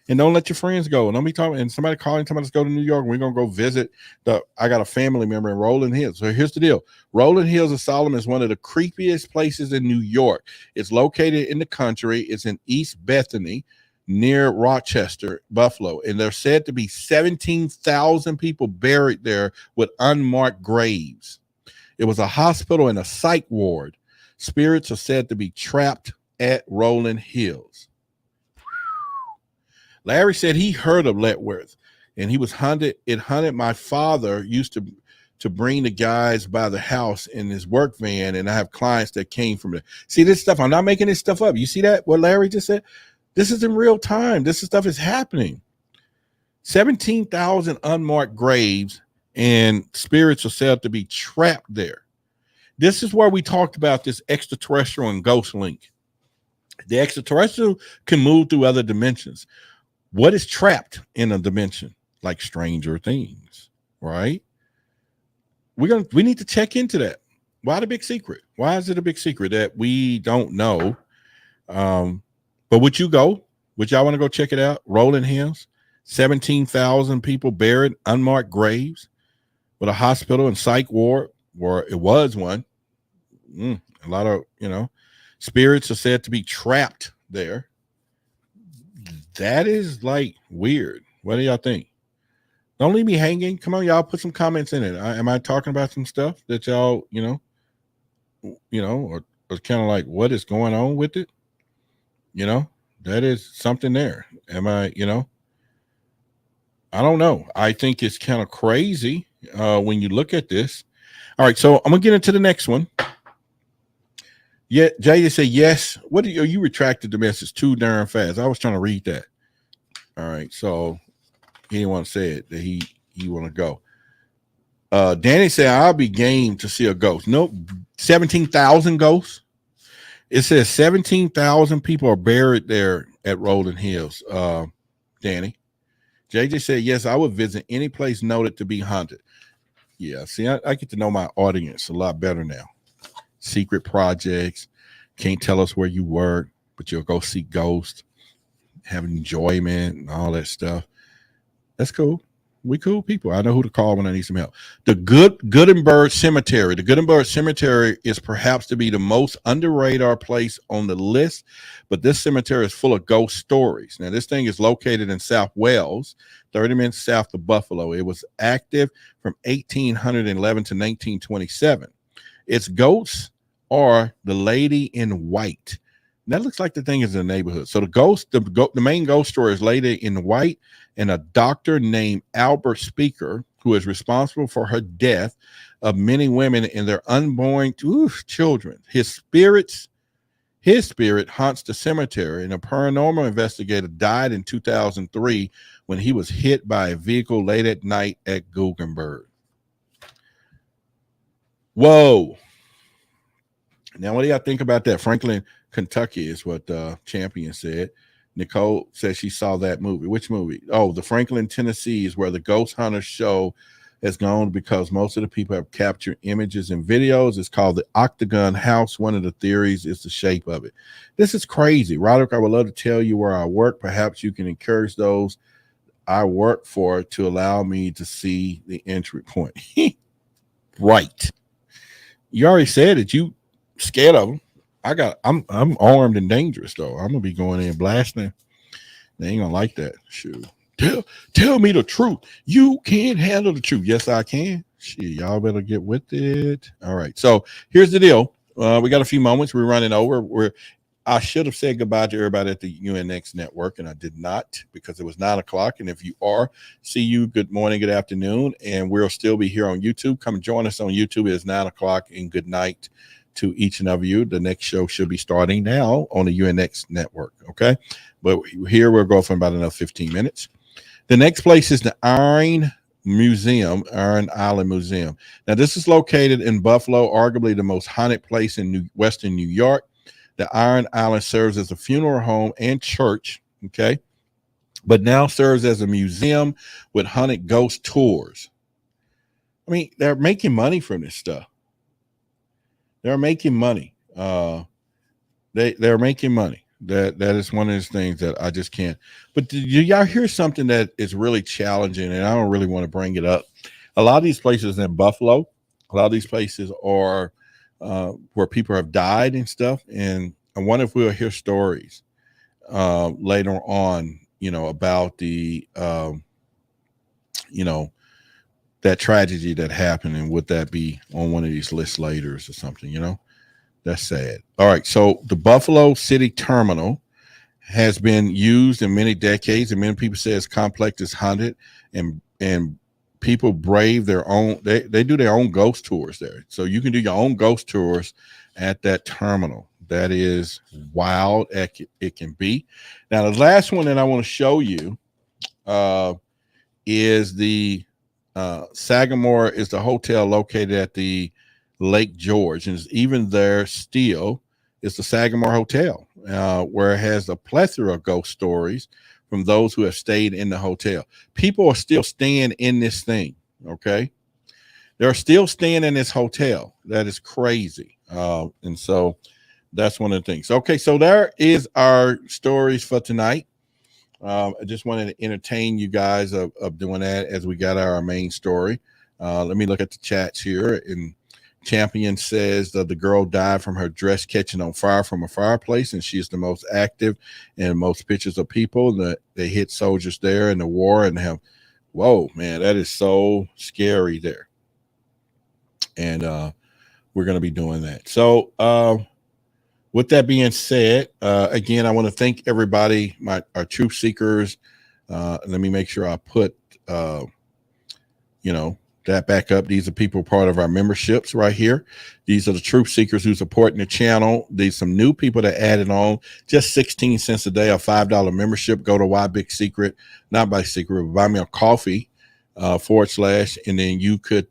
And don't let your friends go. And don't be talking. And somebody calling, telling us to go to New York. And we're gonna go visit. I got a family member in Rolling Hills. So here's the deal: Rolling Hills Asylum is one of the creepiest places in New York. It's located in the country. It's in East Bethany, near Rochester, Buffalo, and there's said to be 17,000 people buried there with unmarked graves. It was a hospital and a psych ward. Spirits are said to be trapped at Rolling Hills. Larry said he heard of Letworth and he was hunted. It hunted. My father used to bring the guys by the house in his work van, and I have clients that came from there. See this stuff? I'm not making this stuff up. You see that? What Larry just said? This is in real time. This stuff is happening. 17,000 unmarked graves, and spirits are said to be trapped there. This is where we talked about this extraterrestrial and ghost link. The extraterrestrial can move through other dimensions. What is trapped in a dimension? Like Stranger Things, right? We need to check into that. Why the big secret? Why is it a big secret that we don't know? But would you go? Would y'all want to go check it out? Rolling Hills, 17,000 people buried, unmarked graves, with a hospital and psych ward, or it was one. A lot of, spirits are said to be trapped there. That is like weird. What do y'all think? Don't leave me hanging. Come on, y'all, put some comments in it. Am I talking about some stuff that y'all, or kind of like what is going on with it? That is something there. Am I, I don't know. I think it's kind of crazy when you look at this. All right, so I'm gonna get into the next one. Yeah, Jay said yes. What do you retracted the message too darn fast? I was trying to read that. All right, so he didn't want to say it that he want to go. Danny said, I'll be game to see a ghost. Nope. 17,000 ghosts. It says 17,000 people are buried there at Rolling Hills. Danny. JJ said, yes, I would visit any place noted to be haunted. Yeah, see, I get to know my audience a lot better now. Secret projects. Can't tell us where you work, but you'll go see ghosts, have enjoyment and all that stuff. That's cool. We cool people. I know who to call when I need some help. The Gutenberg Cemetery. The Gutenberg Cemetery is perhaps to be the most under radar place on the list, but this cemetery is full of ghost stories. Now, this thing is located in South Wales, 30 minutes south of Buffalo. It was active from 1811 to 1927. Its ghosts are the Lady in White. That looks like the thing is in the neighborhood. So the main ghost story is Lady in White and a doctor named Albert Speaker, who is responsible for her death of many women and their unborn children. His spirit haunts the cemetery, and a paranormal investigator died in 2003 when he was hit by a vehicle late at night at Gutenberg. Whoa. Now, what do y'all think about that? Franklin, Kentucky is what Champion said. Nicole says she saw that movie. Which movie? Oh, the Franklin, Tennessee is where the Ghost Hunter show has gone because most of the people have captured images and videos. It's called the Octagon House. One of the theories is the shape of it. This is crazy. Roderick, I would love to tell you where I work. Perhaps you can encourage those I work for to allow me to see the entry point. Right. You already said that you scared of them. I'm armed and dangerous though. I'm gonna be going in blasting. They ain't gonna like that. Shoot. Tell me the truth. You can't handle the truth. Yes, I can. Shit, y'all better get with it. All right. So here's the deal. We got a few moments. We're running over. I should have said goodbye to everybody at the UNX network, and I did not because it was 9 o'clock. And if you are, see you. Good morning, good afternoon, and we'll still be here on YouTube. Come join us on YouTube. It is 9 o'clock, and good night to each and every you. The next show should be starting now on the UNX network. Okay, but here we'll go for about another 15 minutes. The next place is the Iron Island Museum. Now, this is located in Buffalo, arguably the most haunted place in Western New York. The Iron Island serves as a funeral home and church, okay, but now serves as a museum with haunted ghost tours. I mean, they're making money from this stuff. They're making money. They're making money. That is one of those things that I just can't. But do y'all hear something that is really challenging? And I don't really want to bring it up. A lot of these places in Buffalo, a lot of these places are where people have died and stuff. And I wonder if we'll hear stories later on, about the, that tragedy that happened, and would that be on one of these lists later or something, That's sad. All right. So the Buffalo City Terminal has been used in many decades, and many people say it's complex, it's haunted, and people brave their own. They do their own ghost tours there. So you can do your own ghost tours at that terminal. That is wild. It can be. Now, the last one that I want to show you is the Sagamore is the hotel located at the Lake George, and even there still is the Sagamore Hotel, where it has a plethora of ghost stories from those who have stayed in the hotel. People are still staying in this thing, okay? They're still staying in this hotel. That is crazy. And so that's one of the things. Okay, so there is our stories for tonight. I just wanted to entertain you guys of doing that as we got our main story. Let me look at the chats here. And Champion says that the girl died from her dress catching on fire from a fireplace, and she's the most active in most pictures of people that they hit soldiers there in the war and have. Whoa, man, that is so scary there. And we're going to be doing that. So with that being said, again, I want to thank everybody, our truth seekers. Let me make sure I put, that back up. These are people part of our memberships right here. These are the truth seekers who supporting the channel. These some new people that added on just 16 cents a day, a $5 membership. Go to Why Big Secret, not by secret, but buy me a coffee /, and then you could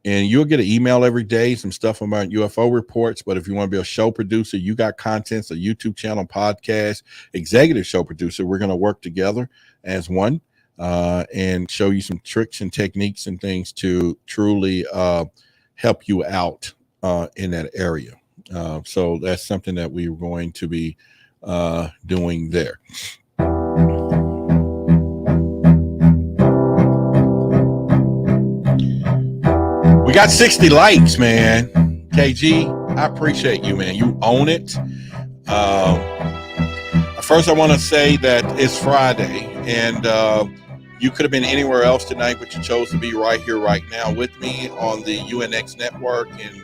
and you'll get an email every day, some stuff about UFO reports. But if you want to be a show producer, you got contents, a YouTube channel, podcast, executive show producer, we're going to work together as one and show you some tricks and techniques and things to truly help you out in that area. So that's something that we're going to be doing there. We got 60 likes, man. KG, I appreciate you, man. You own it. First, I want to say that it's Friday, and you could have been anywhere else tonight, but you chose to be right here, right now with me on the UNX network. And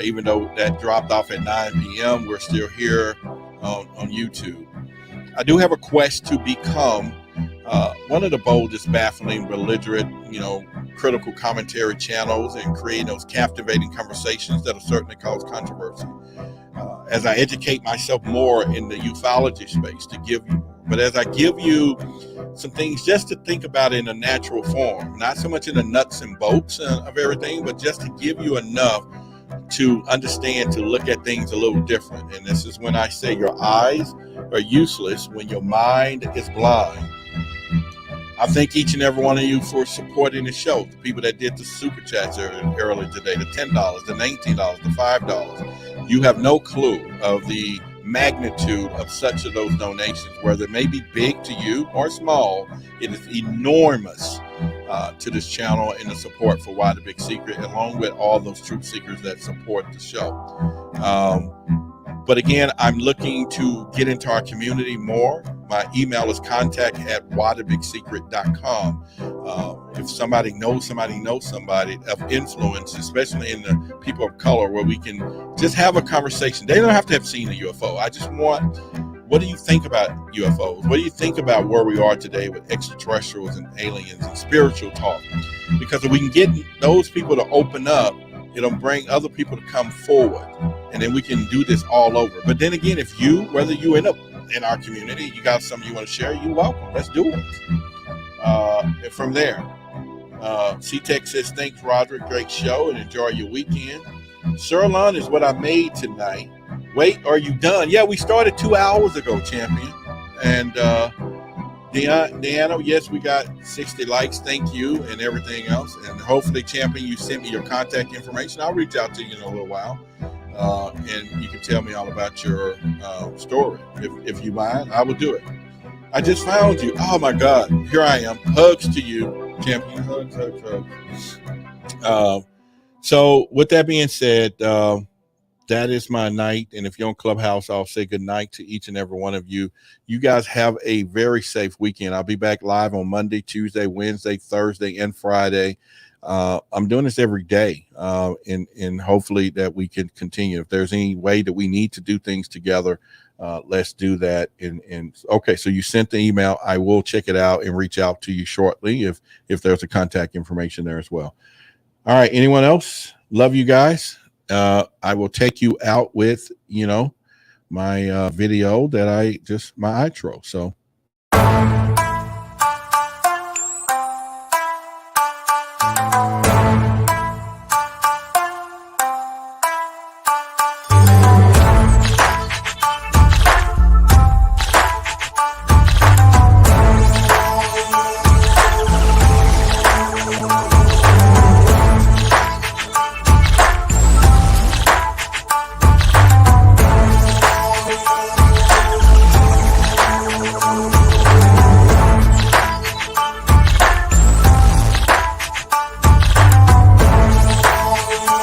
even though that dropped off at 9 p.m., we're still here on YouTube. I do have a quest to become one of the boldest, baffling, belligerent, critical commentary channels, and creating those captivating conversations that'll certainly cause controversy. As I educate myself more in the ufology space to give you, but as I give you some things just to think about in a natural form, not so much in the nuts and bolts of everything, but just to give you enough to understand, to look at things a little different. And this is when I say your eyes are useless when your mind is blind. I thank each and every one of you for supporting the show. The people that did the super chats earlier today, the $10, the $19, the $5. You have no clue of the magnitude of such of those donations, whether it may be big to you or small. It is enormous to this channel and the support for Why the Big Secret, along with all those truth seekers that support the show. But again, I'm looking to get into our community more. My email is contact@whythebigsecret.com. If somebody knows somebody of influence, especially in the people of color, where we can just have a conversation. They don't have to have seen a UFO. I just want, what do you think about UFOs? What do you think about where we are today with extraterrestrials and aliens and spiritual talk? Because if we can get those people to open up, it'll bring other people to come forward, and then we can do this all over. But then again, if whether you end up in our community, you got something you want to share, you're welcome. Let's do it. And from there, C-Tech says, thanks, Roderick. Great show, and enjoy your weekend. Sirloin is what I made tonight. Wait, are you done? Yeah, we started 2 hours ago, champion. And Deanna, yes, we got 60 likes. Thank you, and everything else. And hopefully, champion, you send me your contact information. I'll reach out to you in a little while. And you can tell me all about your story. If you mind, I will do it. I just found you. Oh, my God. Here I am. Hugs to you, champion. Hugs. So with that being said, that is my night. And if you're on Clubhouse, I'll say good night to each and every one of you. You guys have a very safe weekend. I'll be back live on Monday, Tuesday, Wednesday, Thursday, and Friday. I'm doing this every day, and hopefully that we can continue. If there's any way that we need to do things together, let's do that. And okay, so you sent the email. I will check it out and reach out to you shortly if there's a contact information there as well. All right, anyone else? Love you guys. I will take you out with, my video that my outro. So.